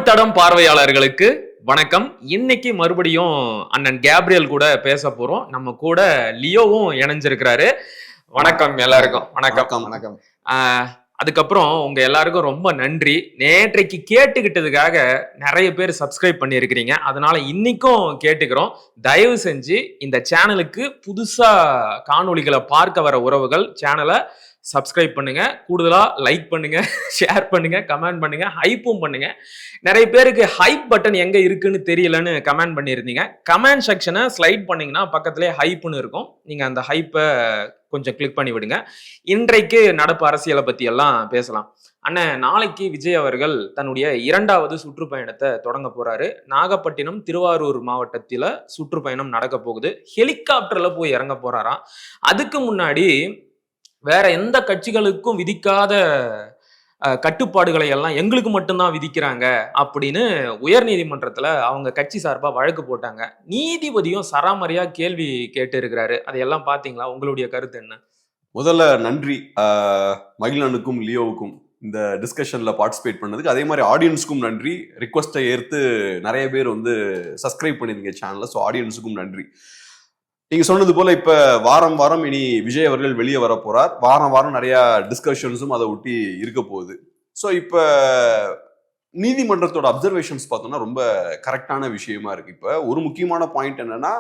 தடம் பார்வையாளர்களுக்கு வணக்கம். இன்னைக்கு மறுபடியும் அண்ணன் கேப்ரியல் கூட பேச போறோம். நம்ம கூட லியோவும் இணைஞ்சிருக்கிறாரு. வணக்கம் எல்லாருக்கும். வணக்கம். வணக்கம். அதுக்கப்புறம் உங்க எல்லாருக்கும் ரொம்ப நன்றி. நேற்றைக்கு கேட்டுக்கிட்டதுக்காக நிறைய பேர் சப்ஸ்கிரைப் பண்ணியிருக்கிறீங்க. அதனால இன்னைக்கும் கேட்டுக்கிறோம். தயவு செஞ்சு இந்த சேனலுக்கு புதுசா காணொளிகளை பார்க்க வர உறவுகள் சேனலை சப்ஸ்கிரைப் பண்ணுங்க, கூடுதலா லைக் பண்ணுங்க, ஷேர் பண்ணுங்க, கமெண்ட் பண்ணுங்க, ஹைப்பும் பண்ணுங்க. நிறைய பேருக்கு ஹைப் பட்டன் எங்க இருக்குன்னு தெரியலன்னு கமெண்ட் பண்ணியிருந்தீங்க. கமெண்ட் செக்ஷனை ஸ்லைட் பண்ணீங்கன்னா பக்கத்திலே ஹைப்னு இருக்கும். நீங்க அந்த ஹைப்பை கொஞ்சம் கிளிக் பண்ணி விடுங்க. இன்றைக்கு நடப்பு அரசியலை பத்தி எல்லாம் பேசலாம். அண்ணன், நாளைக்கு விஜய் அவர்கள் தன்னுடைய 2வது சுற்றுப்பயணத்தை தொடங்க போறாரு. நாகப்பட்டினம், திருவாரூர் மாவட்டத்தில சுற்றுப்பயணம் நடக்க போகுது. ஹெலிகாப்டர்ல போய் இறங்க போறாராம். அதுக்கு முன்னாடி வேற எந்த கட்சிகளுக்கும் விதிக்காத கட்டுப்பாடுகளை எல்லாம் எங்களுக்கு மட்டும்தான் விதிக்கிறாங்க அப்படின்னு உயர் நீதிமன்றத்துல அவங்க கட்சி சார்பா வழக்கு போட்டாங்க. நீதிபதியும் சராமரியா கேள்வி கேட்டு இருக்கிறாரு. அதையெல்லாம் பாத்தீங்களா? உங்களுடைய கருத்து என்ன? முதல்ல நன்றி மகிழனுக்கும் லியோவுக்கும் இந்த டிஸ்கஷன்ல பார்ட்டிசிபேட் பண்ணதுக்கு. அதே மாதிரி ஆடியன்ஸுக்கும் நன்றி. ரிக்வஸ்டை ஏற்று நிறைய பேர் சப்ஸ்கிரைப் பண்ணிருந்தீங்க சேனல்ல. ஸோ ஆடியன்ஸுக்கும் நன்றி. நீங்க சொன்னது போல இப்ப வாரம் வாரம் இனி விஜய் அவர்கள் வெளியே வர போறார். வாரம் வாரம் நிறைய டிஸ்கஷன்ஸும் அதை ஒட்டி இருக்க போகுது. ஸோ இப்ப நீதிமன்றத்தோட அப்சர்வேஷன்ஸ் பார்த்தோம்னா ரொம்ப கரெக்டான விஷயமா இருக்கு. இப்ப ஒரு முக்கியமான பாயிண்ட் என்னன்னா,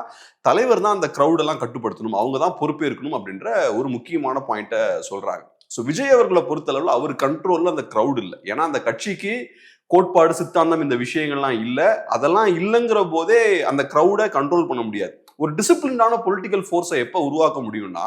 தலைவர் தான் அந்த கிரௌட் எல்லாம் கட்டுப்படுத்தணும், அவங்க தான் பொறுப்பேற்கணும் அப்படின்ற ஒரு முக்கியமான பாயிண்ட்டை சொல்றாங்க. ஸோ விஜய் அவர்களை பொறுத்தளவில் அவர் கண்ட்ரோல்ல அந்த கிரௌட் இல்லை. ஏன்னா அந்த கட்சிக்கு கோட்பாடு, சித்தாந்தம், இந்த விஷயங்கள்லாம் இல்லை. அதெல்லாம் இல்லைங்கிற போதே அந்த கிரௌடை கண்ட்ரோல் பண்ண முடியாது. ஒரு டிசிப்ளின்டான பொலிட்டிக்கல் ஃபோர்ஸை எப்போ உருவாக்க முடியும்னா,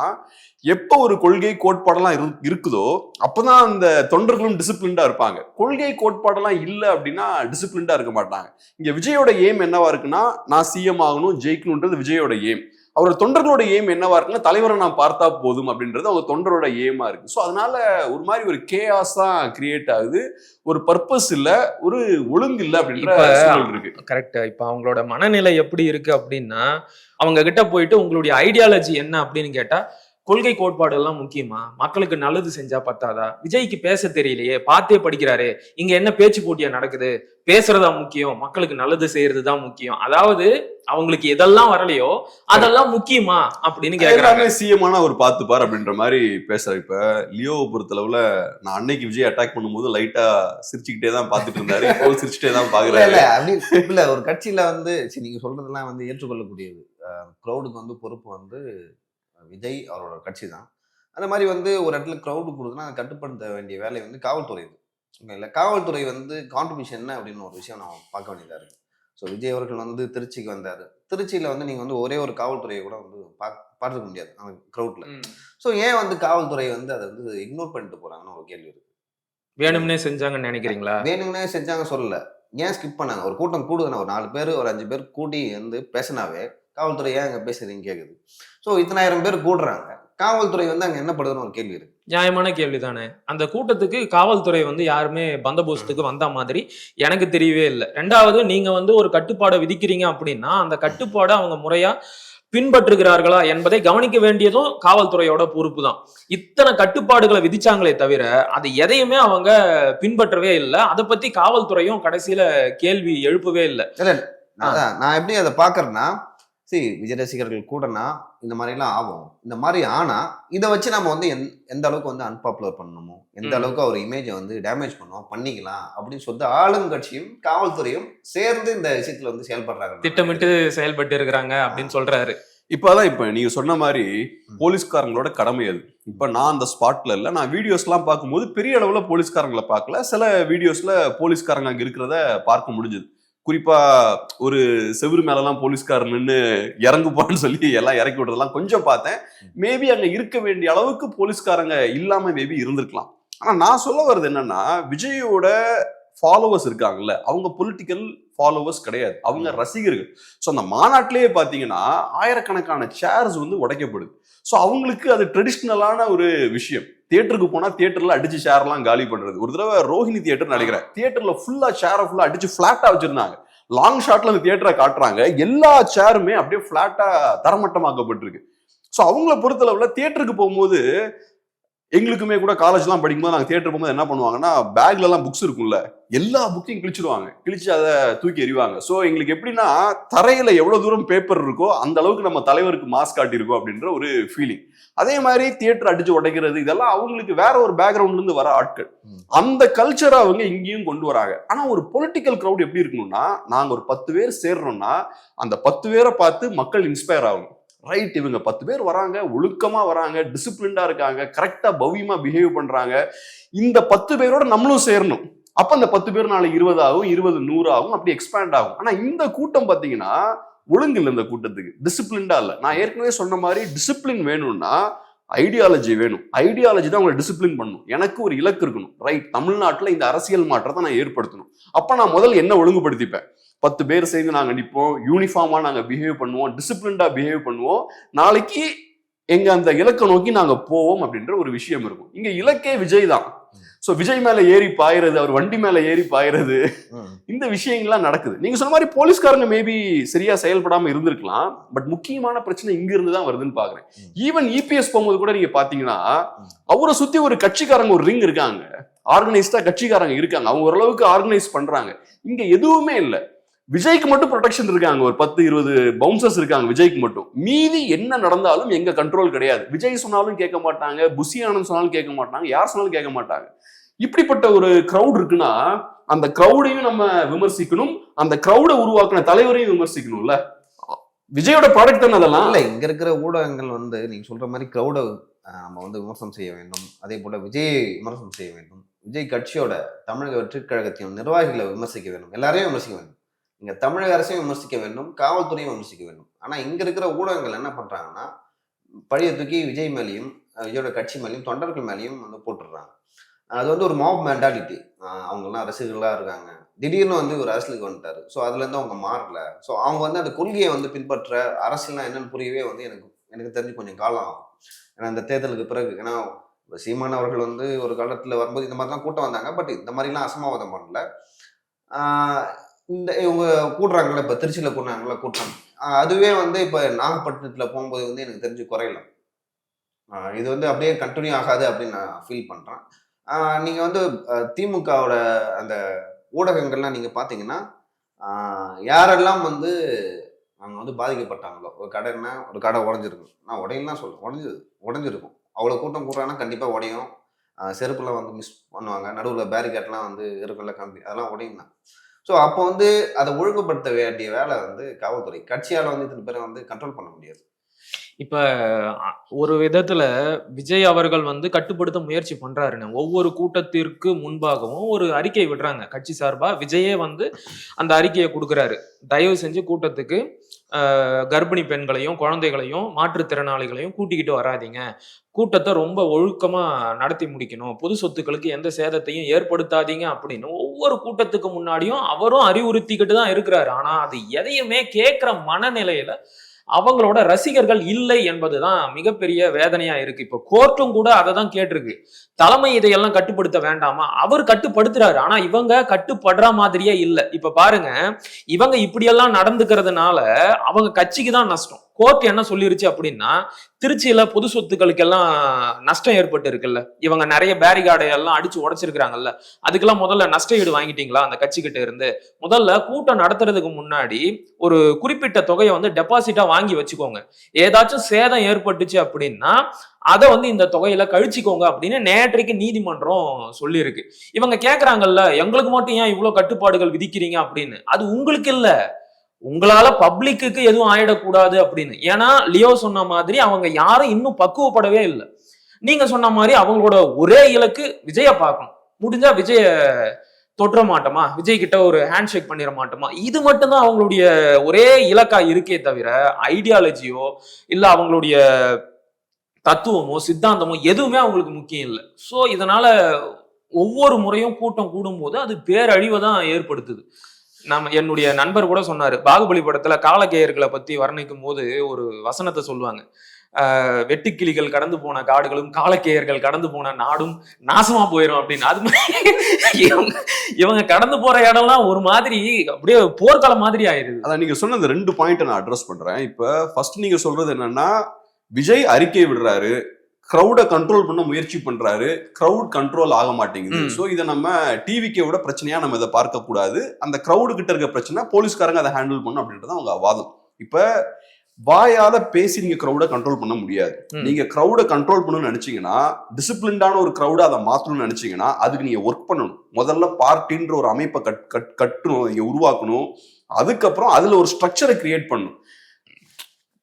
எப்போ ஒரு கொள்கை கோட்பாடெல்லாம் இருக்குதோ அப்பதான் அந்த தொண்டர்களும் டிசிப்ளின்டா இருப்பாங்க. கொள்கை கோட்பாடெல்லாம் இல்லை அப்படின்னா டிசிப்ளின்டா இருக்க மாட்டாங்க. இங்க விஜயோட எய்ம் என்னவா இருக்குன்னா, நான் சிஎம் ஆகணும், ஜெயிக்கணும்ன்றது விஜயோட எய்ம். அவரோட தொண்டர்களோட எய்ம் என்னவா இருக்குன்னா, தலைவரை நான் பார்த்தா போதும் அப்படின்றது அவங்க தொண்டரோட எய்மா இருக்கு. ஸோ அதனால ஒரு மாதிரி ஒரு கேஆஸ் தான் கிரியேட் ஆகுது. ஒரு பர்பஸ் இல்ல, ஒரு ஒழுங்கு இல்லை அப்படின்ற சூழல் இருக்கு. கரெக்ட். இப்ப அவங்களோட மனநிலை எப்படி இருக்கு அப்படின்னா, அவங்க கிட்ட போயிட்டு உங்களுடைய ஐடியாலஜி என்ன அப்படின்னு கேட்டா, கொள்கை கோட்பாடு எல்லாம் முக்கியமா, மக்களுக்கு நல்லது செஞ்சா பத்தாதா, விஜய்க்கு பேச தெரியலையே, பார்த்தே படிக்கிறாரு, இங்க என்ன பேச்சு போட்டியா நடக்குது, பேசுறதா முக்கியம், மக்களுக்கு நல்லது செய்யறது தான் முக்கியம். அதாவது அவங்களுக்கு எதெல்லாம் வரலையோ அதெல்லாம் முக்கியமா அப்படின்னு கேக்குறாங்க. சிஎம்மான ஒரு பார்த்துப்பார் அப்படின்ற மாதிரி பேசுற. இப்ப லியோவை பொறுத்தளவுல நான் அன்னைக்கு விஜய் அட்டாக் பண்ணும்போது லைட்டா சிரிச்சுக்கிட்டே தான் பாத்துட்டு இருந்தாரு. இப்போ சிரிச்சுட்டே தான் பாக்குறாரு. இல்ல ஒரு கட்சியில நீங்க சொல்றதெல்லாம் இல்ல. கிரௌடுக்கு பொறுப்பு விஜய் அவரோட கட்சி தான். அந்த மாதிரி ஒரு இடத்துல கிரௌடு கொடுக்குன்னா அதை கட்டுப்படுத்த வேண்டிய வேலை காவல்துறை இது. இல்லை, காவல்துறை கான்ட்ரிபியூஷன் என்ன அப்படின்னு ஒரு விஷயம் நம்ம பார்க்க வேண்டியதா இருக்கு. ஸோ விஜய் அவர்கள் திருச்சிக்கு வந்தாரு. திருச்சியில நீங்க ஒரே ஒரு காவல்துறையை கூட பார்த்துக்க முடியாது அந்த கிரௌட்ல. ஸோ ஏன் காவல்துறை அதை இக்னோர் பண்ணிட்டு போறாங்கன்னு ஒரு கேள்வி இருக்கு. வேணும்னே செஞ்சாங்கன்னு நினைக்கிறீங்களா? வேணும்னே செஞ்சாங்க சொல்லல, ஏன் ஸ்கிப் பண்ணாங்க? ஒரு கூட்டம் கூடுதுன்னா, ஒரு 4 பேர் ஒரு 5 பேர் கூட்டி பேசினாவே காவல்துறை ஏன் அங்க பேசுறீங்க கேக்குது. ஸோ இத்தனாயிரம் பேர் கூடுறாங்க, காவல்துறை அங்க என்ன படுதுன்னு ஒரு கேள்வி இருக்கு. நியாயமான கேள்வி தானே. அந்த கூட்டத்துக்கு காவல்துறை யாருமே பந்தோபஸ்துக்கு வந்த மாதிரி எனக்கு தெரியவே இல்லை. 2வது, நீங்க ஒரு கட்டுப்பாடை விதிக்கிறீங்க அப்படின்னா அந்த கட்டுப்பாடை அவங்க முறையா பின்பற்றுகிறார்களா என்பதை கவனிக்க வேண்டியதும் காவல்துறையோட பொறுப்பு தான். இத்தனை கட்டுப்பாடுகளை விதிச்சாங்களே தவிர அது எதையுமே அவங்க பின்பற்றவே இல்லை. அதை பத்தி காவல்துறையும் கடைசியில கேள்வி எழுப்பவே இல்லை. நான் எப்படி அதை பாக்குறேன்னா, விஜய் ரசிகர்கள் கூடனா இந்த மாதிரி எல்லாம் ஆகும். இந்த மாதிரி ஆனா இதை வச்சு நம்ம எந்த அளவுக்கு அன்பாப்புலர் பண்ணணுமோ, எந்த அளவுக்கு அவர் இமேஜை டேமேஜ் பண்ணுவோம் பண்ணிக்கலாம் அப்படின்னு சொல்லிட்டு ஆளுங்கட்சியும் காவல்துறையும் சேர்ந்து இந்த விஷயத்துல செயல்படுறாங்க, திட்டமிட்டு செயல்பட்டு இருக்கிறாங்க அப்படின்னு சொல்றாரு. இப்ப நீங்க சொன்ன மாதிரி போலீஸ்காரங்களோட கடமை அது. இப்ப நான் அந்த ஸ்பாட்ல இல்ல, நான் வீடியோஸ் எல்லாம் பார்க்கும்போது பெரிய அளவுல போலீஸ்காரங்களை பார்க்கல. சில வீடியோஸ்ல போலீஸ்காரங்க அங்க இருக்கிறத பார்க்க முடிஞ்சது. குறிப்பா ஒரு செவுரு மேலெல்லாம் போலீஸ்காரர் நின்று இறங்குப்பான்னு சொல்லி எல்லாம் இறக்கி விடுறதெல்லாம் கொஞ்சம் பார்த்தேன். மேபி அங்க இருக்க வேண்டிய அளவுக்கு போலீஸ்காரங்க இல்லாம மேபி இருந்திருக்கலாம். ஆனா நான் சொல்ல வர்றது என்னன்னா, விஜயோட ஃபாலோவர்ஸ் இருக்காங்கல்ல, அவங்க பொலிட்டிக்கல் ஃபாலோவர்ஸ் கிடையாது, அவங்க ரசிகர்கள். ஸோ அந்த மாநாட்டிலேயே பார்த்தீங்கன்னா ஆயிரக்கணக்கான சேர்ஸ் உடைக்கப்படுது. ஸோ அவங்களுக்கு அது ட்ரெடிஷ்னலான ஒரு விஷயம். தியேட்டருக்கு போனா தியேட்டர்ல அடிச்சு ஷேர்லாம் காலி பண்றது. ஒரு தடவை ரோஹிணி தியேட்டர் நினைக்கிறேன், தியேட்டர்ல ஃபுல்லா ஷேரை ஃபுல்லா அடிச்சு பிளாட்டா வச்சிருந்தாங்க. லாங் ஷாட்ல அந்த தியேட்டரை காட்டுறாங்க, எல்லா சேருமே அப்படியே பிளாட்டா தரமட்டமாக்கப்பட்டிருக்கு. ஸோ அவங்கள பொறுத்தளவுல தியேட்டருக்கு போகும்போது எங்களுக்குமே கூட காலேஜ்லாம் படிக்கும்போது நாங்கள் தியேட்டர் போகும்போது என்ன பண்ணுவாங்கன்னா பேக்ல எல்லாம் புக்ஸ் இருக்கும்ல, எல்லா புக்கையும் கிழிச்சிடுவாங்க, கிழிச்சு அதை தூக்கி எறிவாங்க. ஸோ எங்களுக்கு எப்படின்னா தரையில எவ்வளவு தூரம் பேப்பர் இருக்கோ அந்த அளவுக்கு நம்ம தலைவருக்கு மாஸ் காட்டியிருக்கோம் அப்படின்ற ஒரு ஃபீலிங். அதே மாதிரி தியேட்டர் அடிச்சு உடைக்கிறது இதெல்லாம் அவங்களுக்கு வேற ஒரு பேக்ரவுண்ட்ல இருந்து வர ஆட்கள், அந்த கல்ச்சரை அவங்க இங்கேயும் கொண்டு வராங்க. ஆனா ஒரு பொலிட்டிக்கல் கிரௌட் எப்படி இருக்கணும்னா, நாங்க ஒரு 10 பேர் சேர்றோம்னா அந்த 10 பேரை பார்த்து மக்கள் இன்ஸ்பயர் ஆகணும். ரைட், இவங்க 10 பேர் வராங்க, ஒழுக்கமா வராங்க, டிசிப்ளின்டா இருக்காங்க, கரெக்டா பவ்யமா பிஹேவ் பண்றாங்க, இந்த 10 பேரோட நம்மளும் சேரணும். அப்ப அந்த 10 பேர் நாளைக்கு 20 ஆகும், 20 100 ஆகும், அப்படி எக்ஸ்பேண்ட் ஆகும். ஆனா இந்த கூட்டம் பாத்தீங்கன்னா ஒழுங்கு இல்லை, இந்த கூட்டத்துக்கு டிசிப்ளின்டா இல்ல. நான் ஏற்கனவே சொன்ன மாதிரி டிசிப்ளின் வேணும்னா ஐடியாலஜி வேணும். ஐடியாலஜி தான் உங்களை டிசிப்ளின் பண்ணணும். எனக்கு ஒரு இலக்கு இருக்கணும். ரைட், தமிழ்நாட்டுல இந்த அரசியல் மாற்றத்தை நான் ஏற்படுத்தணும். அப்ப நான் முதல்ல என்ன ஒழுங்குபடுத்திப்பேன், 10 பேர் சேர்ந்து நாங்க நிற்போம், யூனிஃபார்மா நாங்க பிஹேவ் பண்ணுவோம், டிசிப்ளின்டா பிஹேவ் பண்ணுவோம், நாளைக்கு எங்க அந்த இலக்கை நோக்கி நாங்க போவோம் அப்படின்ற ஒரு விஷயம் இருக்கும். இங்க இலக்கே விஜய் தான். சோ விஜய் மேல ஏறி பாயிறது, அவர் வண்டி மேல ஏறி பாயிறது, இந்த விஷயங்கள்லாம் நடக்குது. நீங்க சொன்ன மாதிரி போலீஸ்காரங்க மேபி சரியா செயல்படாம இருந்திருக்கலாம். பட் முக்கியமான பிரச்சனை இங்க இருந்து தான் வருதுன்னு பாக்குறேன். ஈவன் இபிஎஸ் போகும்போது கூட நீங்க பாத்தீங்கன்னா அவரை சுத்தி ஒரு கட்சிக்காரங்க ஒரு ரிங் இருக்காங்க, ஆர்கனைஸ்டா கட்சிக்காரங்க இருக்காங்க, அவங்க ஓரளவுக்கு ஆர்கனைஸ் பண்றாங்க. இங்க எதுவுமே இல்லை. விஜய்க்கு மட்டும் ப்ரொடெக்ஷன் இருக்காங்க, ஒரு 10-20 பவுன்சர்ஸ் இருக்காங்க விஜய்க்கு மட்டும். மீதி என்ன நடந்தாலும் எங்க கண்ட்ரோல் கிடையாது. விஜய் சொன்னாலும் கேட்க மாட்டாங்க, புஷி ஆனந்த் சொன்னாலும் கேட்க மாட்டாங்க, யார் சொன்னாலும் கேட்க மாட்டாங்க. இப்படிப்பட்ட ஒரு கிரௌட் இருக்குன்னா அந்த கிரௌடையும் நம்ம விமர்சிக்கணும், அந்த கிரௌடை உருவாக்குன தலைவரையும் விமர்சிக்கணும்ல. விஜயோட ப்ராடக்ட் தானே அதெல்லாம். இல்ல, இங்க இருக்கிற ஊடகங்கள் வந்து நீங்க சொல்ற மாதிரி கிரௌடை நம்ம வந்து விமர்சனம் செய்ய வேண்டும். அதே போல விஜய் விமர்சனம் செய்ய வேண்டும். விஜய் கட்சியோட தமிழக வெற்றி கழகத்தின் நிர்வாகிகளை விமர்சிக்க வேண்டும், எல்லாரையும் விமர்சிக்க வேண்டும். இங்க தமிழக அரசையும் விமர்சிக்க வேண்டும், காவல்துறையும் விமர்சிக்க வேண்டும். ஆனா இங்க இருக்கிற ஊடகங்கள் என்ன பண்றாங்கன்னா பழைய தூக்கி விஜய் மேலேயும் விஜயோட கட்சி மேலேயும் தொண்டர்கள் மேலேயும் வந்து போட்டுடுறாங்க. அது வந்து ஒரு மாப் மென்டாலிட்டி. அவங்கெல்லாம் ரசிகர்களா இருக்காங்க, திடீர்னு வந்து ஒரு அரசியலுக்கு வந்துட்டாரு, ஸோ அதுல இருந்து அவங்க மாறல, ஸோ அவங்க வந்து அந்த கொள்கையை வந்து பின்பற்ற அரசியல்னா என்னன்னு புரியவே வந்து எனக்கு தெரிஞ்சு கொஞ்சம் காலம் ஆகும். ஏன்னா இந்த தேர்தலுக்கு பிறகு, ஏன்னா சீமான் அவர்கள் வந்து ஒரு காலத்துல வரும்போது இந்த மாதிரிலாம் கூட்டம் வந்தாங்க, பட் இந்த மாதிரிலாம் அசம்பாவிதம் பண்ணல. இந்த இவங்க கூட்டுறாங்களே, இப்போ திருச்சியில் கூடுறாங்களா கூட்டம், அதுவே வந்து இப்போ நாகப்பட்டினத்தில் போகும்போது வந்து எனக்கு தெரிஞ்சு குறையல. இது வந்து அப்படியே கண்டினியூ ஆகாது அப்படின்னு நான் ஃபீல் பண்ணுறேன். நீங்கள் வந்து திமுகவோட அந்த ஊடகங்கள்லாம் நீங்கள் பார்த்தீங்கன்னா யாரெல்லாம் வந்து அவங்க வந்து பாதிக்கப்பட்டாங்களோ, ஒரு கடைன்னா ஒரு கடை உடஞ்சிருக்கும், நான் உடையலாம் சொல்லுவேன், உடஞ்சிருக்கும். அவ்வளோ கூட்டம் கூடுறாங்கன்னா கண்டிப்பாக உடையும். செருப்புலாம் வந்து மிஸ் பண்ணுவாங்க, நடுவில் பேரிகேட்லாம் வந்து இருக்குல்ல கம்பி, அதெல்லாம் உடையும் தான். ஸோ அப்போ வந்து அதை ஒழுங்குபடுத்த வேண்டிய வேலை வந்து காவல்துறை. கட்சியால் வந்து இத்தனை பேரை வந்து கண்ட்ரோல் பண்ண முடியாது. இப்ப ஒரு விதத்துல விஜய் அவர்கள் வந்து கட்டுப்படுத்த முயற்சி பண்றாருன்னு ஒவ்வொரு கூட்டத்திற்கு முன்பாகவும் ஒரு அறிக்கை விடுறாங்க கட்சி சார்பா. விஜயே வந்து அந்த அறிக்கையை கொடுக்குறாரு, தயவு செஞ்சு கூட்டத்துக்கு கர்ப்பிணி பெண்களையும் குழந்தைகளையும் மாற்றுத்திறனாளிகளையும் கூட்டிக்கிட்டு வராதீங்க, கூட்டத்தை ரொம்ப ஒழுக்கமா நடத்தி முடிக்கணும், பொது சொத்துக்களுக்கு எந்த சேதத்தையும் ஏற்படுத்தாதீங்க அப்படின்னு ஒவ்வொரு கூட்டத்துக்கு முன்னாடியும் அவரும் அறிவுறுத்திக்கிட்டு தான் இருக்கிறாரு. ஆனா அது எதையுமே கேட்கிற மனநிலையில அவங்களோட ரசிகர்கள் இல்லை என்பதுதான் மிகப்பெரிய வேதனையா இருக்கு. இப்ப கோர்ட்டும் கூட அதை தான் கேட்டிருக்கு, தலைமை இதையெல்லாம் கட்டுப்படுத்த வேண்டாமா, அவர் கட்டுப்படுத்துறாரு, ஆனா இவங்க கட்டுப்படுற மாதிரியே இல்லை. இப்ப பாருங்க, இவங்க இப்படியெல்லாம் நடந்துக்கிறதுனால அவங்க கட்சிக்கு தான் நஷ்டம். கோர்ட் என்ன சொல்லிருச்சு அப்படின்னா, திருச்சியில பொது சொத்துக்களுக்கு எல்லாம் நஷ்டம் ஏற்பட்டு இருக்குல்ல, இவங்க நிறைய பேரிகார்டை எல்லாம் அடிச்சு உடைச்சிருக்கிறாங்கல்ல, அதுக்கெல்லாம் முதல்ல நஷ்ட ஈடு வாங்கிட்டீங்களா அந்த கட்சி கிட்ட இருந்து? முதல்ல கூட்டம் நடத்துறதுக்கு முன்னாடி ஒரு குறிப்பிட்ட தொகையை வந்து டெபாசிட்டா வாங்கி வச்சுக்கோங்க, ஏதாச்சும் சேதம் ஏற்பட்டுச்சு அப்படின்னா அதை வந்து இந்த தொகையில கழிச்சுக்கோங்க அப்படின்னு நேற்றைக்கு நீதிமன்றம் சொல்லியிருக்கு. இவங்க கேட்கறாங்கல்ல, எங்களுக்கு மட்டும் ஏன் இவ்வளவு கட்டுப்பாடுகள் விதிக்கிறீங்க அப்படின்னு. அது உங்களுக்கு இல்ல, உங்களால பப்ளிக்கு எதுவும் ஆயிடக்கூடாது அப்படின்னு. ஏன்னா லியோ சொன்ன மாதிரி அவங்க யாரும் இன்னும் பக்குவப்படவே இல்லை. நீங்க சொன்ன மாதிரி அவங்களோட ஒரே இலக்கு விஜய பார்க்கணும், முடிஞ்சா விஜய தொற்ற மாட்டோமா, விஜய் கிட்ட ஒரு ஹேண்ட் ஷேக் பண்ணிட மாட்டோமா, இது மட்டும்தான் அவங்களுடைய ஒரே இலக்கா இருக்கே தவிர ஐடியாலஜியோ இல்ல அவங்களுடைய தத்துவமோ சித்தாந்தமோ எதுவுமே அவங்களுக்கு முக்கியம் இல்லை. ஸோ இதனால ஒவ்வொரு முறையும் கூட்டம் கூடும்போது அது பேரழிவை தான் ஏற்படுத்துது. என்னுடைய நண்பர் கூட சொன்னாரு, பாகுபலி படத்துல காலகேயர்களை பத்தி வர்ணிக்கும் போது ஒரு வசனத்தை சொல்லுவாங்க, வெட்டுக்கிளிகள் கடந்து போன காடுகளும் காலக்கேயர்கள் கடந்து போன நாடும் நாசமா போயிடும் அப்படின்னு. அது மாதிரி இவங்க கடந்து போற இடம்லாம் ஒரு மாதிரி அப்படியே போர்க்காலம் மாதிரி ஆயிருது. அதான் நீங்க சொன்ன அந்த 2 பாயிண்ட் நான் அட்ரஸ் பண்றேன். இப்ப ஃபர்ஸ்ட் நீங்க சொல்றது என்னன்னா, விஜய் அறிக்கை விடுறாரு, கிரௌட கண்ட்ரோல் பண்ண முயற்சி பண்றாரு, கிரௌட் கண்ட்ரோல் ஆக மாட்டேங்குது. ம். சோ இதை நம்ம டிவிக்கோட பிரச்சனையா நம்ம இதை பார்க்க கூடாது. அந்த கிரௌடு கிட்ட இருக்க பிரச்சனை போலீஸ்காரங்க அதை ஹேண்டில் பண்ணும் அப்படின்றது அவங்க வாதம். இப்ப வாயால பேசி நீங்க கிரௌட கண்ட்ரோல் பண்ண முடியாது. நீங்க கிரௌட கண்ட்ரோல் பண்ணணும்னு நினைச்சீங்கன்னா, டிசிப்ளின்டான ஒரு கிரௌட அதை மாத்தணும்னு நினைச்சீங்கன்னா, அதுக்கு நீங்க ஒர்க் பண்ணணும். முதல்ல பார்ட்டின்ற ஒரு அமைப்பை கட்டணும், நீங்க உருவாக்கணும். அதுக்கப்புறம் அதுல ஒரு ஸ்ட்ரக்சரை கிரியேட் பண்ணணும்.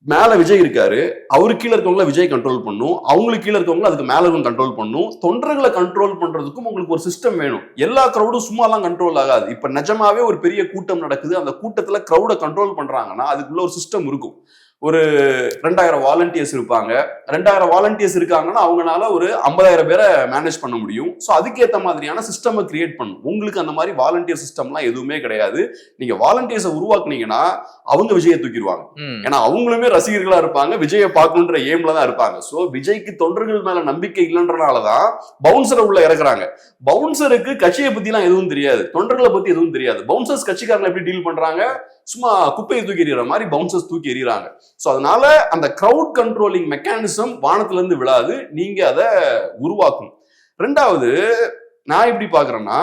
மேல விஜய் இருக்காரு, அவரு கீழே இருக்கவங்கள விஜய் கண்ட்ரோல் பண்ணும், அவங்களுக்கு கீழே இருக்கவங்கள அதுக்கு மேல கண்ட்ரோல் பண்ணும். தொண்டர்களை கண்ட்ரோல் பண்றதுக்கும் உங்களுக்கு ஒரு சிஸ்டம் வேணும். எல்லா கிரௌடும் சும்மாலாம் கண்ட்ரோல் ஆகாது. இப்ப நிஜமாவே ஒரு பெரிய கூட்டம் நடக்குது, அந்த கூட்டத்துல கிரௌட கண்ட்ரோல் பண்றாங்கன்னா அதுக்குள்ள ஒரு சிஸ்டம் இருக்கும். ஒரு 2000 வாலண்டியர்ஸ் இருப்பாங்க. 2000 வாலண்டியர்ஸ் இருக்காங்கன்னா அவங்களால ஒரு 50,000 பேரை மேனேஜ் பண்ண முடியும். ஸோ அதுக்கேற்ற மாதிரியான சிஸ்டம் கிரியேட் பண்ணும். உங்களுக்கு அந்த மாதிரி வாலண்டியர் சிஸ்டம்லாம் எதுவுமே கிடையாது. நீங்க வாலண்டியர்ஸை உருவாக்குனீங்கன்னா அவங்க விஜயை தூக்கிடுவாங்க. ஏன்னா அவங்களுமே ரசிகர்களா இருப்பாங்க, விஜயை பார்க்கணுன்ற எய்ம்ல தான் இருப்பாங்க. ஸோ விஜய்க்கு தொண்டர்கள் மேல நம்பிக்கை இல்லைன்றனாலதான் பவுன்சரை உள்ள இறக்குறாங்க. பவுன்சருக்கு கட்சியை பத்தி எல்லாம் எதுவும் தெரியாது, தொண்டர்களை பத்தி எதுவும் தெரியாது. பவுன்சர்ஸ் கட்சிக்காரங்களை எப்படி டீல் பண்றாங்க? சும்மா குப்பையை தூக்கி எறிகிற மாதிரி பவுன்சர்ஸ் தூக்கி எறிகிறாங்க. ஸோ அதனால அந்த கிரௌட் கண்ட்ரோலிங் மெக்கானிசம் வானத்துல இருந்து விழாது, நீங்க அதை உருவாக்கணும். ரெண்டாவது, நான் எப்படி பாக்குறேன்னா,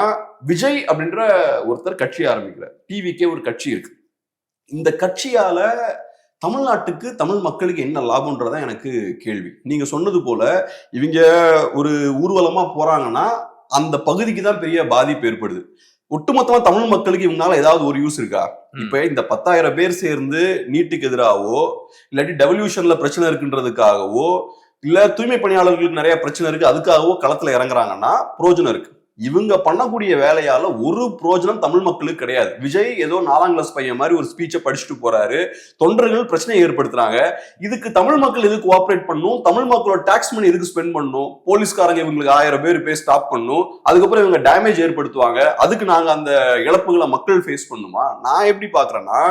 விஜய் அப்படின்ற ஒருத்தர் கட்சி ஆரம்பிக்கிறார், டிவிக்கே ஒரு கட்சி இருக்கு. இந்த கட்சியால தமிழ்நாட்டுக்கு தமிழ் மக்களுக்கு என்ன லாபம்ன்றதா எனக்கு கேள்வி. நீங்க சொன்னது போல இவங்க ஒரு ஊர்வலமா போறாங்கன்னா அந்த பகுதிக்கு தான் பெரிய பாதிப்பு ஏற்படுது. ஒட்டுமொத்தமா தமிழ் மக்களுக்கு இவங்களால ஏதாவது ஒரு யூஸ் இருக்கா? இப்ப இந்த 10,000 பேர் சேர்ந்து நீட்டுக்கு எதிராகவோ, இல்லாட்டி டெவல்யூஷன்ல பிரச்சனை இருக்குன்றதுக்காகவோ, இல்ல தூய்மை பணியாளர்களுக்கு நிறைய பிரச்சனை இருக்கு அதுக்காகவோ களத்துல இறங்குறாங்கன்னா புரோஜனம் இருக்கு. இவங்க பண்ணக்கூடிய வேலையால ஒரு புரோஜனம் தமிழ் மக்களுக்கு கிடையாது. விஜய் ஏதோ 4ஆம் கிளாஸ் பையன் மாதிரி ஒரு ஸ்பீச்சை படிச்சுட்டு போறாரு, தொண்டர்கள் பிரச்சனையை ஏற்படுத்துறாங்க. இதுக்கு தமிழ் மக்கள் எதுக்கு கோஆபரேட் பண்ணும்? தமிழ் மக்களோட டாக்ஸ் மணி எதுக்கு ஸ்பெண்ட் பண்ணும்? போலீஸ்காரங்க இவங்களுக்கு 1000 பேர் போய் ஸ்டாப் பண்ணும், அதுக்கப்புறம் இவங்க டேமேஜ் ஏற்படுத்துவாங்க, அதுக்கு நாங்க அந்த இழப்புகளை மக்கள் ஃபேஸ் பண்ணுமா? நான் எப்படி பாக்குறேன்னா,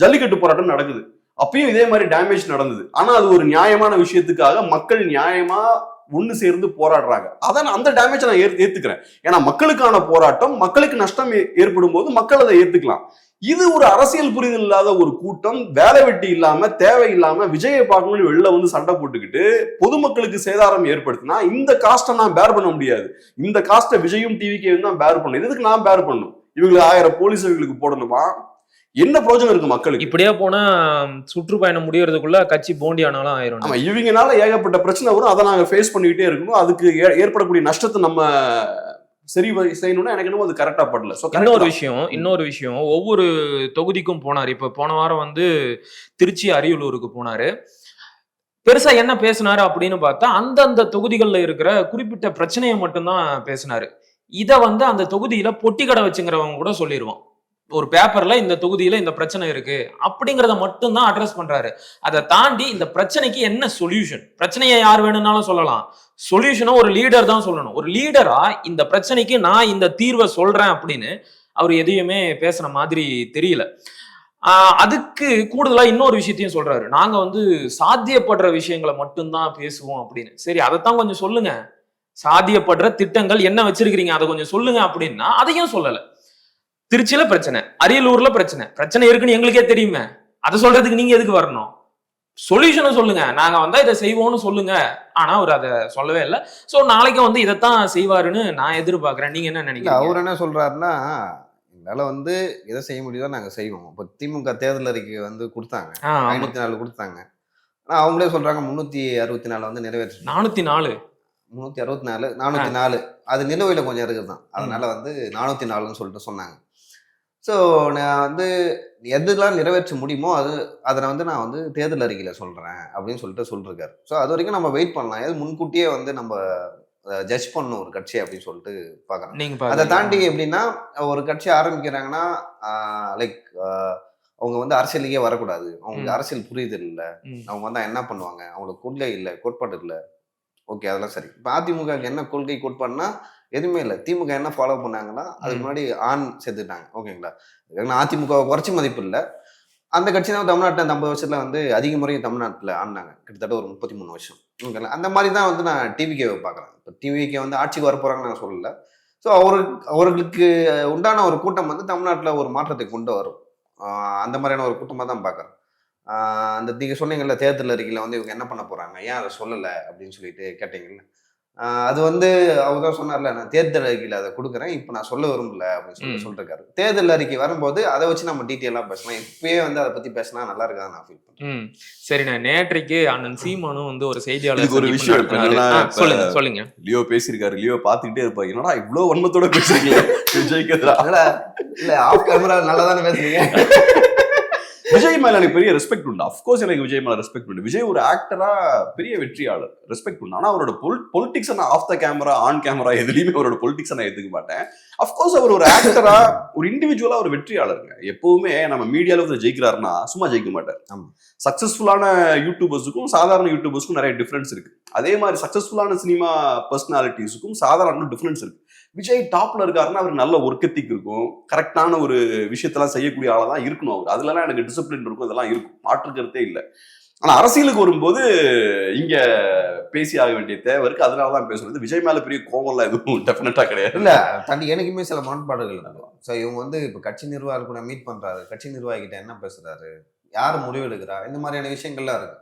ஜல்லிக்கட்டு போராட்டம் நடக்குது, அப்பயும் இதே மாதிரி டேமேஜ் நடந்தது. ஆனா அது ஒரு நியாயமான விஷயத்துக்காக மக்கள் நியாயமா ஒண்ணு சேர்ந்து போராடுறாங்க. அதான் அந்த டேமேஜ் நான் ஏத்துக்கிறேன். ஏன்னா மக்களுக்கான போராட்டம், மக்களுக்கு நஷ்டம் ஏற்படும் போது மக்கள் அதை ஏத்துக்கலாம். இது ஒரு அரசியல் புரிதல் இல்லாத ஒரு கூட்டம், வேலை வெட்டி இல்லாம தேவையில்லாம விஜயை பார்க்கணும்னு வெளில வந்து சண்டை போட்டுக்கிட்டு பொதுமக்களுக்கு சேதாரம் ஏற்படுத்தினா இந்த காஸ்ட்டை நான் பேர் பண்ண முடியாது. இந்த காஸ்ட்டை விஜயும் டிவிக்கே தான் பேர் பண்ணும். இதுக்கு நான் பேர் பண்ணும். இவங்களுக்கு 1000 போலீஸ் இவங்களுக்கு போடணுமா? என்ன பிரயோஜனம் இருக்கு மக்களுக்கு? இப்படியே போனா சுற்றுப்பயணம் முடியறதுக்குள்ள கட்சி போண்டி ஆனாலும் ஆயிரும். ஆமா, இவங்கனால ஏகப்பட்ட பிரச்சனை வரும், அதை நாங்க ஃபேஸ் பண்ணிக்கிட்டே இருக்கணும். அதுக்கு ஏற்படக்கூடிய நஷ்டத்தை நம்ம சரி செய்யணும்னா எனக்கு என்னமோ அது கரெக்டா படல. இன்னொரு விஷயம் ஒவ்வொரு தொகுதிக்கும் போனாரு. இப்ப போன வாரம் வந்து திருச்சி அரியலூருக்கு போனாரு. பெருசா என்ன பேசினாரு அப்படின்னு பார்த்தா அந்தந்த தொகுதிகளில் இருக்கிற குறிப்பிட்ட பிரச்சனையை மட்டும்தான் பேசினாரு. இதை வந்து அந்த தொகுதியில பொட்டி கடை வச்சுங்கிறவங்க கூட சொல்லிடுவான், ஒரு பேப்பர்ல இந்த தொகுதியில இந்த பிரச்சனை இருக்கு அப்படிங்கறத மட்டும் தான் அட்ரஸ் பண்றாரு. அதை தாண்டி இந்த பிரச்சனைக்கு என்ன சொல்யூஷன், பிரச்சனையை யார் வேணும்னாலும் சொல்லலாம், சொல்யூஷனும் ஒரு லீடர் தான் சொல்லணும். ஒரு லீடரா இந்த பிரச்சனைக்கு நான் இந்த தீர்வை சொல்றேன் அப்படின்னு அவர் எதையுமே பேசுற மாதிரி தெரியல. அதுக்கு கூடுதலா இன்னொரு விஷயத்தையும் சொல்றாரு, நாங்க வந்து சாத்தியப்படுற விஷயங்களை மட்டும்தான் பேசுவோம் அப்படின்னு. சரி, அதைத்தான் கொஞ்சம் சொல்லுங்க, சாத்தியப்படுற திட்டங்கள் என்ன வச்சிருக்கிறீங்க அதை கொஞ்சம் சொல்லுங்க அப்படின்னா அதையும் சொல்லல. திருச்சியில பிரச்சனை, அரியலூர்ல பிரச்சனை இருக்குன்னு எங்களுக்கே தெரியுமே, அதை சொல்றதுக்கு நீங்க எதுக்கு வரணும்? சொல்யூஷனை சொல்லுங்க, நாங்க வந்தா இதை செய்வோம்னு சொல்லுங்க. ஆனா அவர் அதை சொல்லவே இல்லை. சோ நாளைக்கு வந்து இதைத்தான் செய்வாருன்னு நான் எதிர்பார்க்கிறேன். நீங்க என்ன நினைக்கிறீங்க? அவர் என்ன சொல்றாருன்னா, என்னால வந்து எதை செய்ய முடியுதோ நாங்க செய்வோம். இப்போ திமுக தேர்தல் அறிக்கை வந்து கொடுத்தாங்க, 504 கொடுத்தாங்க. ஆனா அவங்களே சொல்றாங்க 364 வந்து நிறைவேற்று. 404 364 404 அது நிலுவையில் கொஞ்சம் இருக்குது தான், அதனால வந்து 404ன்னு சொல்லிட்டு சொன்னாங்க. ஸோ நான் வந்து எதுலாம் நிறைவேற்ற முடியுமோ அதை வந்து நான் வந்து தேர்தல் அறிக்கையில் சொல்கிறேன் அப்படின்னு சொல்லியிருக்காரு. ஸோ அது வரைக்கும் நம்ம வெயிட் பண்ணலாம். எது முன்கூட்டியே வந்து நம்ம ஜட்ஜ் பண்ணணும் ஒரு கட்சி அப்படின்னு சொல்லிட்டு பார்க்குறேன். அதை தாண்டி எப்படின்னா, ஒரு கட்சி ஆரம்பிக்கிறாங்கன்னா லைக் அவங்க வந்து அரசியலுக்கே வரக்கூடாது, அவங்களுக்கு அரசியல் புரியுது இல்லை, அவங்க வந்து என்ன பண்ணுவாங்க, அவங்களுக்கு கொள்கை இல்லை, கோட்பாடு இல்லை. ஓகே, அதெல்லாம் சரி. இப்போ அதிமுகவுக்கு என்ன கொள்கை கோட்பாடுனா எதுவுமே இல்லை. திமுக என்ன ஃபாலோ பண்ணாங்கன்னா அதுக்கு முன்னாடி ஆண் சேர்த்துட்டாங்க. ஓகேங்களா? அதிமுக குறைச்சி மதிப்பு இல்லை. அந்த கட்சி தான் தமிழ்நாட்டில் 50 வருஷத்துல வந்து அதிக முறை தமிழ்நாட்டில் ஆடினாங்க, கிட்டத்தட்ட ஒரு 33 வருஷம். ஓகேங்களா? அந்த மாதிரி தான் வந்து நான் டிவிகேவை பார்க்குறேன். இப்போ டிவிகே வந்து ஆட்சிக்கு வரப்போகிறாங்கன்னு நான் சொல்லலை. ஸோ அவர்களுக்கு உண்டான ஒரு கூட்டம் வந்து தமிழ்நாட்டில் ஒரு மாற்றத்தை கொண்டு வரும். அந்த மாதிரியான ஒரு கூட்டமாக தான் பார்க்குறேன். அந்த நீங்க சொன்னீங்கல்ல தேர்தல் அறிக்கையில வந்து இவங்க என்ன பண்ண போறாங்க, ஏன் அதை சொல்லலை அப்படின்னு சொல்லிட்டு கேட்டீங்கல்ல. அது வந்து அவர் தான் சொன்னார்ல, நான் தேர்தல் அறிக்கையில் அதை கொடுக்குறேன், இப்போ நான் சொல்ல விரும்பல அப்படின்னு சொல்லிருக்காரு. தேர்தல் அறிக்கை வரும்போது அதை வச்சு நம்ம டீட்டெயிலாக பேசலாம். இப்பயே வந்து அதை பத்தி பேசினா நல்லா இருக்காது நான் ஃபீல் பண்றேன். சரிண்ணா, நேற்றைக்கு அண்ணன் சீமானும் வந்து ஒரு செய்தியாளர் ஒரு விஷயம் சொல்லுங்க. லியோ பேசியிருக்காரு, லியோ பாத்துக்கிட்டே இருப்பாங்க, என்னடா இவ்வளவு வன்மத்தோட பேசுறீங்க விஜய்க்கு எதிராக. இல்ல ஆஃப் கேமரா நல்லா தானே பேசுறீங்க. விஜய் மேல எனக்கு பெரிய ரெஸ்பெக்ட் உண்டு. அஃப்கோர்ஸ் எனக்கு விஜய் மேல ரெஸ்பெக்ட் உண்டு. விஜய் ஒரு ஆக்டரா பெரிய வெற்றியாளர், ரெஸ்பெக்ட் உண்டு. ஆனா அவரோட பொலிட்டிக்ஸ் நான் off the camera on camera எதுலையுமே அவரோட பொலிட்டிக்ஸ் நான் எடுத்துக்க மாட்டேன். அஃப்கோர்ஸ் அவர் ஒரு ஆக்டரா ஒரு இண்டிவிஜுவலா ஒரு வெற்றியாளருங்க. எப்பவுமே நம்ம மீடியால வந்து ஜெயிக்கிறாருன்னா சும்மா ஜெயிக்க மாட்டார். சக்சஸ்ஃபுல்லான யூடியூபர்ஸுக்கும் சாதாரண யூடியூபர்ஸுக்கும் நிறைய டிஃபரன்ஸ் இருக்கு. அதே மாதிரி சக்சஸ்ஃபுல்லான சினிமா பர்சனாலிட்டிஸுக்கும் சாதாரண டிஃபரன்ஸ் இருக்கு. விஜய் டாப்ல இருக்காருன்னா அவர் நல்ல ஒர்க் எத்திக் இருக்கும், கரெக்டான ஒரு விஷயத்தெல்லாம் செய்யக்கூடிய ஆளா தான் இருக்கணும். அவர் அதுலலாம் எனக்கு டிசிப்ளின் இருக்கும், இதெல்லாம் இருக்கும், மாற்றுக்கிறதே இல்லை. ஆனா அரசியலுக்கு வரும்போது இங்க பேசி ஆக வேண்டிய தேவை இருக்கு. அதனாலதான் பேசுறது. விஜய் மேல பெரிய கோவம்லாம் எதுவும் டெஃபினட்டா கிடையாது. இல்ல தனி எனக்குமே சில முரண்பாடுகள் இருக்கும். ஸோ இவங்க வந்து இப்ப கட்சி நிர்வாகிகள் கூட மீட் பண்றாரு, கட்சி நிர்வாகிகிட்ட என்ன பேசுறாரு, யார் முடிவெடுக்கிறா, இந்த மாதிரியான விஷயங்கள்லாம் இருக்கு.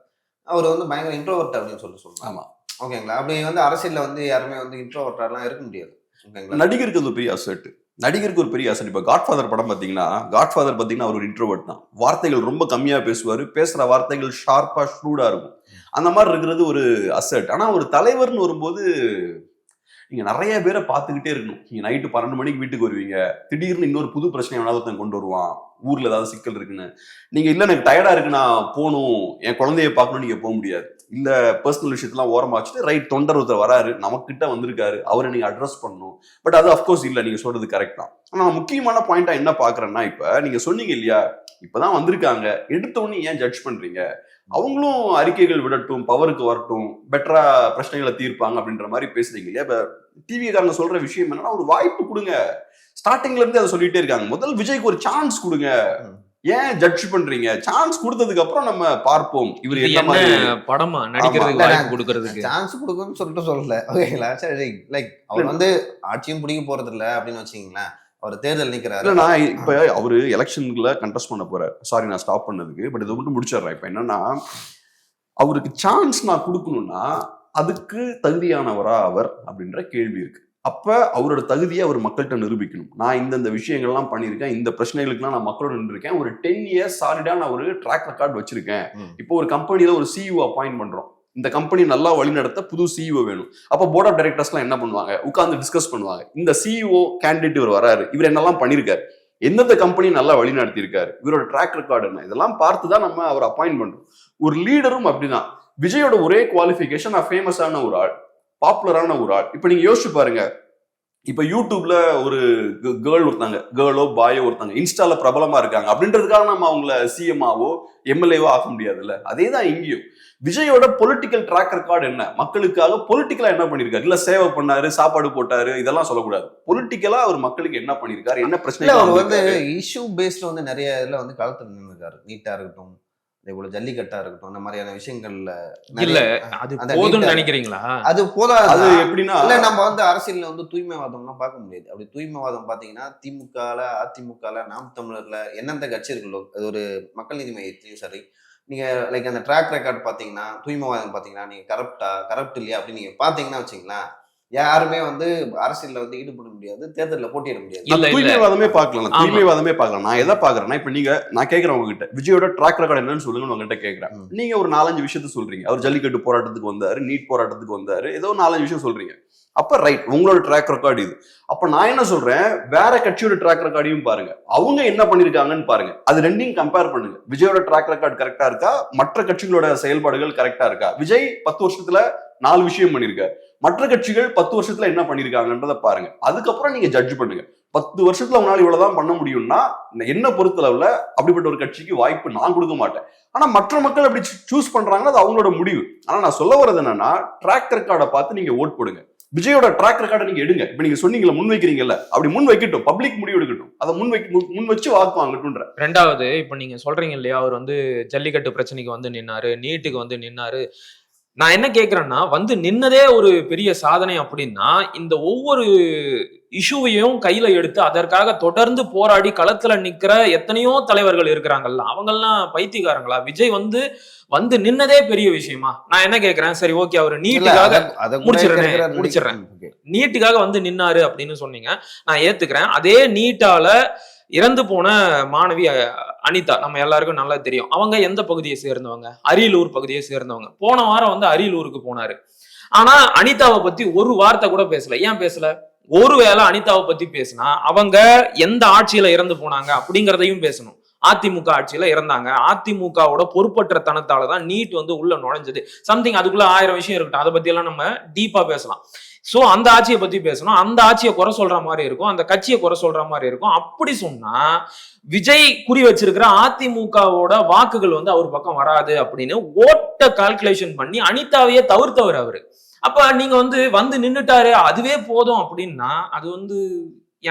அவர் வந்து பயங்கர இன்ட்ரோவர்ட் அப்படின்னு சொல்லலாம். ஆமா, ஓகேங்களா. அப்படி வந்து அரசியல்ல வந்து யாருமே வந்து இன்ட்ரோவர்ட்டாலாம் இருக்க முடியாது. நடிகருக்கு அது பெரிய அசெட். நடிகருக்கு ஒரு பெரிய அசெட். இப்ப காட்ஃபாதர் படம் பாத்தீங்கன்னா, காட்ஃபாதர் பாத்தீங்கன்னா அவர் ஒரு இன்ட்ரோவர்ட் தான். வார்த்தைகள் ரொம்ப கம்மியா பேசுவாரு, பேசுற வார்த்தைகள் ஷார்ப்பா ஷூடா இருக்கும். அந்த மாதிரி இருக்கிறது ஒரு அசெட். ஆனா ஒரு தலைவர்னு வரும்போது நீங்க நிறைய பேரை பார்த்துக்கிட்டே இருக்கணும். நீங்க நைட்டு 12 மணிக்கு வீட்டுக்கு வருவீங்க, திடீர்னு இன்னொரு புது பிரச்சனை எவனாவது கொண்டு வருவான், ஊர்ல ஏதாவது சிக்கல் இருக்குன்னு. நீங்க இல்ல எனக்கு டயர்டா இருக்கு நான் போகணும், என் குழந்தைய பார்க்கணும், நீங்க போக முடியாது. இல்ல பர்சனல் விஷயத்தெல்லாம் ஓரமா வச்சுட்டு ரைட் தொண்டர் ஒருத்தர் வராரு, நமக்கிட்ட வந்திருக்காரு, அவரை நீங்க அட்ரஸ் பண்ணணும். பட் அது அப்கோர்ஸ் இல்ல, நீங்க சொல்றது கரெக்ட் தான். ஆனா நான் முக்கியமான பாயிண்டா என்ன பாக்குறேன்னா, இப்ப நீங்க சொன்னீங்க இல்லையா, இப்பதான் வந்திருக்காங்க, எடுத்தோன்னு ஏன் ஜட்ஜ் பண்றீங்க, அவங்களும் அறிக்கைகள் விடட்டும், பவருக்கு வரட்டும், பெட்டரா பிரச்சனைகளை தீர்ப்பாங்க அப்படின்ற மாதிரி பேசுறீங்க இல்லையா. இப்ப டிவிக்காரங்க சொல்ற விஷயம் என்னன்னா, ஒரு வாய்ப்பு கொடுங்க. ஸ்டார்டிங்ல இருந்து அதை சொல்லிட்டே இருக்காங்க. முதல் விஜய்க்கு ஒரு சான்ஸ் கொடுங்க, ஏன் ஜட்ஜ் பண்றீங்க? சான்ஸ் கொடுத்ததுக்கு அப்புறம் நம்ம பார்ப்போம் இவர் என்ன மாதிரி படமா நடிக்கிறதுக்கு வாய்ப்பு கொடுக்கிறதுக்கு. சான்ஸ் கொடுக்கணும்னு சொல்லிட்டு சொல்லல, ஓகேங்களா. சரி, லைக் அவர் வந்து ஆட்சியும் பிடிக்க போறது இல்லை அப்படின்னு வச்சுக்கீங்களேன். அவர் தேர்தல் நிக்கிறாரு. நான் இப்ப அவரு எலெக்ஷன்ல கண்டெஸ்ட் பண்ண போறாரு. சாரி நான் ஸ்டாப் பண்ணதுக்கு, பட் இதை மட்டும் முடிச்சிடுறேன். இப்ப என்னன்னா, அவருக்கு சான்ஸ் நான் கொடுக்கணும்னா அதுக்கு தகுதியானவரா அவர் அப்படின்ற கேள்வி இருக்கு. அப்ப அவரோட தகுதியை அவர் மக்கள்கிட்ட நிரூபிக்கணும். நான் இந்த விஷயங்கள்லாம் பண்ணியிருக்கேன், இந்த பிரச்சனைகளுக்குலாம் நான் மக்களோட நின்றுருக்கேன், ஒரு 10 years சாலிடா நான் ஒரு ட்ராக் ரெக்கார்ட் வச்சிருக்கேன். இப்போ ஒரு கம்பெனியில ஒரு சிஇஓ அப்பாயிண்ட் பண்றோம், இந்த கம்பெனி நல்லா வழிநடத்த புது சிஇஓ வேணும். அப்ப போர்ட் ஆஃப் டைரக்டர்ஸ்லாம் என்ன பண்ணுவாங்க, உட்கார்ந்து டிஸ்கஸ் பண்ணுவாங்க. இந்த சிஇஓ கேண்டிடேட் இவர் வராரு, இவர் என்னெல்லாம் பண்ணிருக்காரு, எந்தெந்த கம்பெனி நல்லா வழி நடத்தி இருக்காரு, இவரோட ட்ராக் ரெக்கார்டு என்ன, இதெல்லாம் பார்த்துதான் நம்ம அவர் அப்பாயிண்ட் பண்றோம். ஒரு லீடரும் அப்படிதான். விஜயோட ஒரே குவாலிஃபிகேஷன், நான் ஃபேமஸான ஒரு ஆள், பாப்புலரான ஒரு ஆள். இப்ப நீங்க யோசிச்சு பாருங்க, இப்ப யூடியூப்ல ஒரு கேர்ள் ஒருத்தாங்க, கேர்ளோ பாயோ ஒருத்தாங்க இன்ஸ்டால பிரபலமா இருக்காங்க அப்படின்றதுக்காக நம்ம அவங்கள சிஎம்ஆவோ எம்எல்ஏவோ ஆக முடியாதுல்ல. அதே தான் இங்கேயும். விஜயோட பொலிட்டிக்கல் ட்ராக் ரெக்கார்டு என்ன, மக்களுக்காக பொலிட்டிக்கலா என்ன பண்ணிருக்காரு, இல்ல சேவை பண்ணாரு, சாப்பாடு போட்டாரு, இதெல்லாம் சொல்லக்கூடாது. பொலிட்டிக்கலா அவர் மக்களுக்கு என்ன பண்ணிருக்காரு, என்ன பிரச்சனை. அவர் வந்து இஷ்யூ பேஸ்ட் வந்து நிறைய இதுல வந்து களத்துல நின்றுருக்காரு. நீட்டா இருக்கட்டும், இவ்வளவு ஜல்லிக்கட்டா இருக்கட்டும், அந்த மாதிரியான விஷயங்கள்ல இல்ல அது போதும்னு நினைக்கிறீங்களா? அது போதாது. அது எப்படின்னா, இல்ல நம்ம வந்து அரசியல்ல வந்து தூய்மைவாதம்லாம் பார்க்க முடியாது. அப்படி தூய்மைவாதம் பாத்தீங்கன்னா திமுகல, அதிமுகல, நாம் தமிழர்ல எந்தெந்த கட்சி இருக்குல்லோ, அது ஒரு மக்கள் நீதி மையத்திலையும் சரி, நீங்க லைக் அந்த ட்ராக் ரெக்கார்ட் பாத்தீங்கன்னா, தூய்மைவாதம் பாத்தீங்கன்னா, நீங்க கரப்ட் இல்லையா அப்படின்னு நீங்க பாத்தீங்கன்னா வச்சுங்களேன், யாருமே வந்து அரசியல்ல வந்து ஈடுபட முடியாது, தேர்தலில் போட்டியிட முடியாது. தூய்மைவாதமே பார்க்கலாம், தூய்மைவாதமே பார்க்கலாம். நான் எதை பாக்குறேன்னா, இப்ப நீங்க, நான் கேட்கிறேன் உங்ககிட்ட, விஜயோட ட்ராக் ரெக்கார்ட் என்னன்னு சொல்லுங்க, உங்ககிட்ட கேட்கிறேன். நீங்க ஒரு 4-5 விஷயத்த சொல்றீங்க. அவர் ஜல்லிக்கட்டு போராட்டத்துக்கு வந்தாரு, நீட் போராட்டத்துக்கு வந்தாரு, ஏதோ 4-5 விஷயம் சொல்றீங்க. அப்ப ரைட், உங்களோட ட்ராக் ரெக்கார்டு இது. அப்ப நான் என்ன சொல்றேன், வேற கட்சியோட ட்ராக் ரெக்கார்டையும் பாருங்க, அவங்க என்ன பண்ணிருக்காங்கன்னு பாருங்க, அது ரெண்டையும் கம்பேர் பண்ணுங்க. விஜயோட ட்ராக் ரெக்கார்டு கரெக்டா இருக்கா, மற்ற கட்சிகளோட செயல்பாடுகள் கரெக்டா இருக்கா. விஜய் 10 வருஷத்துல 4 விஷயம் பண்ணிருக்காரு, மற்ற கட்சிகள் 10 வருஷத்துல என்ன பண்ணிருக்காங்கன்றத பாருங்க. அதுக்கப்புறம் நீங்க ஜட்ஜ் பண்ணுங்க. 10 வருஷத்துல உங்களால இவ்வளவுதான் பண்ண முடியும்னா, என்ன பொறுத்தளவுல அப்படிப்பட்ட ஒரு கட்சிக்கு வாய்ப்பு நான் கொடுக்க மாட்டேன். ஆனா மற்ற மக்கள் அப்படி சூஸ் பண்றாங்கன்னா அது அவங்களோட முடிவு. ஆனா நான் சொல்ல வர்றது என்னன்னா, ட்ராக் ரெக்கார்டை பார்த்து நீங்க ஓட் போடுங்க. விஜயோட ட்ராக் ரெக்கார்டை நீங்க எடுங்க. இப்ப நீங்க சொன்னீங்கல்ல, முன் வைக்கிறீங்கல்ல, அப்படி முன் வைக்கட்டும், பப்ளிக் முடிவு எடுக்கட்டும், அதை முன் வச்சு வாக்கு வாங்கட்டும்ன்ற. ரெண்டாவது, இப்ப நீங்க சொல்றீங்க இல்லையா, அவர் வந்து ஜல்லிக்கட்டு பிரச்சனைக்கு வந்து நின்னாரு, நீட்டுக்கு வந்து நின்னாரு. நான் என்ன கேக்குறேன்னா வந்து நின்னதே ஒரு பெரிய சாதனை அப்படின்னா இந்த ஒவ்வொரு இஷ்யூவையும் கையில எடுத்து அதற்காக தொடர்ந்து போராடி களத்துல நிக்கிற எத்தனையோ தலைவர்கள் இருக்கிறாங்கல்ல, அவங்கெல்லாம் பைத்தியக்காரங்களா? விஜய் வந்து வந்து நின்னதே பெரிய விஷயமா? நான் என்ன கேக்குறேன், சரி ஓகே அவரு நீட்டுக்காக முடிச்சிடுறேன். நீட்டுக்காக வந்து நின்னாரு அப்படின்னு சொன்னீங்க, நான் ஏத்துக்கிறேன். அதே நீட்டால இறந்து போன மாணவி அனிதா நம்ம எல்லாருக்கும் நல்லா தெரியும். அவங்க எந்த பகுதியை சேர்ந்தவங்க? அரியலூர் பகுதியை சேர்ந்தவங்க. போன வாரம் வந்து அரியலூருக்கு போனாரு. ஆனா அனிதாவை பத்தி ஒரு வார்த்தை கூட பேசல. ஏன் பேசல? ஒருவேளை அனிதாவை பத்தி பேசினா அவங்க எந்த ஆட்சியில இறந்து போனாங்க அப்படிங்கிறதையும் பேசணும். அதிமுக ஆட்சியில இறந்தாங்க. அதிமுகவோட பொறுப்பற்ற தனத்தாலதான் நீட் வந்து உள்ள நுழைஞ்சது. சம்திங் அதுக்குள்ள 1000 விஷயம் இருக்கட்டும். அதை பத்தி எல்லாம் நம்ம டீப்பா பேசலாம். சோ அந்த ஆட்சியை பத்தி பேசணும். அந்த ஆட்சியை குறை சொல்ற மாதிரி இருக்கும், அந்த கட்சியை குறை சொல்ற மாதிரி இருக்கும். அப்படி சொன்னா விஜய் குறி வச்சிருக்கிற அதிமுகவோட வாக்குகள் வந்து அவர் பக்கம் வராது அப்படின்னு ஓட்ட கால்குலேஷன் பண்ணி அனிதாவையே தவிர்த்தவர் அவரு. அப்ப நீங்க வந்து நின்னுட்டாரு அதுவே போதும் அப்படின்னா அது வந்து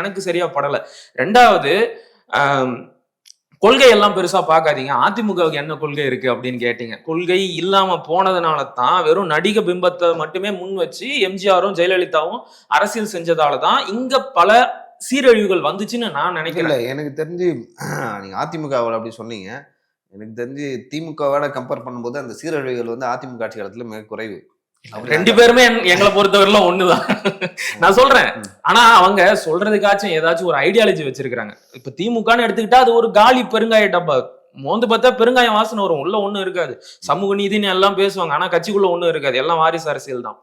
எனக்கு சரியா படல. ரெண்டாவது கொள்கை எல்லாம் பெருசா பார்க்காதீங்க. அதிமுகவுக்கு என்ன கொள்கை இருக்கு அப்படின்னு கேட்டீங்க. கொள்கை இல்லாம போனதுனால தான் வெறும் நடிக பிம்பத்தை மட்டுமே முன் வச்சு எம்ஜிஆரும் ஜெயலலிதாவும் அரசியல் செஞ்சதாலதான் இங்க பல சீரழிவுகள் வந்துச்சுன்னு நான் நினைக்கிறேன். எனக்கு தெரிஞ்சு நீங்க அதிமுகவில் அப்படி சொன்னீங்க. எனக்கு தெரிஞ்சு திமுகவோட கம்பேர் பண்ணும்போது அந்த சீரழிவுகள் வந்து அதிமுக ஆட்சி காலத்துல மிக குறைவு. ரெண்டு பேருமே எங்களை பொறுத்தவரையிலும் ஒண்ணுதான் நான் சொல்றேன். ஆனா அவங்க சொல்றதுக்காச்சும் ஏதாச்சும் ஒரு ஐடியாலஜி வச்சிருக்காங்க. இப்ப திமுகன்னு எடுத்துக்கிட்டா அது ஒரு காலி பெருங்காய டப்பா. மோந்து பார்த்தா பெருங்காயம் வாசனை வரும், உள்ள ஒண்ணும் இருக்காது. சமூக நீதினு எல்லாம் பேசுவாங்க, ஆனா கட்சிக்குள்ள ஒண்ணும் இருக்காது, எல்லாம் வாரிசு அரசியல் தான்.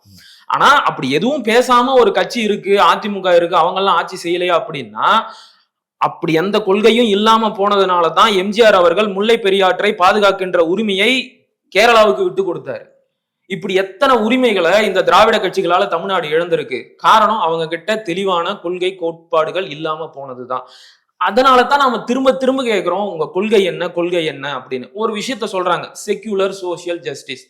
ஆனா அப்படி எதுவும் பேசாம ஒரு கட்சி இருக்கு, அதிமுக இருக்கு, அவங்க எல்லாம் ஆட்சி செய்யலையா அப்படின்னா அப்படி எந்த கொள்கையும் இல்லாம போனதுனாலதான் எம்ஜிஆர் அவர்கள் முல்லை பெரியாற்றை பாதுகாக்கின்ற உரிமையை கேரளாவுக்கு விட்டு கொடுத்தாரு. இப்படி எத்தனை உரிமைகளை இந்த திராவிட கட்சிகளால தமிழ்நாடு இழந்திருக்கு. காரணம் அவங்க கிட்ட தெளிவான கொள்கை கோட்பாடுகள் இல்லாம போனதுதான். அதனாலதான் நாம திரும்ப திரும்ப கேட்கிறோம், உங்க கொள்கை என்ன, கொள்கை என்ன அப்படின்னு. ஒரு விஷயத்த சொல்றாங்க, செக்யூலர் சோசியல் ஜஸ்டிஸ்.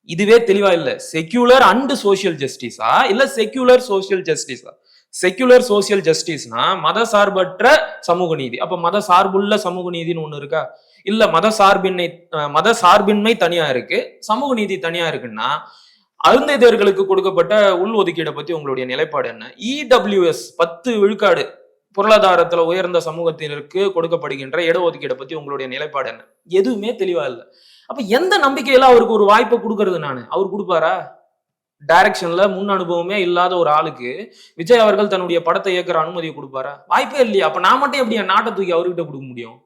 இதுவே தெளிவா இல்ல. செக்யூலர் அண்ட் சோசியல் ஜஸ்டிஸா இல்ல செக்யூலர் சோசியல் ஜஸ்டிஸா? செக்யூலர் சோசியல் ஜஸ்டிஸ்னா மத சார்பற்ற சமூக நீதி. அப்ப மத சார்புள்ள சமூக நீதினு ஒண்ணு இருக்கா? இல்ல மத சார்பின்மை தனியா இருக்கு, சமூக நீதி தனியா இருக்குன்னா அருந்ததியர்களுக்கு கொடுக்கப்பட்ட உள் ஒதுக்கீடை பத்தி உங்களுடைய நிலைப்பாடு என்ன? இடபிள்யூஎஸ் 10 விழுக்காடு பொருளாதாரத்துல உயர்ந்த சமூகத்தினருக்கு கொடுக்கப்படுகின்ற இட ஒதுக்கீடை பத்தி உங்களுடைய நிலைப்பாடு என்ன? எதுவுமே தெளிவா இல்லை. அப்ப எந்த நம்பிக்கையில அவருக்கு ஒரு வாய்ப்பை கொடுக்கறது? அவர் கொடுப்பாரா? டைரக்ஷன்ல முன் அனுபவமே இல்லாத ஒரு ஆளுக்கு விஜய் அவர்கள் தன்னுடைய படத்தை இயக்குற அனுமதியை கொடுப்பாரா? வாய்ப்பே இல்லையா? அப்ப நான் மட்டும் எப்படி என் நாட்டை தூக்கி அவர்கிட்ட கொடுக்க முடியும்?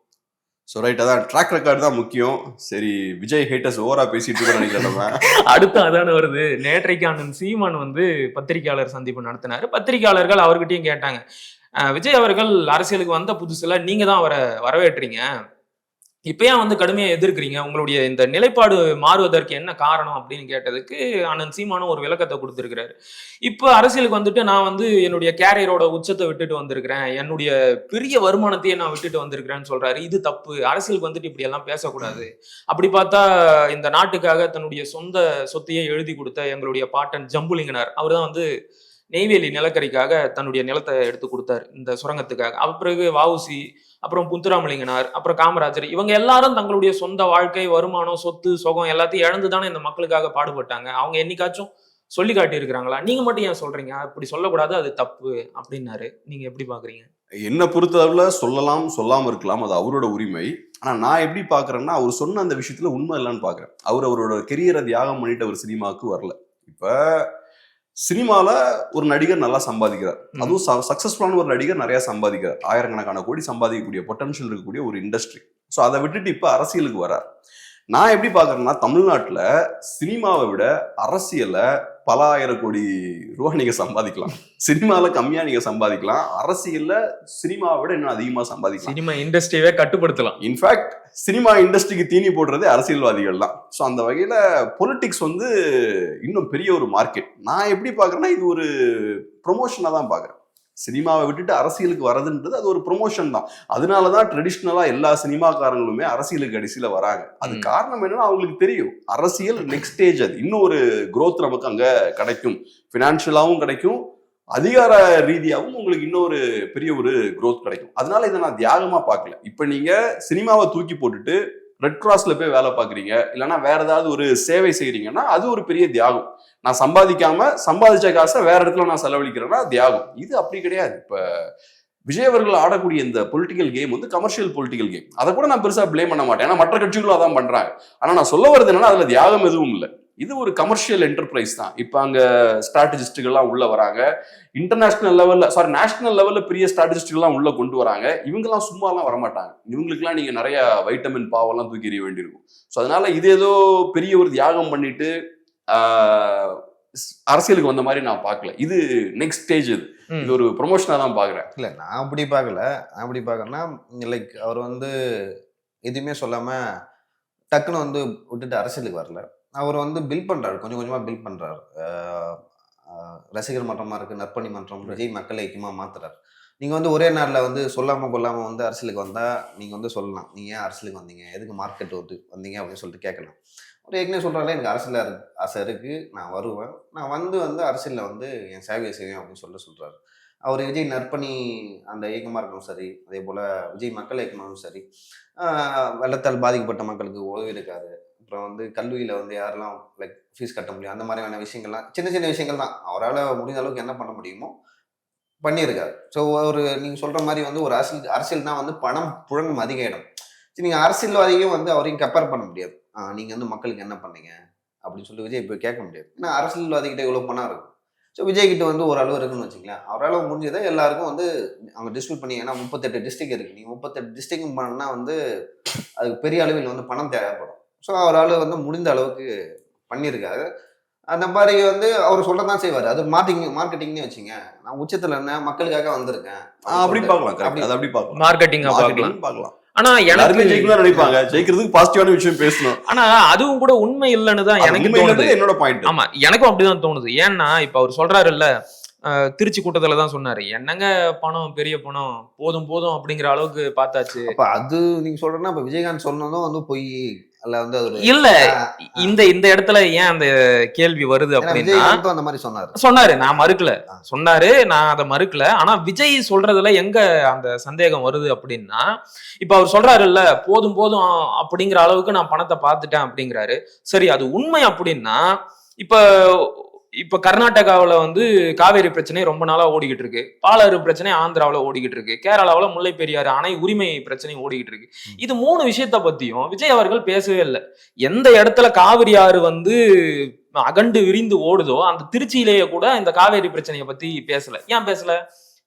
ஸோ ரைட், அதான் ட்ராக் ரெக்கார்டு தான் முக்கியம். சரி, விஜய் ஹேட்டர்ஸ் ஓவரா பேசிட்டு இருக்கோம் நினைக்கிறேன். அடுத்து அதான வருது. நேற்றைக்கு அண்ணன் சீமான் பத்திரிகையாளர் சந்திப்பு நடத்தினாரு. பத்திரிகையாளர்கள் அவர்கிட்டயும் கேட்டாங்க, விஜய் அவர்கள் அரசியலுக்கு வந்த புதுசுல நீங்க தான் அவரை வரவேற்றீங்க, இப்ப ஏன் கடுமையா எதிர்க்கிறீங்க, உங்களுடைய இந்த நிலைப்பாடு மாறுவதற்கு என்ன காரணம் அப்படின்னு கேட்டதுக்கு அண்ணன் சீமானும் ஒரு விளக்கத்தை கொடுத்திருக்கிறாரு. இப்ப அரசியலுக்கு நான் என்னுடைய கேரியரோட உச்சத்தை விட்டுட்டு வந்திருக்கிறேன், என்னுடைய பெரிய வருமானத்தையே நான் விட்டுட்டு வந்திருக்கிறேன்னு சொல்றாரு. இது தப்பு. அரசியலுக்கு இப்படி எல்லாம் பேசக்கூடாது. அப்படி பார்த்தா இந்த நாட்டுக்காக தன்னுடைய சொந்த சொத்தையே எழுதி கொடுத்த எங்களுடைய பாட்டன் ஜம்புலிங்கனார், அவர் தான் நெய்வேலி நிலக்கரிக்காக தன்னுடைய நிலத்தை எடுத்து கொடுத்தாரு இந்த சுரங்கத்துக்காக. பிறகு வஉசி, அப்புறம் முத்துராமலிங்கனார், அப்புறம் காமராஜர், இவங்க எல்லாரும் தங்களுடைய சொந்த வாழ்க்கை, வருமானம், சொத்து, சுகம் எல்லாத்தையும் இழந்துதானே இந்த மக்களுக்காக பாடுபட்டாங்க. அவங்க என்னைக்காச்சும் சொல்லி காட்டி இருக்கிறாங்களா? நீங்க மட்டும் ஏன் சொல்றீங்க அப்படி சொல்லக்கூடாது, அது தப்பு அப்படின்னாரு. நீங்க எப்படி பாக்குறீங்க? என்ன பொறுத்தளவுல சொல்லலாம், சொல்லாம இருக்கலாம், அது அவரோட உரிமை. ஆனா நான் எப்படி பாக்குறேன்னா, அவர் சொன்ன அந்த விஷயத்துல உண்மை இல்லைன்னு பாக்குறேன். அவரோட கெரியரை தியாகம் பண்ணிட்டு அவர் சினிமாவுக்கு வரல. இப்ப சினிமால ஒரு நடிகர் நல்லா சம்பாதிக்கிறார், அதுவும் சக்சஸ்ஃபுல்லான ஒரு நடிகர் நிறைய சம்பாதிக்கிறார், ஆயிரக்கணக்கான கோடி சம்பாதிக்கக்கூடிய பொட்டன்ஷியல் இருக்கக்கூடிய ஒரு இண்டஸ்ட்ரி. ஸோ அதை விட்டுட்டு இப்ப அரசியலுக்கு வரார். நான் எப்படி பாக்குறேன்னா, தமிழ்நாட்டுல சினிமாவை விட அரசியல பல ஆயிரம் கோடி ரூபா நீங்க சம்பாதிக்கலாம். சினிமால கம்மியா நீங்க சம்பாதிக்கலாம், அரசியல்ல சினிமாவை விட இன்னும் அதிகமா சம்பாதிக்கலாம். சினிமா இண்டஸ்ட்ரியவே கட்டுப்படுத்தலாம். இன்ஃபேக்ட் சினிமா இண்டஸ்ட்ரிக்கு தீனி போடுறதே அரசியல்வாதிகள் தான். ஸோ அந்த வகையில பொலிட்டிக்ஸ் இன்னும் பெரிய ஒரு மார்க்கெட். நான் எப்படி பாக்குறேன்னா, இது ஒரு ப்ரொமோஷனா தான் பாக்குறேன். சினிமாவை விட்டுட்டு அரசியலுக்கு வரதுன்றது அது ஒரு ப்ரொமோஷன் தான். அதனாலதான் ட்ரெடிஷ்னலா எல்லா சினிமாக்காரங்களுமே அரசியலுக்கு கடைசியில வராங்க. அது காரணம் என்னன்னா, அவங்களுக்கு தெரியும் அரசியல் நெக்ஸ்ட் ஸ்டேஜ், அது இன்னும் ஒரு growth நமக்கு அங்க கிடைக்கும், பினான்சியலாவும் கிடைக்கும், அதிகார ரீதியாகவும் உங்களுக்கு இன்னொரு பெரிய ஒரு growth கிடைக்கும். அதனால இதை நான் தியாகமா பார்க்கல. இப்ப நீங்க சினிமாவை தூக்கி போட்டுட்டு ரெட் கிராஸ்ல போய் வேலை பார்க்குறீங்க, இல்லைன்னா வேற ஏதாவது ஒரு சேவை செய்றீங்கன்னா அது ஒரு பெரிய தியாகம். நான் சம்பாதிச்ச காசை வேற இடத்துல நான் செலவழிக்கிறேன்னா தியாகம். இது அப்படி கிடையாது. இப்ப விஜய் அவர்கள் ஆடக்கூடிய இந்த பொலிட்டிக்கல் கேம் வந்து கமர்ஷியல் பொலிட்டிக்கல் கேம். அதை கூட நான் பெருசா பிளேம் பண்ண மாட்டேன், ஏன்னா மற்ற கட்சிகளும் அதான் பண்றாங்க. ஆனா நான் சொல்ல வருது என்னன்னா அதுல தியாகம் எதுவும் இல்லை. இது ஒரு கமர்ஷியல் என்டர்பிரைஸ் தான். இப்ப அங்க ஸ்ட்ராட்டஜிஸ்டுகள்லாம் உள்ள வராங்க, இன்டர்நேஷனல் லெவல்ல நேஷனல் லெவல்ல பெரிய ஸ்ட்ராட்டஜிஸ்டுகள்லாம் உள்ள கொண்டு வராங்க. இவங்கெல்லாம் சும்மாலாம் வரமாட்டாங்க. இவங்களுக்குலாம் நீங்க நிறைய வைட்டமின் பாவெல்லாம் தூக்கி எறிய வேண்டியிருக்கும். ஸோ அதனால இது ஏதோ பெரிய ஒரு தியாகம் பண்ணிட்டு அரசியலுக்கு வந்த மாதிரி நான் பார்க்கல. இது நெக்ஸ்ட் ஸ்டேஜ். இது ஒரு ப்ரொமோஷனா தான் பாக்குறேன். இல்ல நான் அப்படி பார்க்கல. நான் அப்படி பார்க்கறேன்னா லைக் அவர் வந்து எதுவுமே சொல்லாம டக்குன்னு வந்து விட்டுட்டு அரசியலுக்கு வரல. அவர் வந்து பில் பண்றாரு, கொஞ்சம் கொஞ்சமா பில் பண்றாரு. ரசிகர் மன்றமா இருக்கு, நற்பணி மன்றம், விஜய் மக்கள் ஐக்கியமா மாத்துறாரு. நீங்க வந்து ஒரே நாளில் வந்து சொல்லாம கொள்ளாம வந்து அரசியலுக்கு வந்தா நீங்க வந்து சொல்லலாம், நீங்க ஏன் அரசியலுக்கு வந்தீங்க, எதுக்கு மார்க்கெட் வந்தீங்க அப்படின்னு சொல்லிட்டு கேட்கலாம். அவர் ஏற்கனவே சொல்றாரு, எனக்கு அரசியல் ஆசை இருக்கு, நான் வருவேன், நான் வந்து அரசியலில் வந்து என் சேவையை செய்வேன் அப்படின்னு சொல்றாரு. அவர் விஜய் நற்பணி அந்த இயக்கமாக இருக்கணும் சரி, அதே போல் விஜய் மக்கள் இயக்கமாகவும் சரி, வெள்ளத்தால் பாதிக்கப்பட்ட மக்களுக்கு உதவி இருக்காரு. அப்புறம் வந்து கல்வியில் வந்து யாரெல்லாம் லைக் ஃபீஸ் கட்ட முடியும், அந்த மாதிரியான விஷயங்கள்லாம் சின்ன சின்ன விஷயங்கள் தான். அவரால் முடிந்த அளவுக்கு என்ன பண்ண முடியுமோ பண்ணியிருக்காரு. ஸோ ஒரு நீங்கள் சொல்கிற மாதிரி வந்து ஒரு அரசியல் தான் வந்து பணம் புழங்கும் அதிக இடம். சரி, நீங்கள் அரசியல்வாதியும் வந்து அவரையும் கம்பேர் பண்ண முடியாது. நீங்கள் வந்து மக்களுக்கு என்ன பண்ணீங்க அப்படின்னு சொல்லி விஜய் இப்போ கேட்க முடியாது. ஏன்னா அரசியல்வாதிகிட்ட இவ்வளோ பணம் இருக்கும். ஸோ விஜய் கிட்ட வந்து ஒரு அளவு இருக்குன்னு வச்சுக்கலாம். அவரால் முடிஞ்சதை எல்லாருக்கும் வந்து அவங்க டிஸ்ட்ரிபியூட் பண்ணி, ஏன்னா 38 டிஸ்ட்ரிக்ட் இருக்குது. நீங்கள் 38 டிஸ்ட்ரிக்ட் பண்ணா வந்து அதுக்கு பெரிய அளவில் வந்து பணம் தேவைப்படும். ஸோ அவரால் வந்து முடிந்த அளவுக்கு பண்ணியிருக்காரு. அந்த மாதிரி வந்து அவர் சொல்லதான் செய்வார். அது மார்க்கெட்டிங்னு வச்சுங்க. நான் உச்சத்தில் என்ன மக்களுக்காக வந்திருக்கேன் அப்படி பார்க்கலாம். அப்படி பார்க்கலாம், மார்க்கெட்டிங்கா பார்க்கலாம். ஆனா எனக்கு ஜெயிக்கணும்னு நினைப்பாங்க, ஜெயிக்கிறதுக்கு பாசிட்டிவான விஷயம் பேசணும். ஆனா அதுவும் கூட உண்மை இல்லைன்னு தான் எனக்கு தோணுது. என்னோட பாயிண்ட். ஆமா, எனக்கும் அப்படிதான் தோணுது. ஏன்னா இப்ப அவர் சொல்றாரு இல்ல, திருச்சி கூட்டத்துல தான் சொன்னாரு, என்னங்க பணம் பெரிய பணம் போதும் போதும் அப்படிங்கிற அளவுக்கு பார்த்தாச்சு. அப்ப அது நீங்க சொல்றேன்னா இப்ப விஜயகாந்த் சொன்னதும் வந்து பொய் அல்ல வந்து இல்ல. இந்த இடத்துல ஏன் அந்த கேள்வி வருது அப்படின்னா, அந்த மாதிரி சொன்னாரு, நான் மறுக்கல, சொன்னாரு, நான் அதை மறுக்கல. ஆனா விஜய் சொல்றதுல எங்க அந்த சந்தேகம் வருது அப்படின்னா, இப்ப அவர் சொல்றாரு இல்ல, போதும் போதும் அப்படிங்கிற அளவுக்கு நான் பணத்தை பார்த்துட்டேன் அப்படிங்கிறாரு. சரி, அது உண்மை அப்படின்னா இப்ப கர்நாடகாவில் வந்து காவேரி பிரச்சனை ரொம்ப நாளா ஓடிக்கிட்டு இருக்கு, பாலாறு பிரச்சனை ஆந்திராவில் ஓடிக்கிட்டு இருக்கு, கேரளாவில் முல்லை பெரியாறு அணை உரிமை பிரச்சனை ஓடிக்கிட்டு இருக்கு. இது 3 விஷயத்த பத்தியும் விஜய் அவர்கள் பேசவே இல்லை. எந்த இடத்துல காவிரி ஆறு வந்து அகண்டு விரிந்து ஓடுதோ அந்த திருச்சியிலேயே கூட இந்த காவேரி பிரச்சனையை பத்தி பேசல. ஏன் பேசல?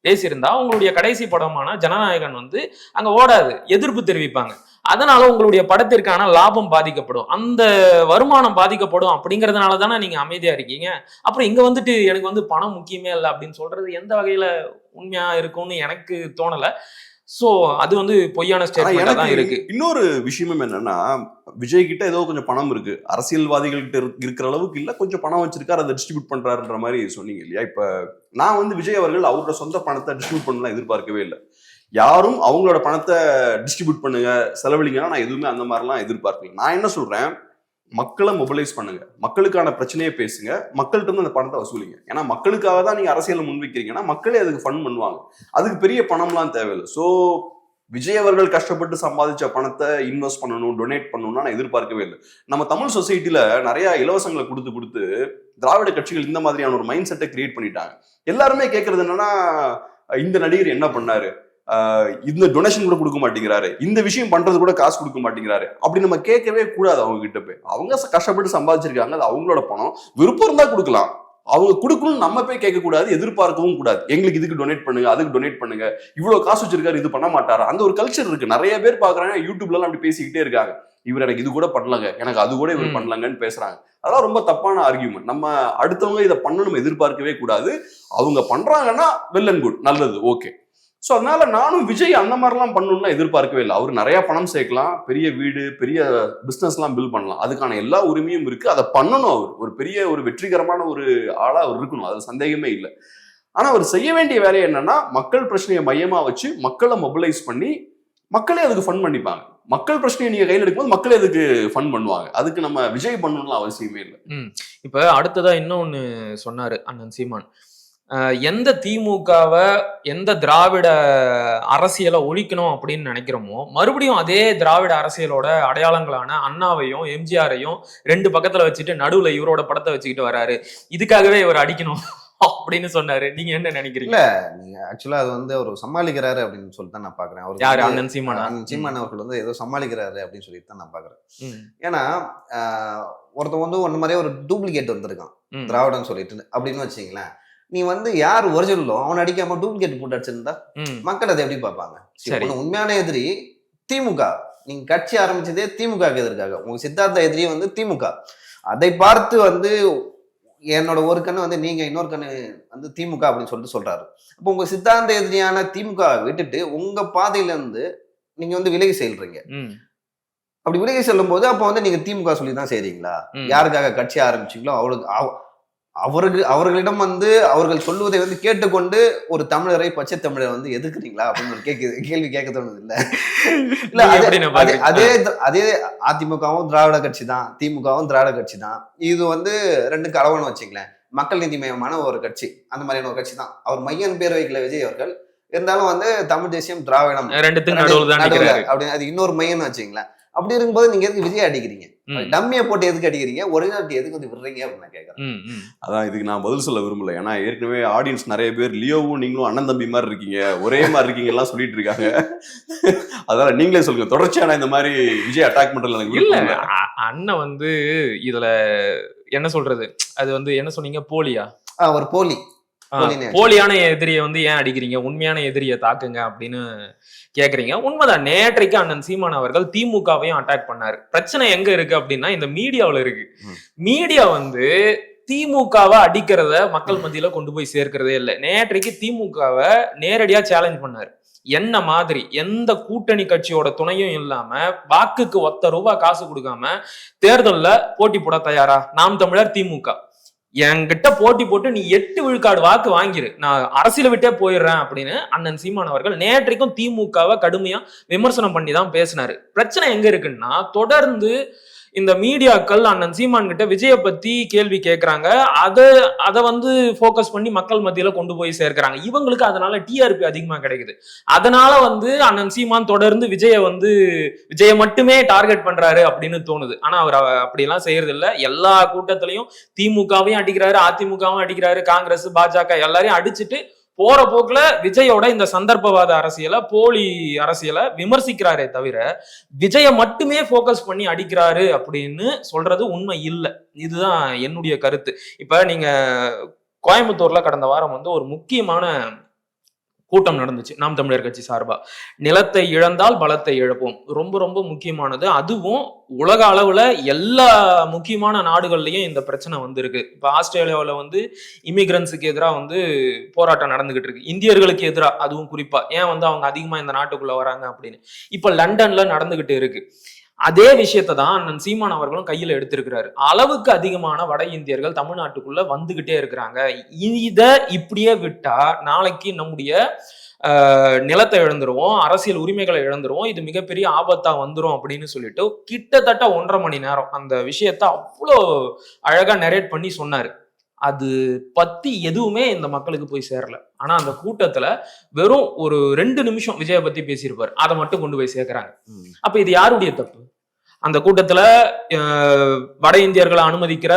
பேசியிருந்தா உங்களுடைய கடைசி படமான ஜனநாயகன் வந்து அங்க ஓடாது, எதிர்ப்பு தெரிவிப்பாங்க. அதனால உங்களுடைய படத்திற்கான லாபம் பாதிக்கப்படும், அந்த வருமானம் பாதிக்கப்படும். அப்படிங்கறதுனால தானே நீங்க அமைதியா இருக்கீங்க. அப்புறம் இங்க வந்துட்டு எனக்கு வந்து பணம் முக்கியமே இல்லை அப்படின்னு சொல்றது எந்த வகையில உண்மையா இருக்கும்னு எனக்கு தோணல. சோ அது வந்து பொய்யான ஸ்டேட்மெண்டா தான் இருக்கு. இன்னொரு விஷயமும் என்னன்னா, விஜய் கிட்ட ஏதோ கொஞ்சம் பணம் இருக்கு, அரசியல்வாதிகள் கிட்ட இருக்கிற அளவுக்கு இல்ல, கொஞ்சம் பணம் வச்சிருக்காரு, அதை டிஸ்ட்ரிபியூட் பண்றாருன்ற மாதிரி சொன்னீங்க இல்லையா? இப்ப நான் வந்து விஜய் அவர்கள் அவரோட சொந்த பணத்தை டிஸ்ட்ரிபியூட் பண்ணலாம் எதிர்பார்க்கவே இல்லை. யாரும் அவங்களோட பணத்தை டிஸ்ட்ரிபியூட் பண்ணுங்க, செலவழிங்கன்னா நான் எதுவுமே அந்த மாதிரிலாம் எதிர்பார்க்கல. நான் என்ன சொல்றேன், மக்களை மொபிலைஸ் பண்ணுங்க, மக்களுக்கான பிரச்சனையை பேசுங்க, மக்கள்கிட்ட இருந்து அந்த பணத்தை வசூலிங்க. ஏன்னா மக்களுக்காக தான் நீங்க அரசியலை முன்வைக்கிறீங்கன்னா மக்களே அதுக்கு ஃபண்ட் பண்ணுவாங்க. அதுக்கு பெரிய பணம்லாம் தேவையில்லை. ஸோ விஜய் அவர்கள் கஷ்டப்பட்டு சம்பாதிச்ச பணத்தை இன்வெஸ்ட் பண்ணணும், டொனேட் பண்ணணும்னா நான் எதிர்பார்க்கவே இல்லை. நம்ம தமிழ் சொசைட்டில நிறைய இலவசங்களை கொடுத்து திராவிட கட்சிகள் இந்த மாதிரியான ஒரு மைண்ட் செட்டை கிரியேட் பண்ணிட்டாங்க. எல்லாருமே கேட்கறது என்னன்னா, இந்த நடிகர் என்ன பண்ணாரு, இந்த டொனேஷன் கூட கொடுக்க மாட்டேங்கிறாரு, இந்த விஷயம் பண்றது கூட காசு கொடுக்க மாட்டேங்கிறாரு அப்படி நம்ம கேட்கவே கூடாது. அவங்க கிட்ட போய் அவங்க கஷ்டப்பட்டு சம்பாதிச்சிருக்காங்க, அது அவங்களோட பணம், விருப்பம் இருந்தா கொடுக்கலாம். அவங்க கொடுக்கணும்னு நம்ம போய் கேட்க கூடாது, எதிர்பார்க்கவும் கூடாது. எங்களுக்கு இதுக்கு டொனேட் பண்ணுங்க, அதுக்கு டொனேட் பண்ணுங்க, இவ்வளவு காசு வச்சிருக்காரு, இது பண்ண மாட்டாரா, அந்த ஒரு கல்ச்சர் இருக்கு. நிறைய பேர் பாக்குறாங்க, யூடியூப்ல எல்லாம் அப்படி பேசிக்கிட்டே இருக்காங்க, இவர் எனக்கு இது கூட பண்ணலங்க, எனக்கு அது கூட இவர் பண்ணலங்கன்னு பேசுறாங்க. அதெல்லாம் ரொம்ப தப்பான ஆர்கியூமெண்ட். நம்ம அடுத்தவங்க இதை பண்ணணும் எதிர்பார்க்கவே கூடாது. அவங்க பண்றாங்கன்னா வெல் அண்ட் குட், நல்லது, ஓகே. ஸோ அதனால நானும் விஜய் அந்த மாதிரிலாம் பண்ணணும்லாம் எதிர்பார்க்கவே இல்லை. அவர் நிறைய பணம் சேர்க்கலாம், பெரிய வீடு, பெரிய பிஸ்னஸ்லாம் பில்ட் பண்ணலாம், அதுக்கான எல்லா உரிமையும் இருக்கு, அதை பண்ணணும். அவர் ஒரு பெரிய ஒரு வெற்றிகரமான ஒரு ஆளா அவர் இருக்கணும், அது சந்தேகமே இல்லை. ஆனா அவர் செய்ய வேண்டிய வேலை என்னன்னா, மக்கள் பிரச்சனையை மையமா வச்சு மக்களை மொபிலைஸ் பண்ணி மக்களே அதுக்கு ஃபண்ட் பண்ணிப்பாங்க. மக்கள் பிரச்சனையை நீங்க கையில் எடுக்கும்போது மக்களே அதுக்கு ஃபண்ட் பண்ணுவாங்க. அதுக்கு நம்ம விஜய் பண்ணணும்லாம் அவசியமே இல்லை. இப்ப அடுத்ததா இன்னொன்னு சொன்னாரு அண்ணன் சீமான். எந்த திமுகவை எந்த திராவிட அரசியலை ஒழிக்கணும் அப்படின்னு நினைக்கிறோமோ மறுபடியும் அதே திராவிட அரசியலோட அடையாளங்களான அண்ணாவையும் எம்ஜிஆரையும் 2 பக்கத்துல வச்சுட்டு நடுவுல இவரோட படத்தை வச்சுக்கிட்டு வராரு. இதுக்காகவே இவர் அடிக்கணும் அப்படின்னு சொன்னாரு. நீங்க என்ன நினைக்கிறீங்க? நீங்க ஆக்சுவலா அது வந்து அவர் சமாளிக்கிறாரு அப்படின்னு சொல்லிட்டு தான் நான் பாக்குறேன். அவர் யாரு? அண்ணன் சீமானா? அண்ணன் சீமான் அவர்கள் வந்து ஏதோ சமாளிக்கிறாரு அப்படின்னு சொல்லிட்டு தான் நான் பாக்குறேன். ஏன்னா ஒருத்தன் வந்து ஒன்னு மாதிரியே ஒரு டூப்ளிகேட் வந்திருக்கான் திராவிடம் சொல்லிட்டு அப்படின்னு வச்சுங்களேன். நீ வந்து யார் ஒரிஜினலோ அவன் அடிக்காம டூப்ளிகேட் போட்டு அடிச்சிருந்தா மக்கள் அதை எப்படி பார்ப்பாங்க? உண்மையான எதிரி திமுக. நீங்க கட்சி ஆரம்பிச்சதே திமுக எதிர்க்காக. உங்க சித்தார்த்த எதிரி வந்து திமுக. அதை பார்த்து வந்து என்னோட ஒரு கண்ணு வந்து நீங்க இன்னொரு கண்ணு வந்து திமுக அப்படின்னு சொல்லிட்டு சொல்றாரு. அப்போ உங்க சித்தாந்த எதிரியான திமுக விட்டுட்டு உங்க பாதையில இருந்து நீங்க வந்து விலகி செல்றீங்க. அப்படி விலகி செல்லும் போது அப்போ வந்து நீங்க திமுக சொல்லிதான் செய்றீங்களா? யாருக்காக கட்சி ஆரம்பிச்சீங்களோ அவர்களிடம் வந்து அவர்கள் சொல்லுவதை வந்து கேட்டுக்கொண்டு ஒரு தமிழரை பச்சை தமிழரை வந்து எதிர்க்கிறீங்களா அப்படின்னு ஒரு கேள்வி கேட்க தோணுது இல்ல? அதே அதிமுகவும் திராவிட கட்சி தான், திமுகவும் திராவிட கட்சி தான். இது வந்து 2 கலவன்னு வச்சுங்களேன். மக்கள் நீதி மயமான ஒரு கட்சி, அந்த மாதிரியான ஒரு கட்சி தான். அவர் மையன் பேர் வைக்கல விஜய் அவர்கள். இருந்தாலும் வந்து தமிழ் தேசியம் திராவிடம் அப்படின்னு அது இன்னொரு மையன்னு வச்சுங்களேன். அப்படி இருக்கும்போது நீங்க எதுக்கு விஜய் அடிக்கிறீங்க? டம்மியை போட்டு எதுக்கு அடிக்கிறீங்க? ஒரிஜினாலிட்டி எதுக்கு வந்து விடுறீங்க அப்படின்னு நான் கேட்கறேன். அதான் இதுக்கு நான் பதில் சொல்ல விரும்பல. ஏன்னா ஏற்கனவே ஆடியன்ஸ் நிறைய பேர் லியோவும் நீங்களும் அண்ணன் தம்பி மாதிரி இருக்கீங்க, ஒரே மாதிரி இருக்கீங்க எல்லாம் சொல்லிட்டு இருக்காங்க. அதனால நீங்களே சொல்லுங்க, தொடர்ச்சியான இந்த மாதிரி விஜய் அட்டாக் பண்றதுல இல்ல. அண்ணன் வந்து இதுல என்ன சொல்றது, அது வந்து என்ன சொன்னீங்க, போலியா? ஒரு போலி போலியான எதிரியை வந்து ஏன் அடிக்கிறீங்க, உண்மையான எதிரியை தாக்குங்க அப்படின்னு கேக்குறீங்க. உண்மைதான். நேற்றைக்கு அண்ணன் சீமான் அவர்கள் திமுகவையும் அட்டாக் பண்ணாரு. பிரச்சனை எங்க இருக்கு அப்படின்னா இந்த மீடியாவில் இருக்கு. மீடியா வந்து திமுகவை அடிக்கிறத மக்கள் மத்தியில கொண்டு போய் சேர்க்கிறதே இல்லை. நேற்றைக்கு திமுகவை நேரடியா சேலஞ்ச் பண்ணாரு. என்ன மாதிரி எந்த கூட்டணி கட்சியோட துணையும் இல்லாம வாக்குக்கு ₹1 காசு கொடுக்காம தேர்தல்ல போட்டி போட தயாரா? நாம் தமிழர் திமுக என்கிட்ட போட்டி போட்டு நீ 8 விழுக்காடு வாக்கு வாங்கிரு, நான் அரசியல விட்டே போயிடுறேன் அப்படின்னு அண்ணன் சீமான் அவர்கள் நேற்றைக்கும் திமுகவை கடுமையா விமர்சனம் பண்ணி தான் பேசினாரு. பிரச்சனை எங்க இருக்குன்னா தொடர்ந்து இந்த மீடியாக்கள் அண்ணன் சீமான் கிட்ட விஜய பத்தி கேள்வி கேட்கறாங்க. அதை வந்து போக்கஸ் பண்ணி மக்கள் மத்தியில கொண்டு போய் சேர்க்கிறாங்க. இவங்களுக்கு அதனால டிஆர்பி அதிகமா கிடைக்குது. அதனால வந்து அண்ணன் சீமான் தொடர்ந்து விஜய மட்டுமே டார்கெட் பண்றாரு அப்படின்னு தோணுது. ஆனா அவர் அப்படியெல்லாம் செய்யறது இல்ல. எல்லா கூட்டத்திலையும் திமுகவையும் அடிக்கிறாரு, அதிமுகவும் அடிக்கிறாரு, காங்கிரஸ், பாஜக எல்லாரையும் அடிச்சுட்டு போற போக்குல விஜயோட இந்த சந்தர்ப்பவாத அரசியலை, போலி அரசியலை விமர்சிக்கிறாரே தவிர விஜய மட்டுமே போக்கஸ் பண்ணி அடிக்கிறாரு அப்படின்னு சொல்றது உண்மை இல்லை. இதுதான் என்னுடைய கருத்து. இப்ப நீங்க கோயம்புத்தூர்ல கடந்த வாரம் வந்து ஒரு முக்கியமான கூட்டம் நடந்துச்சு நாம் தமிழர் கட்சி சார்பா. நிலத்தை இழந்தால் பலத்தை இழப்போம், ரொம்ப ரொம்ப முக்கியமானது. அதுவும் உலக அளவுல எல்லா முக்கியமான நாடுகள்லயும் இந்த பிரச்சனை வந்திருக்கு. இப்ப ஆஸ்திரேலியாவில் வந்து இமிகிரன்ஸுக்கு எதிராக வந்து போராட்டம் நடந்துகிட்டு இருக்கு, இந்தியர்களுக்கு எதிராக. அதுவும் குறிப்பா ஏன் வந்து அவங்க அதிகமா இந்த நாட்டுக்குள்ள வராங்க அப்படின்னு இப்ப லண்டன்ல நடந்துகிட்டு இருக்கு. அதே விஷயத்தை தான் அண்ணன் சீமான் அவர்களும் கையில எடுத்திருக்கிறாரு. அளவுக்கு அதிகமான வட இந்தியர்கள் தமிழ்நாட்டுக்குள்ள வந்துகிட்டே இருக்கிறாங்க. இத இப்படியே விட்டா நாளைக்கு நம்முடைய நிலத்தை இழந்துருவோம், அரசியல் உரிமைகளை இழந்துருவோம், இது மிகப்பெரிய ஆபத்தா வந்துரும் அப்படின்னு சொல்லிட்டு கிட்டத்தட்ட 1.5 மணி நேரம் அந்த விஷயத்த அவ்வளோ அழகா நரேட் பண்ணி சொன்னாரு. அது பத்தி எதுவுமே இந்த மக்களுக்கு போய் சேரல. ஆனா அந்த கூட்டத்துல வெறும் ஒரு 2 நிமிஷம் விஜய பத்தி பேசியிருப்பாரு, அதை மட்டும் கொண்டு போய் சேர்க்கிறாங்க. அப்ப இது யாருடைய தப்பு? அந்த கூட்டத்துல வட இந்தியர்களை அனுமதிக்கிற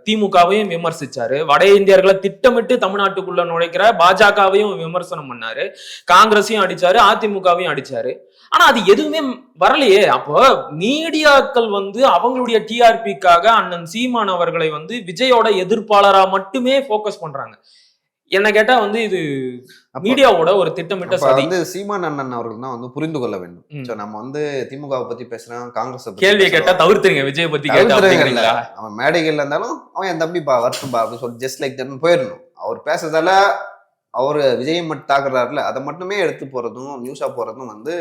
திமுகவையும் விமர்சிச்சாரு, வட இந்தியர்களை திட்டமிட்டு தமிழ்நாட்டுக்குள்ள நுழைக்கிற பாஜகவையும் விமர்சனம் பண்ணாரு, காங்கிரஸையும் அடிச்சாரு, அதிமுகவையும் அடிச்சாரு. ஆனா அது எதுவுமே வரலையே. அப்போ மீடியாக்கள் வந்து அவங்களுடைய டிஆர்பிக்காக அண்ணன் சீமான் அவர்களை வந்து விஜயோட எதிர்ப்பாளரா மட்டுமே போக்கஸ் பண்றாங்க. என்ன கேட்டா வந்து இது மீடியாவோட ஒரு திட்டமிட்ட சதி. வந்து சீமான் அண்ணன் அவர்கள் தான் வந்து புரிந்து கொள்ள வேண்டும். நம்ம வந்து திமுகவை பத்தி பேசுறோம், காங்கிரஸ் கேள்வியை கேட்டா தவிர்த்துருங்க, விஜய் பத்தி கேட்டா. அவன் மேடைகள்ல இருந்தாலும் அவன் என் தம்பிப்பா வருஷம்பா அப்படின்னு சொல்லி ஜஸ்ட் லைக் தட் போயிடணும். அவர் பேசுறதால அவரு விஜயம் மட்டும் தாக்குறாருல, அதை மட்டுமே எடுத்து போறதும் நியூஸா போறதும் வந்து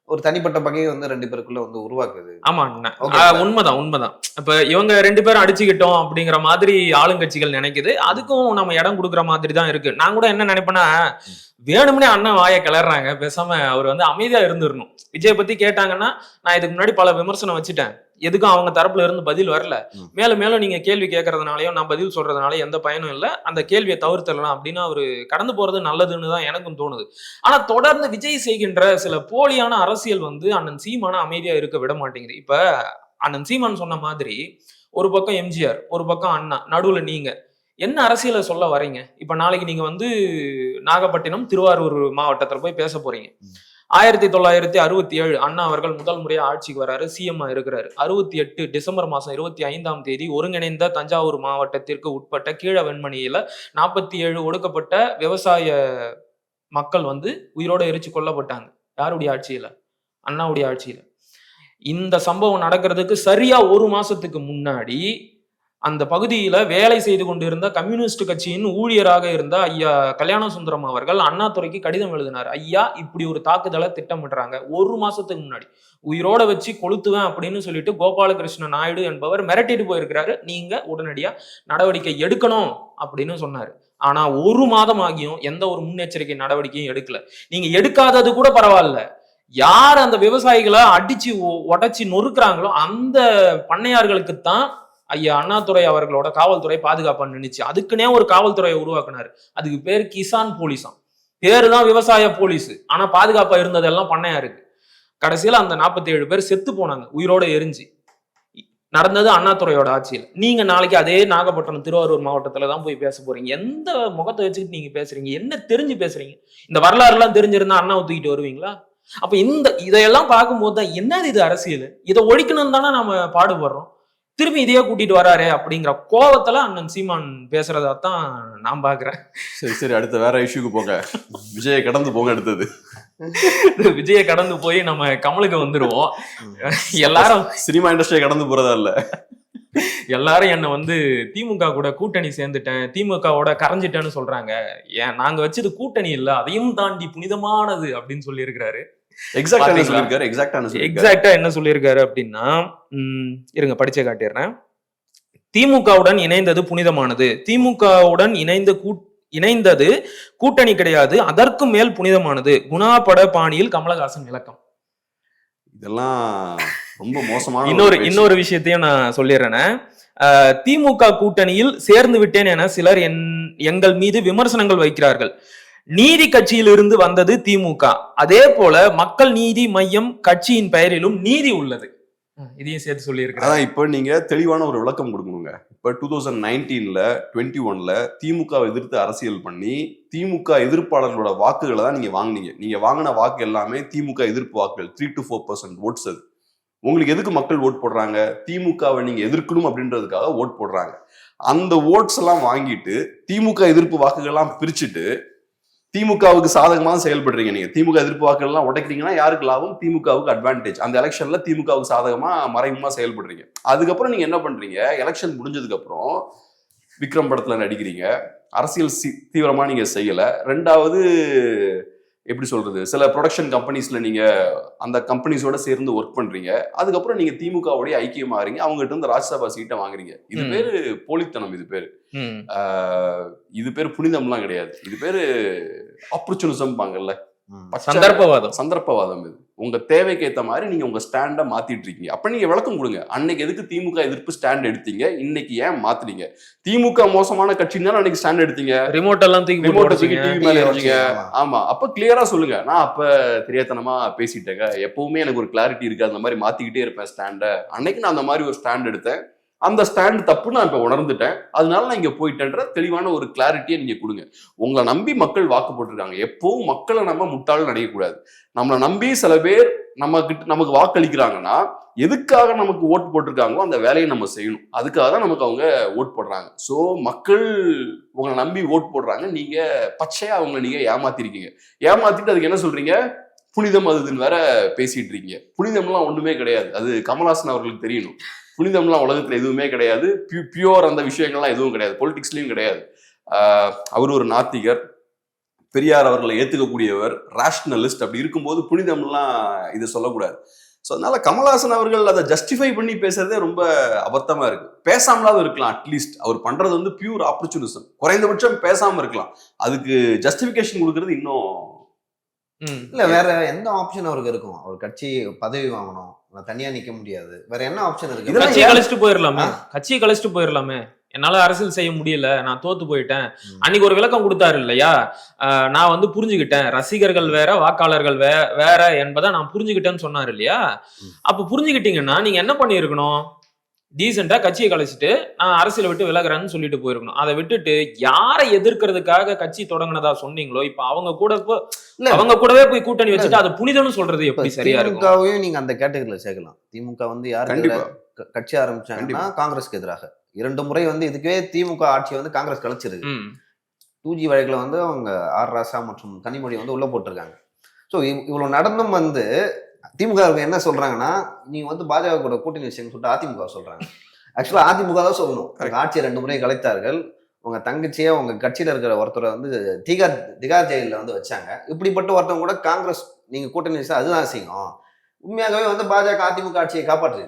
ஒரு தனிப்பட்ட பகையை வந்து 2 பேருக்குள்ள வந்து உருவாக்குது. ஆமா, உண்மைதான். இப்ப இவங்க 2 பேரும் அடிச்சுக்கிட்டோம் அப்படிங்கிற மாதிரி ஆளுங்கட்சிகள் நினைக்குது. அதுக்கும் நம்ம இடம் கொடுக்குற மாதிரி தான் இருக்கு. நான் கூட என்ன நினைப்பேன்னா, வேணும்னே அண்ணன் வாயை கிளறாங்க, பேசாம அவர் வந்து அமைதியா இருந்துடணும். விஜய் பத்தி கேட்டாங்கன்னா நான் இதுக்கு முன்னாடி பல விமர்சனம் வச்சுட்டேன், எதுக்கும் அவங்க தரப்புல இருந்து பதில் வரல. ம். மேலும் மேலும் நீங்க கேள்வி கேட்கறதுனாலயோ நான் பதில் சொல்றதுனால எந்த பயனும் இல்ல. அந்த கேள்வியை தவிர்த்தரலாம் அப்படின்னு அவரு கடந்து போறது நல்லதுன்னு தான் எனக்கும் தோணுது. ஆனா தொடர்ந்து விஜய் செய்கின்ற சில போலியான அரசியல் வந்து அண்ணன் சீமான அமைதியா இருக்க விட மாட்டேங்குது. இப்ப அண்ணன் சீமான் சொன்ன மாதிரி ஒரு பக்கம் எம்ஜிஆர், ஒரு பக்கம் அண்ணா, நடுவுல நீங்க. என்ன அரசியலை சொல்ல வரீங்க? இப்ப நாளைக்கு நீங்க வந்து நாகப்பட்டினம், திருவாரூர் மாவட்டத்துல போய் பேச போறீங்க. 1967 அண்ணா அவர்கள் முதல் முறையா ஆட்சிக்கு வராரு, சிஎம் இருக்கிறாரு. 68 டிசம்பர் மாசம் 25ஆம் தேதி ஒருங்கிணைந்த தஞ்சாவூர் மாவட்டத்திற்கு உட்பட்ட கீழவெண்மணியில 47 ஒடுக்கப்பட்ட விவசாய மக்கள் வந்து உயிரோட எரிச்சு கொல்லப்பட்டாங்க. யாருடைய ஆட்சியில? அண்ணாவுடைய ஆட்சியில. இந்த சம்பவம் நடக்கிறதுக்கு சரியா ஒரு மாசத்துக்கு முன்னாடி அந்த பகுதியில வேலை செய்து கொண்டிருந்த கம்யூனிஸ்ட் கட்சியின் ஊழியராக இருந்த ஐயா கல்யாண சுந்தரம் அவர்கள் அண்ணாதுரைக்கு கடிதம் எழுதினார். ஐயா இப்படி ஒரு தாக்குதலை திட்டமிடுறாங்க. ஒரு மாசத்துக்கு முன்னாடி உயிரோட வச்சு கொளுத்துவேன் அப்படின்னு சொல்லிட்டு கோபாலகிருஷ்ண நாயுடு என்பவர் மிரட்டிட்டு போயிருக்கிறாரு. நீங்க உடனடியா நடவடிக்கை எடுக்கணும் அப்படின்னு சொன்னாரு. ஆனா ஒரு மாதம் ஆகியும் எந்த ஒரு முன்னெச்சரிக்கை நடவடிக்கையும் எடுக்கல. நீங்க எடுக்காதது கூட பரவாயில்ல. யார் அந்த விவசாயிகளை அடிச்சு உடைச்சு நொறுக்குறாங்களோ அந்த பண்ணையார்களுக்கு தான் ஐயா அண்ணாதுரை அவர்களோட காவல்துறை பாதுகாப்பா நின்னுச்சு. அதுக்குன்னே ஒரு காவல்துறையை உருவாக்குனாரு. அதுக்கு பேர் கிசான் போலீஸாம். பேரு தான் விவசாய போலீஸ். ஆனா பாதுகாப்பா இருந்ததெல்லாம் பண்ணையாருக்கு. கடைசியில அந்த 47 பேர் செத்து போனாங்க உயிரோட எரிஞ்சு. நடந்தது அண்ணாதுரையோட ஆட்சியில். நீங்க நாளைக்கு அதே நாகப்பட்டினம், திருவாரூர் மாவட்டத்துல தான் போய் பேச போறீங்க. எந்த முகத்தை வச்சுக்கிட்டு நீங்க பேசுறீங்க? என்ன தெரிஞ்சு பேசுறீங்க? இந்த வரலாறு எல்லாம் தெரிஞ்சிருந்தா அண்ணா தூக்கிட்டு வருவீங்களா? அப்ப இதையெல்லாம் பார்க்கும்போது தான் என்னது இது அரசியல்? இதை ஒழிக்கணும் தானே நாம பாடுபடுறோம். திரும்பி இதையே கூட்டிட்டு வராரு அப்படிங்கிற கோவத்துல அண்ணன் சீமான் பேசுறதா தான் நான் பாக்குறேன். சரி சரி, அடுத்த வேற இஷ்யூக்கு போங்க. விஜயை கடந்து போங்க. அடுத்தது விஜயை கடந்து போய் நம்ம கமலுக்கு வந்துருவோம். எல்லாரும் சினிமா இண்டஸ்ட்ரியை கடந்து போறதா இல்ல. எல்லாரும் என்ன வந்து திமுக கூட கூட்டணி சேர்ந்துட்டேன், திமுகவோட கரைஞ்சிட்டேன்னு சொல்றாங்க. ஏன் நாங்க வச்சது கூட்டணி இல்ல, அதையும் தாண்டி புனிதமானது அப்படின்னு சொல்லி இருக்கிறாரு. எக்ஸாக்டா என்ன சொல்லியிருக்காரு அப்படின்னா, இருங்க படிச்சே காட்டிடுறேன். திமுகவுடன் இணைந்தது புனிதமானது. திமுகவுடன் இணைந்தது கூட்டணி கிடையாது, அதற்கு மேல் புனிதமானது. குணா பட பாணியில் கமலஹாசன் விளக்கம். இதெல்லாம் ரொம்ப மோசமான இன்னொரு விஷயத்தையும் நான் சொல்லிடுறேன். திமுக கூட்டணியில் சேர்ந்து விட்டேன் என சிலர் எங்கள் மீது விமர்சனங்கள் வைக்கிறார்கள். நீதி கட்சியில் இருந்து வந்தது திமுக. அதே போல மக்கள் நீதி மையம் கட்சியின் பெயரிலும் நீதி உள்ளது. இதையும் சேர்த்து சொல்லியிருக்கிறேன். இப்ப நீங்க தெளிவான ஒரு விளக்கம் கொடுக்கணுங்க. இப்ப 2019ல 21ல திமுக எதிர்த்து அரசியல் பண்ணி திமுக எதிர்ப்பாளர்களோட வாக்குகளை தான் நீங்க வாங்கினீங்க. நீங்க வாங்கின வாக்கு எல்லாமே திமுக எதிர்ப்பு வாக்குகள். 3 to 4% ஓட்ஸ். அது உங்களுக்கு எதுக்கு மக்கள் ஓட் போடுறாங்க? திமுகவை நீங்க எதிர்க்கணும் அப்படின்றதுக்காக ஓட் போடுறாங்க. அந்த ஓட்ஸ் எல்லாம் வாங்கிட்டு திமுக எதிர்ப்பு வாக்குகள் எல்லாம் பிரிச்சுட்டு திமுகவுக்கு சாதகமா செயல்படுறீங்க. நீங்க திமுக எதிர்ப்பு வாக்குகள் எல்லாம் உடைக்கிறீங்கன்னா யாருக்கு லாபம்? திமுகவுக்கு அட்வான்டேஜ். அந்த எலெக்ஷன்ல திமுகவுக்கு சாதகமா மறைமுகமா செயல்படுறீங்க. அதுக்கப்புறம் நீங்க என்ன பண்றீங்க? எலெக்ஷன் முடிஞ்சதுக்கு அப்புறம் விக்ரம் படத்துல நடிக்கிறீங்க. அரசியல் தீவிரமா நீங்க செய்யல. ரெண்டாவது எப்படி சொல்றது, சில ப்ரொடக்ஷன் கம்பெனிஸ்ல நீங்க அந்த கம்பெனிஸோட சேர்ந்து ஒர்க் பண்றீங்க. அதுக்கப்புறம் நீங்க திமுகவுடைய ஐக்கியமாகறீங்க. அவங்ககிட்ட இருந்து ராஜ்யசபா சீட்டை வாங்குறீங்க. இது பேரு போலித்தனம். இது பேரு புனிதம்லாம் கிடையாது. இது பேரு ஆப்பர்ச்சுனிசம் பாங்கல்ல, சந்தர்ப்பவாதம். இது உங்க தேவைக்கு ஏத்த மாதிரி நீங்க உங்க ஸ்டாண்ட மாத்திட்டு இருக்கீங்க. அப்ப நீங்க விளக்கம் கொடுங்க. அன்னைக்கு எதுக்கு திமுக எதிர்ப்பு ஸ்டாண்ட் எடுத்தீங்க? இன்னைக்கு ஏன் மாத்துறீங்க? திமுக மோசமான கட்சின்னு அன்னைக்கு ஸ்டாண்ட் எடுத்தீங்க. ரிமோட் தூக்கி டிவி மேல வச்சீங்க. ஆமா, அப்ப கிளியரா சொல்லுங்க. நான் அப்ப தெரியாதனமா பேசிட்டேங்க. எப்பவுமே எனக்கு ஒரு கிளாரிட்டி இருக்கு. அந்த மாதிரி மாத்திக்கிட்டே இருப்பேன் ஸ்டாண்ட. அன்னைக்கு நான் அந்த மாதிரி ஒரு ஸ்டாண்ட் எடுத்தேன். அந்த ஸ்டாண்ட் தப்பு நான் இப்ப உணர்ந்துட்டேன். அதனால நான் இங்க போயிட்டேன்ற தெளிவான ஒரு கிளாரிட்டியை நீங்க கொடுங்க. உங்களை நம்பி மக்கள் வாக்கு போட்டிருக்காங்க. எப்பவும் மக்களை நம்ம முட்டாள் நினைக்கக்கூடாது. நம்மளை நம்பி சில பேர் நமக்கு வாக்களிக்கிறாங்கன்னா எதுக்காக நமக்கு ஓட்டு போட்டிருக்காங்களோ அந்த வேலையை நம்ம செய்யணும். அதுக்காக தான் நமக்கு அவங்க ஓட் போடுறாங்க. ஸோ மக்கள் உங்களை நம்பி ஓட் போடுறாங்க. நீங்க பச்சையா அவங்களை நீங்க ஏமாத்திருக்கீங்க. ஏமாத்திட்டு அதுக்கு என்ன சொல்றீங்க? புனிதம் அதுன்னு வேற பேசிட்டு இருக்கீங்க. புனிதம்லாம் ஒண்ணுமே கிடையாது. அது கமல்ஹாசன் அவர்களுக்கு தெரியணும். புனிதம்லாம் உலகத்துல எதுவுமே கிடையாது. பியூர் அந்த விஷயங்கள்லாம் எதுவும் கிடையாது. பொலிட்டிக்ஸ்லயும் கிடையாது. அவர் ஒரு நாத்திகர், பெரியார் அவர்களை ஏத்துக்கக்கூடியவர், ரேஷனலிஸ்ட். அப்படி இருக்கும்போது புனிதம்லாம் இது சொல்லக்கூடாது. ஸோ அதனால கமல்ஹாசன் அவர்கள் அதை ஜஸ்டிஃபை பண்ணி பேசுறதே ரொம்ப அபத்தமா இருக்கு. பேசாமலாவது இருக்கலாம். அட்லீஸ்ட் அவர் பண்றது வந்து பியூர் ஆப்பர்ச்சுனிசம். குறைந்தபட்சம் பேசாம இருக்கலாம். அதுக்கு ஜஸ்டிஃபிகேஷன் கொடுக்கறது இன்னும் இல்ல. வேற எந்த ஆப்ஷன் அவருக்கு இருக்கும்? அவர் கட்சி பதவி வாங்கணும், நான் தனியா நிக்க முடியாது, வேற என்ன ஆப்ஷன் இருக்கு? இதெல்லாம் கட்சியை ஏன் கழிச்சிட்டு போயிடலாமே, கட்சியை கழிச்சிட்டு போயிடலாமே. என்னால அரசியல் செய்ய முடியல, நான் தோத்து போயிட்டேன். அன்னைக்கு ஒரு விளக்கம் கொடுத்தாரு இல்லையா, நான் வந்து புரிஞ்சுக்கிட்டேன், ரசிகர்கள் வேற வாக்காளர்கள் வேற என்பதை நான் புரிஞ்சுக்கிட்டேன்னு சொன்னாரு இல்லையா. அப்ப புரிஞ்சுக்கிட்டீங்கன்னா நீங்க என்ன பண்ணிருக்கணும், டீசெண்டா கட்சியை கழிச்சிட்டு நான் அரசியலை விட்டு விலகுறேன்னு சொல்லிட்டு போயிருக்கணும். அதை விட்டுட்டு யாரை எதிர்க்கிறதுக்காக கட்சி தொடங்கினதா சொன்னீங்களோ, இப்ப அவங்க கூட இல்ல அவங்க கூடவே போய் கூட்டணி வச்சுட்டு அது புனிதம்னு சொல்றது எப்படி சரியா இருக்கும்? திமுகவையும் நீங்க அந்த கேட்டகரியில சேர்க்கலாம். திமுக வந்து யாருக்கு கண்டிப்பா கட்சி ஆரம்பிச்சாங்கன்னா கண்டிப்பா. காங்கிரஸ்க்கு எதிராக 2 முறை வந்து இதுக்கே திமுக ஆட்சி வந்து காங்கிரஸ் கழிச்சிருக்கு. ம். 2G வழக்குல வந்து அவங்க ஆர் ராசா மற்றும் கனிமொழி வந்து உள்ள போட்டிருக்காங்க. ஸோ இவ்வளவு நடந்தும் வந்து திமுக என்ன சொல்றாங்கன்னா, நீங்க வந்து பாஜக கூட கூட்டணி வச்சுன்னு சொல்லிட்டு அதிமுக சொல்றாங்க. ஆக்சுவலா அதிமுக தான் சொல்லணும், ஆட்சியை 2 முறை கலைத்தார்கள், உங்க தங்கச்சியை உங்க கட்சியில இருக்கிற ஒருத்தரை வந்து திகார் ஜெயில வந்து வச்சாங்க. இப்படிப்பட்ட ஒருத்தவங்க கூட காங்கிரஸ் நீங்க கூட்டணி வச்சா அதுதான் செய்யும். உண்மையாகவே வந்து பாஜக அதிமுக ஆட்சியை காப்பாற்றுது.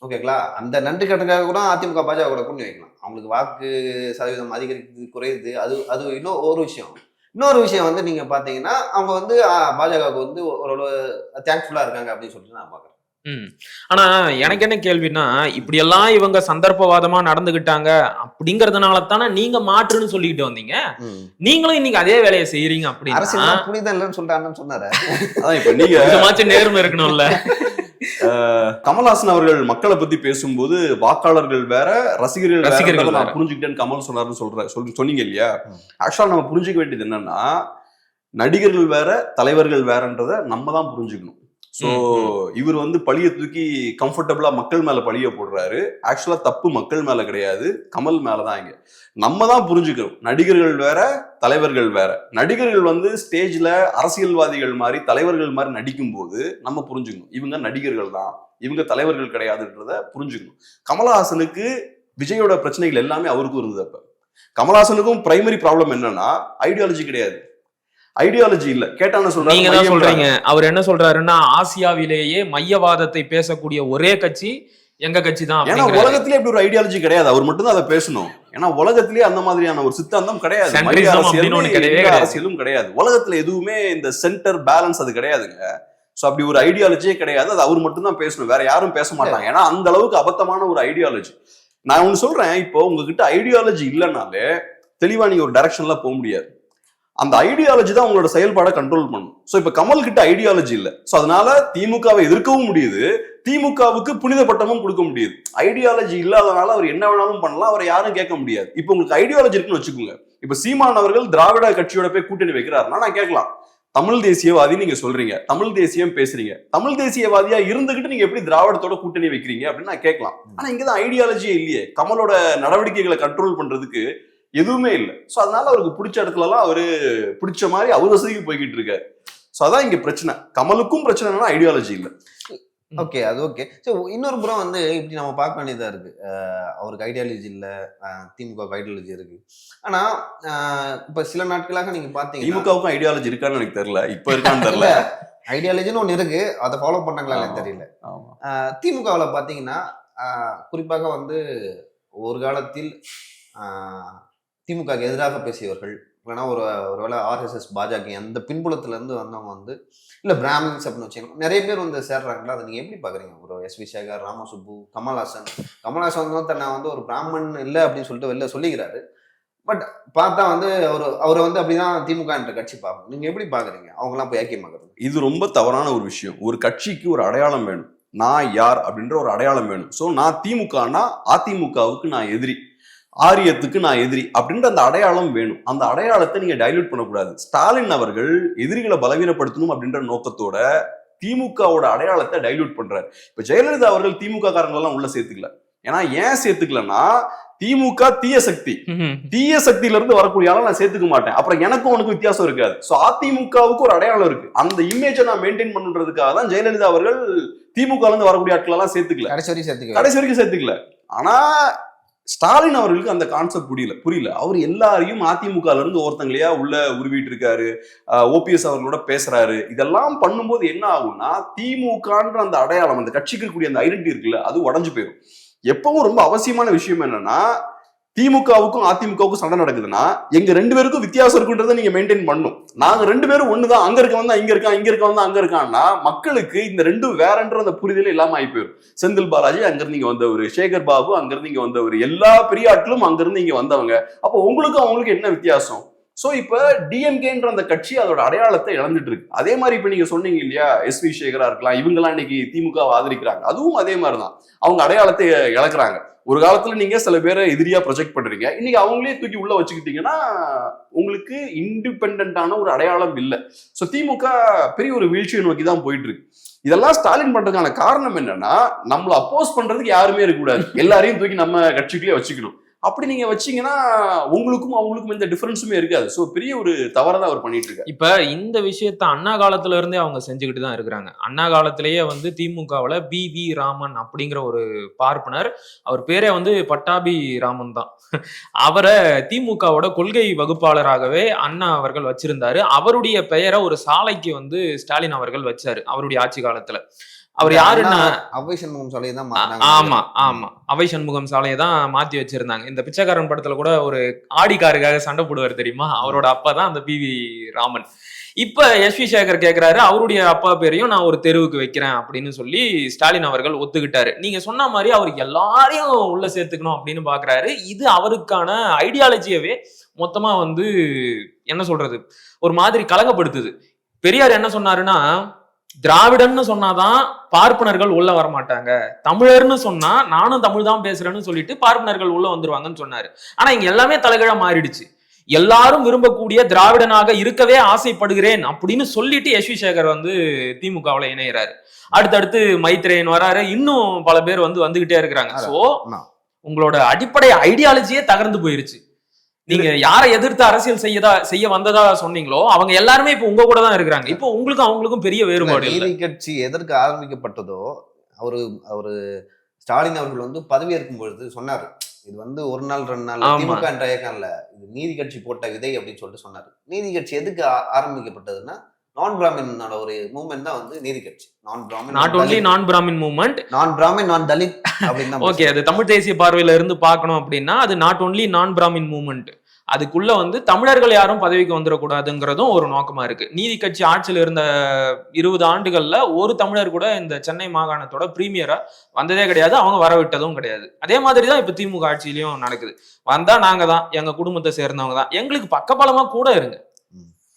ஓகேங்களா, அந்த நன்றி கடனுக்காக கூட அதிமுக பாஜக கூட கூட்டணி வைக்கலாம். அவங்களுக்கு வாக்கு சதவீதம் அதிகரிக்குது குறையுது, அது இன்னும் ஒரு விஷயம். இன்னொரு விஷயம் வந்து நீங்க பாத்தீங்கன்னா அவங்க வந்து பாஜகவுக்கு வந்து ஒரு தேங்க்ஃபுல்லா இருக்காங்க அப்படின்னு சொல்லிட்டு நான் பாக்குறேன். ஆனா எனக்கு என்ன கேள்வின்னா, இப்படி எல்லாம் இவங்க சந்தர்ப்பவாதமா நடந்துகிட்டாங்க அப்படிங்கறதுனால தானே நீங்க மாற்றுன்னு சொல்லிட்டு வந்தீங்க. நீங்களும் இன்னைக்கு அதே வேலையை செய்யறீங்க அப்படின்னா அரசியல் புனிதம் இல்லைன்னு சொல்லிட்டு சொன்னாரு. அதான் இப்ப நீங்க கொஞ்சமாச்சும் நேர்மை இருக்கணும்ல. கமல்ஹாசன் அவர்கள் மக்களை பத்தி பேசும்போது வாக்காளர்கள் வேற ரசிகர்கள் ரசிகர்கள் நான் வேற. புரிஞ்சுக்கிட்டேன்னு கமல் சொன்னாருன்னு சொன்னீங்க இல்லையா. ஆக்சுவலா நம்ம புரிஞ்சுக்க வேண்டியது என்னன்னா, நடிகர்கள் வேற தலைவர்கள் வேறன்றத நம்ம தான் புரிஞ்சுக்கணும். சோ இவர் வந்து பழிய தூக்கி கம்ஃபர்டபுளா மக்கள் மேல பழிய போடுறாரு. ஆக்சுவலா தப்பு மக்கள் மேல கிடையாது, கமல் மேலதான். இங்க நம்ம தான் புரிஞ்சுக்கிறோம், நடிகர்கள் வேற தலைவர்கள் வேற. நடிகர்கள் வந்து ஸ்டேஜ்ல அரசியல்வாதிகள் மாதிரி தலைவர்கள் மாதிரி நடிக்கும் போது நம்ம புரிஞ்சுக்கணும், இவங்க நடிகர்கள் தான், இவங்க தலைவர்கள் கிடையாதுன்றத புரிஞ்சுக்கணும். கமல்ஹாசனுக்கு விஜயோட பிரச்சனைகள் எல்லாமே அவருக்கும் இருந்தது. அப்ப கமல்ஹாசனுக்கும் பிரைமரி ப்ராப்ளம் என்னன்னா ஐடியாலஜி கிடையாது, ஐடியாலஜி இல்ல. கேட்டான சொல்றாங்க, நீங்க தான் சொல்றீங்க. அவர் என்ன சொல்றாருன்னா, ஆசியாவிலேயே மையவாதத்தை பேசக்கூடிய ஒரே கட்சி எங்க கட்சி தான். ஏன்னா உலகத்திலே இப்படி ஒரு ஐடியாலஜி கிடையாது, அவர் மட்டும் தான் அதை பேசணும். ஏன்னா உலகத்திலேயே அந்த மாதிரியான ஒரு சித்தாந்தம் கிடையாது, அரசியலும் கிடையாது. உலகத்துல எதுவுமே இந்த சென்டர் பேலன்ஸ் அது கிடையாதுங்க. சோ அப்படி ஒரு ஐடியாலஜியே கிடையாது, அது அவர் மட்டும் தான் பேசணும், வேற யாரும் பேச மாட்டாங்க. ஏன்னா அந்த அளவுக்கு அபத்தமான ஒரு ஐடியாலஜி. நான் ஒண்ணு சொல்றேன், இப்போ உங்ககிட்ட ஐடியாலஜி இல்லைனாலே தெளிவா நீங்க ஒரு டைரக்ஷன்ல போக முடியாது. அந்த ஐடியாலஜி தான் உங்களோட செயல்பாடை கண்ட்ரோல் பண்ணும். சோ இப்ப கமல் கிட்ட ஐடியாலஜி இல்ல, சோ அதனால திமுகவை எதிர்க்கவும் முடியுது, திமுகவுக்கு புனித பட்டமும் கொடுக்க முடியுது. ஐடியாலஜி இல்லாதனால அவர் என்ன வேணாலும் பண்ணலாம், அவரை யாரும் கேட்க முடியாது. இப்ப உங்களுக்கு ஐடியாலஜி இருக்குன்னு வச்சுக்கோங்க. இப்ப சீமான் அவர்கள் திராவிட கட்சியோட போய் கூட்டணி வைக்கிறாருன்னா நான் கேட்கலாம், தமிழ் தேசியவாதி நீங்க சொல்றீங்க, தமிழ் தேசியம் பேசுறீங்க, தமிழ் தேசியவாதியா இருந்துகிட்டு நீங்க எப்படி திராவிடத்தோட கூட்டணி வைக்கிறீங்க அப்படின்னு நான் கேட்கலாம். ஆனா இங்கதான் ஐடியாலஜியே இல்லையே, கமலோட நடவடிக்கைகளை கண்ட்ரோல் பண்றதுக்கு எதுவுமே இல்லை. ஸோ அதனால அவருக்கு பிடிச்ச இடத்துலலாம் அவரு பிடிச்ச மாதிரி அவர் வசதிக்கு போய்கிட்டு இருக்காரு. ஸோ அதான் இங்க பிரச்சனை. கமலுக்கும் பிரச்சனை என்னன்னா ஐடியாலஜி இல்லை. ஓகே, அது ஓகே. ஸோ இன்னொரு புறம் வந்து இப்படி நம்ம பார்க்க வேண்டியதா இருக்கு. அவருக்கு ஐடியாலஜி இல்லை, திமுக ஐடியாலஜி இருக்கு. ஆனா இப்ப சில நாட்களாக நீங்க பாத்தீங்கன்னா திமுகவுக்கும் ஐடியாலஜி இருக்கான்னு எனக்கு தெரியல, இப்ப இருக்கான்னு தெரியல. ஐடியாலஜின்னு ஒண்ணு இருக்கு, அதை ஃபாலோ பண்ணாங்களா எனக்கு தெரியல. திமுகவில் பாத்தீங்கன்னா குறிப்பாக வந்து ஒரு காலத்தில் திமுக எதிராக பேசியவர்கள், இல்லைன்னா ஒருவேளை RSS பாஜக அந்த பின்புலத்துல இருந்து வந்தவங்க வந்து இல்ல பிராமின்ஸ் அப்படின்னு வச்சுக்கணும், நிறைய பேர் வந்து சேர்றாங்களா. அதை நீங்க எப்படி பாக்குறீங்க? ஒரு SV சேகர், ராமசுப்பு, கமல்ஹாசன் தான் தன்னை வந்து ஒரு பிராமணன் இல்லை அப்படின்னு சொல்லிட்டு வெளில சொல்லிக்கிறாரு. பட் பார்த்தா வந்து அவரை வந்து அப்படிதான் திமுக என்ற கட்சி பார்க்கணும். நீங்க எப்படி பாக்குறீங்க அவங்கலாம் போய் ஐக்கியமாக்குறது? இது ரொம்ப தவறான ஒரு விஷயம். ஒரு கட்சிக்கு ஒரு அடையாளம் வேணும், நான் யார் அப்படின்ற ஒரு அடையாளம் வேணும். ஸோ நான் திமுகனா அதிமுகவுக்கு நான் எதிரி, ஆரியத்துக்கு நான் எதிரி அப்படின்ற அந்த அடையாளம் வேணும். அந்த அடையாளத்தை நீங்க டைல்யூட் பண்ணக்கூடாது. ஸ்டாலின் அவர்கள் எதிரிகளை பலவீனப்படுத்தணும் அப்படின்ற நோக்கத்தோட திமுகவோட அடையாளத்தை டைல்யூட் பண்றாரு. இப்ப ஜெயலலிதா அவர்கள் திமுக காரங்களெல்லாம் உள்ள சேர்த்துக்கல. ஏன்னா ஏன் சேர்த்துக்கலன்னா, திமுக தீய சக்தி, தீய சக்தியில இருந்து வரக்கூடிய ஆளை நான் சேர்த்துக்க மாட்டேன், அப்புறம் எனக்கும் உனக்கு வித்தியாசம் இருக்காது. சோ அதிமுகவுக்கு ஒரு அடையாளம் இருக்கு, அந்த இமேஜை நான் மெயின்டைன் பண்றதுக்காக தான் ஜெயலலிதா அவர்கள் திமுக இருந்து வரக்கூடிய ஆட்கள் எல்லாம் சேர்த்துக்கல, கடைசி வரைக்கும் சேர்த்துக்கல. ஆனா ஸ்டாலின் அவர்களுக்கு அந்த கான்செப்ட் புரியல. அவர் எல்லாரையும் அதிமுக இருந்து ஒருத்தங்களையா உள்ள உருவிட்டு இருக்காரு, OPS அவர்களோட பேசுறாரு. இதெல்லாம் பண்ணும்போது என்ன ஆகும்னா, திமுகன்ற அந்த அடையாளம், அந்த கட்சிக்கு இருக்கக்கூடிய அந்த ஐடென்டிட்டி இருக்குல்ல, அது உடஞ்சு போயிடும். எப்பவும் ரொம்ப அவசியமான விஷயம் என்னன்னா, திமுகவுக்கும் அதிமுகவுக்கும் சண்டை நடக்குதுன்னா எங்க 2 பேருக்கும் வித்தியாசம் இருக்குன்றதை நீங்க மெயின்டைன் பண்ணும். நாங்க 2 பேரும் ஒண்ணுதான், அங்க இருக்க வந்தா இங்க இருக்கான், இங்க இருக்க வந்தா அங்க இருக்கான்னா மக்களுக்கு இந்த 2 வேறன்ற அந்த புரிதல் இல்லாம ஆகி போயிடும். செந்தில் பாலாஜி அங்கிருந்து இங்க வந்தவர், சேகர் பாபு அங்கிருந்து இங்க வந்தவர், எல்லா பெரிய ஆட்களும் அங்கிருந்து இங்க வந்தவங்க. அப்போ உங்களுக்கும் அவங்களுக்கு என்ன வித்தியாசம்? சோ இப்ப டிஎம்கேன்ற அந்த கட்சி அதோட அடையாளத்தை இழந்துட்டு இருக்கு. அதே மாதிரி இப்ப நீங்க சொன்னீங்க இல்லையா, எஸ்வி சேகரா இருக்கலாம், இவங்கெல்லாம் இன்னைக்கு திமுக ஆதரிக்கிறாங்க, அதுவும் அதே மாதிரிதான் அவங்க அடையாளத்தை இழக்கிறாங்க. ஒரு காலத்துல நீங்க சில பேரை எதிரியா ப்ரொஜெக்ட் பண்றீங்க, இன்னைக்கு அவங்களே தூக்கி உள்ள வச்சுக்கிட்டீங்கன்னா உங்களுக்கு இண்டிபெண்டான ஒரு அடையாளம் இல்லை. சோ திமுக பெரிய ஒரு வீழ்ச்சியை நோக்கி தான் போயிட்டு இருக்கு. இதெல்லாம் ஸ்டாலின் பண்றதுக்கான காரணம் என்னன்னா, நம்மள அப்போஸ் பண்றதுக்கு யாருமே இருக்கக்கூடாது, எல்லாரையும் தூக்கி நம்ம கட்சிக்குள்ளே வச்சுக்கணும். அப்படி நீங்க வச்சீங்கன்னா உங்களுக்கும் அவங்களுக்கும் எந்த டிஃபரன்ஸுமே இருக்காது. சோ பெரிய ஒரு தவறதான் அவர் பண்ணிட்டு இருக்காரு. இப்ப இந்த விஷயத்த அண்ணா காலத்துல இருந்தே அவங்க செஞ்சுக்கிட்டு தான் இருக்கிறாங்க. அண்ணா காலத்திலேயே வந்து திமுகவுல பி.வி. ராமன் அப்படிங்கிற ஒரு பார்ப்பனர், அவர் பேரே வந்து பட்டாபி ராமன் தான். அவரை திமுகவோட கொள்கை வகுப்பாளராகவே அண்ணா அவர்கள் வச்சிருந்தாரு. அவருடைய பெயரை ஒரு சாலைக்கு வந்து ஸ்டாலின் அவர்கள் வச்சாரு அவருடைய ஆட்சி காலத்துல. அவர் யாருன்னா அவ்வை சண்முகம் சாலையை தான் ஆமா ஆமா அவை சண்முகம் சாலையை தான் மாத்தி வச்சிருந்தாங்க. இந்த பிச்சைக்காரன் படத்துல கூட ஒரு ஆடி காருக்காக சண்டை போடுவார் தெரியுமா, அவரோட அப்பா தான் அந்த பி.வி. ராமன். இப்ப எஸ்.வி. சேகர் கேக்குறாரு, அவருடைய அப்பா பேரையும் நான் ஒரு தெருவுக்கு வைக்கிறேன் அப்படின்னு சொல்லி ஸ்டாலின் அவர்கள் ஒத்துக்கிட்டாரு. நீங்க சொன்ன மாதிரி அவருக்கு எல்லாரையும் உள்ள சேர்த்துக்கணும் அப்படின்னு பாக்குறாரு. இது அவருக்கான ஐடியாலஜியவே மொத்தமா வந்து என்ன சொல்றது, ஒரு மாதிரி கலங்கப்படுத்துது. பெரியார் என்ன சொன்னாருன்னா, திராவிடன்னு சொன்னாதான் பார்ப்பனர்கள் உள்ள வரமாட்டாங்க, தமிழர்னு சொன்னா நானும் தமிழ் தான் பேசுறேன்னு சொல்லிட்டு பார்ப்பனர்கள் உள்ள வந்துருவாங்கன்னு சொன்னாரு. ஆனா இங்க எல்லாமே தலைகீழா மாறிடுச்சு. எல்லாரும் விரும்பக்கூடிய திராவிடனாக இருக்கவே ஆசைப்படுகிறேன் அப்படின்னு சொல்லிட்டு எஸ்.வி. சேகர் வந்து திமுகவுல இணையறாரு. அடுத்தடுத்து மைத்ரேயன் வராரு, இன்னும் பல பேர் வந்து வந்துகிட்டே இருக்கிறாங்க. சோ உங்களோட அடிப்படை ஐடியாலஜியே தகர்ந்து போயிருச்சு. நீங்க யாரை எதிர்த்து அரசியல் செய்ய வந்ததா சொன்னீங்களோ அவங்க எல்லாருமே இப்ப உங்க கூட தான் இருக்கிறாங்க. இப்போ உங்களுக்கும் அவங்களுக்கும் பெரிய வேறுபாடு. நீதி கட்சி எதற்கு ஆரம்பிக்கப்பட்டதோ அவரு ஸ்டாலின் அவர்கள் வந்து பதவியேற்கும் பொழுது சொன்னாரு, இது வந்து ஒரு நாள் 2 நாள் திமுக என்ற இயக்கம் இல்ல, இது நீதி கட்சி போட்ட விதை அப்படின்னு சொல்லிட்டு சொன்னாரு. நீதி கட்சி எதுக்கு ஆரம்பிக்கப்பட்டதுன்னா, நான் பிராமினோட ஒரு மூவ்மெண்ட் தான் வந்து நீதி கட்சி. நான் பிராமின், நாட் ஒன்லி நான் பிராமின் மூவ்மெண்ட், நான் பிராமின் நான் தலித் அப்படின்னா ஓகே, அது தமிழ் தேசிய பார்வையில இருந்து பார்க்கணும் அப்படின்னா அது நாட் ஒன்லி நான் பிராமின் மூவ்மெண்ட். அதுக்குள்ள வந்து தமிழர்கள் யாரும் பதவிக்கு வந்துடக்கூடாதுங்கிறதும் ஒரு நோக்கமா இருக்கு. நீதி கட்சி ஆட்சியில் இருந்த 20 ஆண்டுகள்ல ஒரு தமிழர் கூட இந்த சென்னை மாகாணத்தோட பிரீமியரா வந்ததே கிடையாது, அவங்க வரவிட்டதும் கிடையாது. அதே மாதிரிதான் இப்ப திமுக ஆட்சியிலயும் நடக்குது. வந்தா நாங்க தான், எங்க குடும்பத்தை சேர்ந்தவங்க தான், எங்களுக்கு பக்கபலமா கூட இருங்க,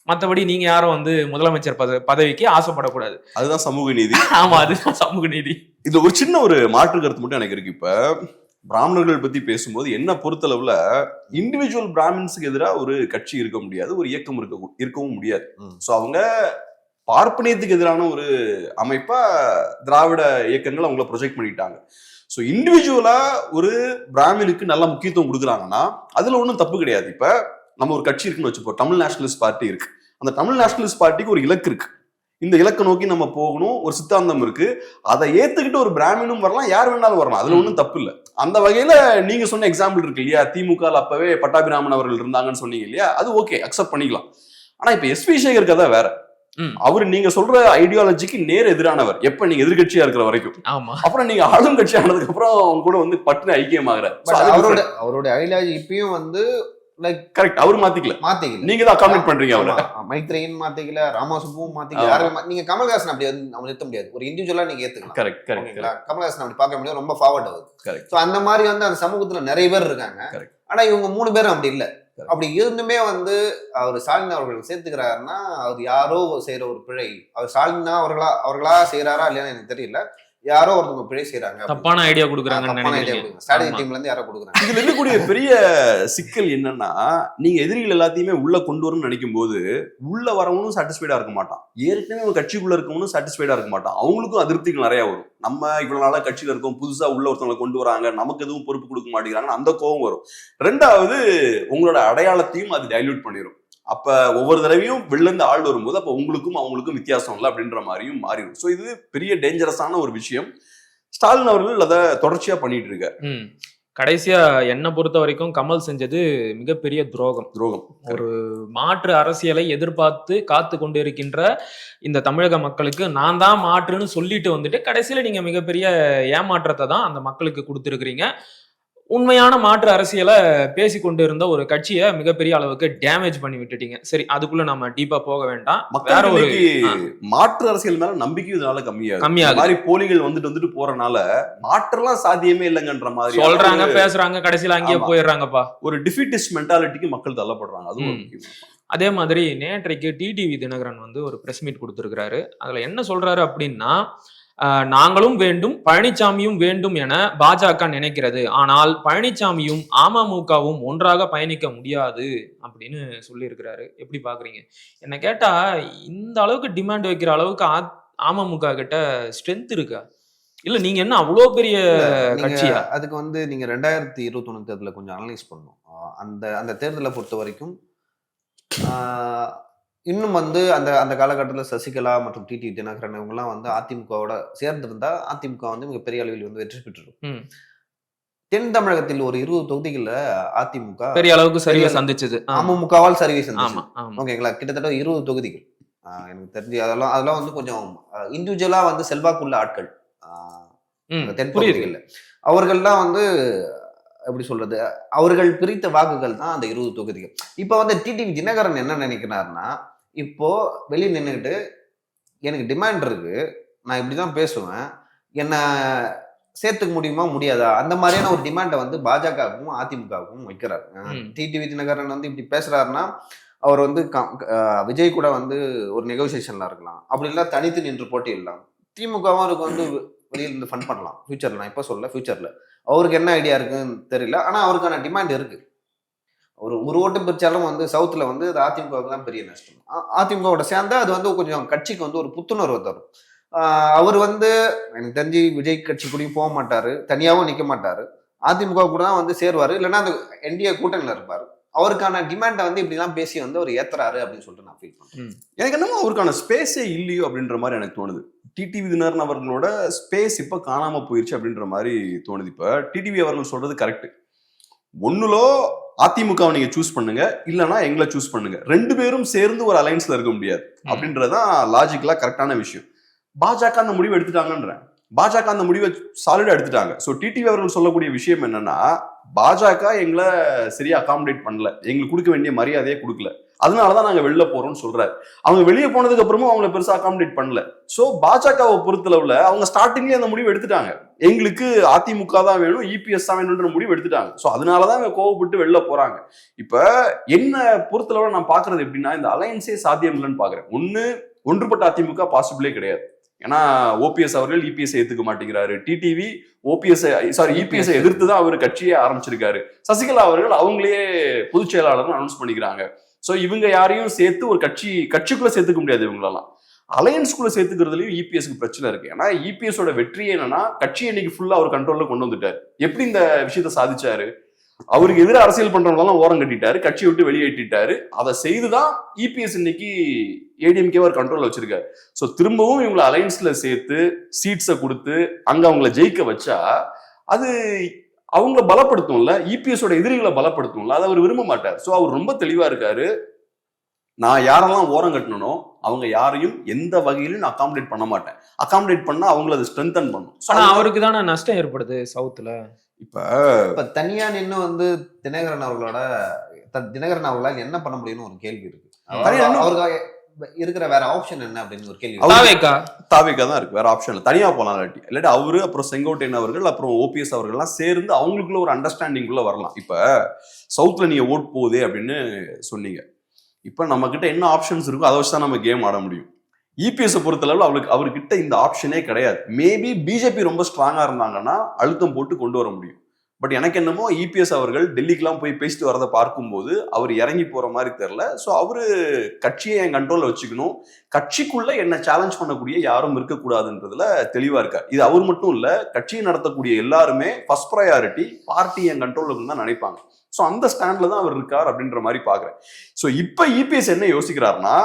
மற்றபடி நீங்க யாரும் வந்து முதலமைச்சர் பதவிக்கு ஆசைப்படக்கூடாது. அதுதான் சமூக நீதி. ஆமா, அதுதான் சமூக நீதி. இது ஒரு சின்ன ஒரு மாற்று கருத்து மட்டும் எனக்கு இருக்கு. இப்ப பிராமணர்கள் பத்தி பேசும்போது என்ன பொறுத்தளவுல இண்டிவிஜுவல் பிராமின்ஸுக்கு எதிராக ஒரு கட்சி இருக்க முடியாது, ஒரு இயக்கம் இருக்கவும் முடியாது. சோ அவங்க பார்ப்பனியத்துக்கு எதிரான ஒரு அமைப்பா திராவிட இயக்கங்கள் அவங்கள ப்ரொஜெக்ட் பண்ணிட்டாங்க. ஸோ இண்டிவிஜுவலா ஒரு பிராமினுக்கு நல்ல முக்கியத்துவம் கொடுக்குறாங்கன்னா அதுல ஒன்றும் தப்பு கிடையாது. இப்ப நம்ம ஒரு கட்சி இருக்குன்னு வச்சுப்போம், தமிழ் நேஷனலிஸ்ட் பார்ட்டி இருக்கு. அந்த தமிழ் நேஷனலிஸ்ட் பார்ட்டிக்கு ஒரு இலக்கு இருக்கு, இந்த இலக்கை நோக்கி நம்ம போகணும், ஒரு சித்தாந்தம் இருக்கு, அதை ஏத்துக்கிட்டு ஒரு பிராமினும் வரலாம், யார் வேணாலும் வரலாம், அதுல ஒன்றும் தப்பு இல்லை. அந்த வகையில நீங்க சொன்ன எக்ஸாம்பிள் இருக்கு இல்லையா, திமுக அப்பவே பட்டாபிராமன் அவர்கள் இருந்தாங்கன்னு சொன்னீங்க இல்லையா, அது ஓகே, அக்செப்ட் பண்ணிக்கலாம். ஆனா இப்ப எஸ்.வி. சேகர் கதை வேற. அவரு நீங்க சொல்ற ஐடியாலஜிக்கு நேர் எதிரானவர் எப்ப நீங்க எதிர்கட்சியா இருக்கிற வரைக்கும். அப்புறம் நீங்க ஆளும் கட்சி ஆனதுக்கு அப்புறம் அவங்க கூட வந்து பட்டுன்னு ஐக்கியமாகிறார். அவரோட ஐடியாலஜி இப்பயும் வந்து கரெக்ட், அவர் மாத்திக்கல, நீங்க தான் அகாமடேட் பண்றீங்க. அவரை மைத்ரேயன் மாத்திக்கல, ராமசுப்பும் மாத்திக்கல, யாருமே. நீங்க கமல்ஹாசன் அப்படி வந்து நம்ம நிறுத்த முடியாது, ஒரு இண்டிவிஜுவலா நீங்க ஏத்துக்கலாம். Correct correct. கமல்ஹாசன் அப்படி பார்க்க முடியாது, ரொம்ப ஃபார்வர்ட் ஆகுது. கரெக்ட். சோ அந்த மாதிரி வந்து அந்த சமூகத்துல நிறைய பேர் இருக்காங்க. ஆனா இவங்க 3 பேரும் அப்படி இல்ல. அப்படி இருந்துமே வந்து அவர் ஸ்டாலின் அவர்கள் சேர்த்துக்கிறாருன்னா அவர் யாரோ செய்யற ஒரு பிழை. அவர் ஸ்டாலின் அவர்களா செய்யறாரா இல்லையான்னு எனக்கு தெரியல, யாரோ ஒருத்தவங்க பிழை செய்யறாங்க, தப்பான ஐடியா கொடுக்குறாங்க. ஸ்ட்ராட்டஜி டீம்ல இருந்து யாரோ கொடுக்குறாங்க. இதுல இருக்கக்கூடிய பெரிய சிக்கல் என்னன்னா, நீங்க எதிரிகள் எல்லாத்தையுமே உள்ள கொண்டு வரணும்னு நினைக்கும் போது உள்ள வரவனும் சாட்டிஸ்ஃபைடா இருக்க மாட்டான், ஏற்கனவே அவங்க கட்சிக்குள்ள இருக்கவனும் சாட்டிஸ்ஃபைடா இருக்க மாட்டான், அவங்களுக்கும் அதிருப்திகள் நிறைய வரும். நம்ம இவ்வளவு நாளா கட்சியில இருக்கோம், புதுசா உள்ள ஒருத்தவங்களை கொண்டு வராங்க, நமக்கு எதுவும் பொறுப்பு கொடுக்க மாட்டேங்கிறாங்கன்னு அந்த கோபம் வரும். 2வது உங்களோட அடையாளத்தையும் அது டைல்யூட் பண்ணிடும். அப்ப ஒவ்வொரு தடவையும் வெளில இருந்து ஆள் வரும்போது அப்ப உங்களுக்கும் அவங்களுக்கும் வித்தியாசம் இல்லை அப்படின்ற மாதிரியும் மாறிடும். ஸோ இது பெரிய டேஞ்சரஸான ஒரு விஷயம். ஸ்டாலின் அவர்கள் அதை தொடர்ச்சியா பண்ணிட்டு இருக்காரு. கடைசியா என்னை பொறுத்த வரைக்கும் கமல் செஞ்சது மிகப்பெரிய துரோகம். ஒரு மாற்று அரசியலை எதிர்பார்த்து காத்து கொண்டு இருக்கின்ற இந்த தமிழக மக்களுக்கு நான் தான் மாற்றுன்னு சொல்லிட்டு வந்துட்டு கடைசியில நீங்க மிகப்பெரிய ஏமாற்றத்தை தான் அந்த மக்களுக்கு கொடுத்துருக்கிறீங்க. உண்மையான மாற்று அரசியலை பேசி கொண்டு இருந்த ஒரு கட்சியை மிகப்பெரிய அளவுக்கு டேமேஜ் பண்ணி விட்டுட்டீங்க. சரி, அதுக்குள்ள நம்ம டீப்பா போக வேண்டாம். வேற ஒரு மக்களுக்கு மாற்று அரசியல் மேல நம்பிக்கை இதனால கம்மியாகுது. இந்த மாதிரி போலிகள் வந்துட்டு போறனால மாற்றெல்லாம் சாத்தியமே இல்லைங்கன்ற மாதிரி சொல்றாங்க, பேசுறாங்க, கடைசியில அங்கேயே போயிடுறாங்கப்பா. ஒரு டிஃபீட்டிஸ்ட் மென்டாலிட்டிக்கு மக்கள் தள்ளப்படுறாங்க. அதுவும் முக்கியம். அதே மாதிரி நேற்றைக்கு டிடிவி தினகரன் வந்து ஒரு பிரஸ் மீட் கொடுத்திருக்கிறாரு. அதுல என்ன சொல்றாரு அப்படின்னா, நாங்களும் வேண்டும், பழனிசாமியும் வேண்டும் என பாஜக நினைக்கிறது. ஆனால் பழனிசாமியும் அமமுகவும் ஒன்றாக பயணிக்க முடியாது அப்படின்னு சொல்லியிருக்கிறாரு. எப்படி பாக்குறீங்க? என்ன கேட்டா, இந்த அளவுக்கு டிமாண்ட் வைக்கிற அளவுக்கு அமமுக கிட்ட ஸ்ட்ரென்த் இருக்கா? இல்ல நீங்க என்ன அவ்வளோ பெரிய கட்சியா? அதுக்கு வந்து நீங்க 2021 தேர்தலை கொஞ்சம் அனலைஸ் பண்ணணும். அந்த அந்த தேர்தலை பொறுத்த வரைக்கும் இன்னும் வந்து அந்த அந்த காலகட்டத்தில் சசிகலா மற்றும் டிடி தினகரன் இவங்கெல்லாம் வந்து அதிமுகவோட சேர்ந்திருந்தா அதிமுக வந்து மிகப்பெரிய அளவில் வந்து வெற்றி பெற்றிருக்கும். தென் தமிழகத்தில் ஒரு 20 தொகுதிகளில் அதிமுக பெரிய அளவுக்கு சரிவை சந்திச்சது, அமமுகவால் சரிவை சந்திச்சது. ஓகேங்களா, கிட்டத்தட்ட 20 தொகுதிகள் எனக்கு தெரிஞ்சு. அதெல்லாம் வந்து கொஞ்சம் இண்டிவிஜுவலா வந்து செல்வாக்குள்ள ஆட்கள் தென் பகுதிகளில். அவர்கள்லாம் வந்து எப்படி சொல்றது, அவர்கள் பிரித்த வாக்குகள் தான் அந்த 20 தொகுதிகள். இப்ப வந்து டிடிவி தினகரன் என்ன நினைக்கிறாருன்னா, இப்போ வெளியே நின்றுக்கிட்டு எனக்கு டிமாண்ட் இருக்கு, நான் இப்படிதான் பேசுவேன், என்ன சேர்த்துக்க முடியுமா முடியாதா, அந்த மாதிரியான ஒரு டிமாண்டை வந்து பாஜகவுக்கும் அதிமுகவுக்கும் வைக்கிறார். டிடிவி தினகரன் வந்து இப்படி பேசுறாருன்னா அவர் வந்து விஜய் கூட வந்து ஒரு நெகோசியேஷன்ல இருக்கலாம், அப்படி இல்லை தனித்து நின்று போட்டியிடலாம். திமுகவும் அவருக்கு வந்து வெளியில இருந்து ஃபண்ட் பண்ணலாம் ஃபியூச்சர்ல. நான் இப்ப சொல்ல ஃபியூச்சர்ல அவருக்கு என்ன ஐடியா இருக்குன்னு தெரியல. ஆனா அவருக்கான டிமாண்ட் இருக்கு. ஒரு ஓட்டு பிரிச்சாலும் வந்து சவுத்துல வந்து அது அதிமுகவுக்கு தான் பெரிய நஷ்டம். அதிமுகவோட சேர்ந்தா அது வந்து கொஞ்சம் கட்சிக்கு வந்து ஒரு புத்துணர்வு தரும். அவர் வந்து எனக்கு தெரிஞ்சு விஜய் கட்சி கூடயும் போக மாட்டாரு, தனியாகவும் நிற்க மாட்டாரு, அதிமுக கூட தான் வந்து சேருவாரு, இல்லைன்னா அந்த என்டிஏ கூட்டணியில் இருப்பாரு. அவருக்கான டிமாண்டை வந்து இப்படிலாம் பேசி வந்து அவர் ஏத்துறாரு அப்படின்னு சொல்லிட்டு நான் ஃபீல் பண்றேன். எனக்கு என்னமோ அவருக்கான ஸ்பேஸே இல்லையோ அப்படின்ற மாதிரி எனக்கு தோணுது. டிடிவி தினகரன் அவர்களோட ஸ்பேஸ் இப்ப காணாம போயிருச்சு அப்படின்ற மாதிரி தோணுது. இப்ப டிடிவி அவர்கள் சொல்றது கரெக்ட். ஒண்ணுலோ அதிமுகவை நீங்க சூஸ் பண்ணுங்க, இல்லைன்னா எங்களை சூஸ் பண்ணுங்க. 2 பேரும் சேர்ந்து ஒரு அலைன்ஸ்ல இருக்க முடியாது அப்படின்றதான் லாஜிக்கலா கரெக்டான விஷயம். பாஜக அந்த முடிவு எடுத்துட்டாங்கன்றேன். பாஜக அந்த முடிவை சாலிடா எடுத்துட்டாங்க. ஸோ டிடிவி அவர்கள் சொல்லக்கூடிய விஷயம் என்னன்னா, பாஜக எங்களை சரியா அகாமடேட் பண்ணல, எங்களுக்கு கொடுக்க வேண்டிய மரியாதையை கொடுக்கல, அதனாலதான் நாங்க வெளில போறோம்னு சொல்றாரு. அவங்க வெளியே போனதுக்கு அப்புறமும் அவங்களை பெருசா அகாமடேட் பண்ணல. சோ பாஜகவை பொறுத்தளவுல அவங்க ஸ்டார்டிங்லேயே அந்த முடிவு எடுத்துட்டாங்க, எங்களுக்கு அதிமுக தான் வேணும், இபிஎஸ் தான் வேணும்ன்ற முடிவு எடுத்துட்டாங்க. சோ அதனாலதான் அவங்க கோவப்பட்டு வெளில போறாங்க. இப்ப என்ன பொறுத்தளவுல நான் பாக்குறது எப்படின்னா, இந்த அலையன்ஸே சாத்தியம் இல்லைன்னு பாக்குறேன். ஒன்றுபட்ட அதிமுக பாசிபிளே கிடையாது. ஏன்னா ஓபிஎஸ் அவர்கள் இபிஎஸ் ஏத்துக்க மாட்டேங்கிறாரு, டிடிவி இபிஎஸ் எதிர்த்து தான் அவர் கட்சியே ஆரம்பிச்சிருக்காரு, சசிகலா அவர்கள் அவங்களே பொதுச் செயலாளர் அனௌன்ஸ் பண்ணிக்கிறாங்க. சோ இவங்க யாரையும் சேர்த்து ஒரு கட்சிக்குள்ள சேர்த்துக்க முடியாது. இவங்களெல்லாம் அலையன்ஸ்குள்ள சேர்த்துக்கிறதுலயும் இபிஎஸ்க்கு பிரச்சனை இருக்கு. ஏன்னா இபிஎஸோட வெற்றி என்னன்னா, கட்சி இன்னைக்கு ஃபுல்லா அவர் கண்ட்ரோல்ல கொண்டு வந்துட்டாரு. எப்படி இந்த விஷயத்த சாதிச்சாரு? அவருக்கு எதிராக அரசியல் பண்றவங்க ஓரம் கட்டிட்டாரு, கட்சியை விட்டு வெளியேற்றிட்டாரு. அதை செய்துதான் இபிஎஸ் இன்னைக்கு ஏடிஎம்கே அவர் கண்ட்ரோல்ல வச்சிருக்காரு. சோ திரும்பவும் இவங்களை அலையன்ஸ்ல சேர்த்து சீட்ஸை கொடுத்து அங்க அவங்கள ஜெயிக்க வச்சா அது அவங்கள பலப்படுத்தும்ல, இபிஎஸோட எதிரிகளை பலப்படுத்தும்ல, அதை அவர் விரும்ப மாட்டார். சோ அவர் ரொம்ப தெளிவா இருக்காரு, நான் யாரெல்லாம் ஓரம் கட்டணும் அவங்க யாரையும் எந்த வகையிலும் நான் அகாமடேட் பண்ண மாட்டேன். அகாமடேட் பண்ணா அவங்களை அதை ஸ்ட்ரென்தன் பண்ணும். ஆனா அவருக்கு தானே நஷ்டம் ஏற்படுது சவுத்துல. இப்ப தனியா நின்று வந்து தினகரன் அவர்களால் என்ன பண்ண முடியும்னு ஒரு கேள்வி இருக்கு. அவருக்கு இருக்கிற வேற ஆப்ஷன் என்ன அப்படின்னு ஒரு கேள்வி. தாவேகா தான் இருக்கு, வேற ஆப்ஷன் இல்லை. தனியா போலாம் இல்லாட்டி அவரு அப்புறம் செங்கோட்டையன் அவர்கள் அப்புறம் ஓபிஎஸ் அவர்கள்லாம் சேர்ந்து அவங்களுக்குள்ள ஒரு அண்டர்ஸ்டாண்டிங் குள்ள வரலாம். இப்ப சவுத்ல நீங்க ஓட் போகுது அப்படின்னு சொன்னீங்க, இப்ப நம்ம கிட்ட என்ன ஆப்ஷன்ஸ் இருக்கோ அதை வச்சுதான் நம்ம கேம் ஆட முடியும். இபிஎஸ் பொறுத்தளவு அவர்கிட்ட இந்த ஆப்ஷனே கிடையாது. மேபி பிஜேபி ரொம்ப ஸ்ட்ராங்கா இருந்தாங்கன்னா அழுத்தம் போட்டு கொண்டு வர முடியும். பட் எனக்கு என்னமோ இபிஎஸ் அவர்கள் டெல்லிக்கெல்லாம் போய் பேசிட்டு வரதை பார்க்கும்போது அவர் இறங்கி போற மாதிரி தெரியல. ஸோ அவரு கட்சியை என் கண்ட்ரோல்ல வச்சுக்கணும், கட்சிக்குள்ள என்ன சேலஞ்ச் பண்ணக்கூடிய யாரும் இருக்கக்கூடாதுன்றதுல தெளிவா இருக்கார். இது அவர் மட்டும் இல்ல, கட்சியை நடத்தக்கூடிய எல்லாருமே ஃபர்ஸ்ட் ப்ரையாரிட்டி பார்ட்டி என் கண்ட்ரோல்ல தான் நினைப்பாங்க. ஸோ அந்த ஸ்டாண்ட்ல தான் அவர் இருக்கார் அப்படின்ற மாதிரி பாக்குறேன். ஸோ இப்ப இபிஎஸ் என்ன யோசிக்கிறாருன்னா,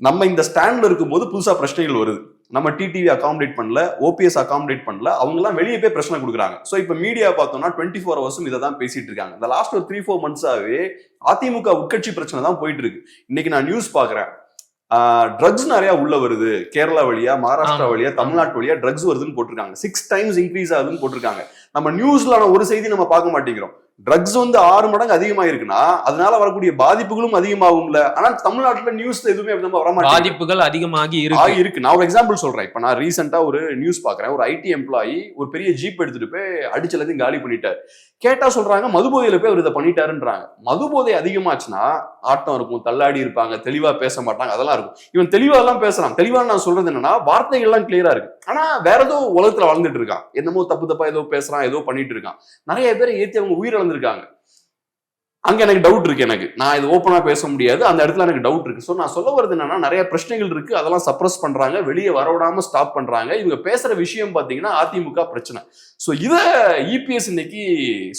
நம்ம இந்த ஸ்டாண்ட்ல இருக்கும்போது புதுசா பிரச்சனைகள் வருது, நம்ம டிடிவி அகாமடேட் பண்ணல, ஓபிஎஸ் அகாமடேட் பண்ணல, அவங்க எல்லாம் வெளியே போய் பிரச்சனை கொடுக்குறாங்க. சோ இப்ப மீடியா பார்த்தோம்னா 24 ஹவர்ஸும் இதை தான் பேசிட்டு இருக்காங்க. இந்த லாஸ்ட் ஒரு 3-4 மந்த்ஸாவே அதிமுக உட்கட்சி பிரச்சனை தான் போயிட்டு இருக்கு. இன்னைக்கு நான் நியூஸ் பாக்குறேன், ட்ரக்ஸ் நிறைய உள்ள வருது, கேரளா வழியா, மகாராஷ்டிரா வழியா, தமிழ்நாட்டு வழியா ட்ரக்ஸ் வருதுன்னு போட்டிருக்காங்க. 6 times இன்க்ரீஸ் ஆகுதுன்னு போட்டிருக்காங்க. நம்ம நியூஸ்ல ஒரு செய்தி நம்ம பார்க்க மாட்டேங்கிறோம். ட்ரக்ஸ் 6 மடங்கு அதிகமாயிருக்குன்னா அதனால வரக்கூடிய பாதிப்புகளும் அதிகமாகும்ல. ஆனா தமிழ்நாட்டுல நியூஸ்ல எதுவுமே நம்ம வர மாட்டேங்குது. பாதிப்புகள் அதிகமாகி இருக்கு. நான் ஒரு எக்ஸாம்பிள் சொல்றேன். இப்ப நான் ரீசெண்டா ஒரு நியூஸ் பாக்குறேன். ஒரு ஐடி எம்ப்ளாயி ஒரு பெரிய ஜீப் எடுத்துட்டு போய் அடிச்சலத்தையும் காலி பண்ணிட்டாரு. கேட்டா சொல்றாங்க மதுபோதையில போய் அவர் இதை பண்ணிட்டாருன்றாங்க. மதுபோதை அதிகமாச்சுன்னா ஆட்டம் இருக்கும், தள்ளாடி இருப்பாங்க, தெளிவா பேச மாட்டாங்க, அதெல்லாம் இருக்கும். இவன் தெளிவா எல்லாம் பேசுறான். தெளிவா நான் சொல்றது என்னன்னா வார்த்தைகள் எல்லாம் கிளியரா இருக்கு. ஆனா வேற ஏதோ உலகத்துல வளர்ந்துட்டு இருக்கான். என்னமோ தப்பா ஏதோ பேசுறான், ஏதோ பண்ணிட்டு இருக்கான். நிறைய பேரை ஏத்தி அவங்க உயிரிழந்திருக்காங்க. அங்க எனக்கு டவுட் இருக்கு. நான் இது ஓப்பனா பேச முடியாது. அந்த இடத்துல எனக்கு டவுட் இருக்கு. ஸோ நான் சொல்ல வருது என்னன்னா நிறைய பிரச்சனைகள் இருக்கு. அதெல்லாம் சப்ரஸ் பண்றாங்க, வெளியே வரவிடாம ஸ்டாப் பண்றாங்க. இவங்க பேசுற விஷயம் பாத்தீங்கன்னா அதிமுக பிரச்சனை. ஸோ இத இபிஎஸ் இன்னைக்கு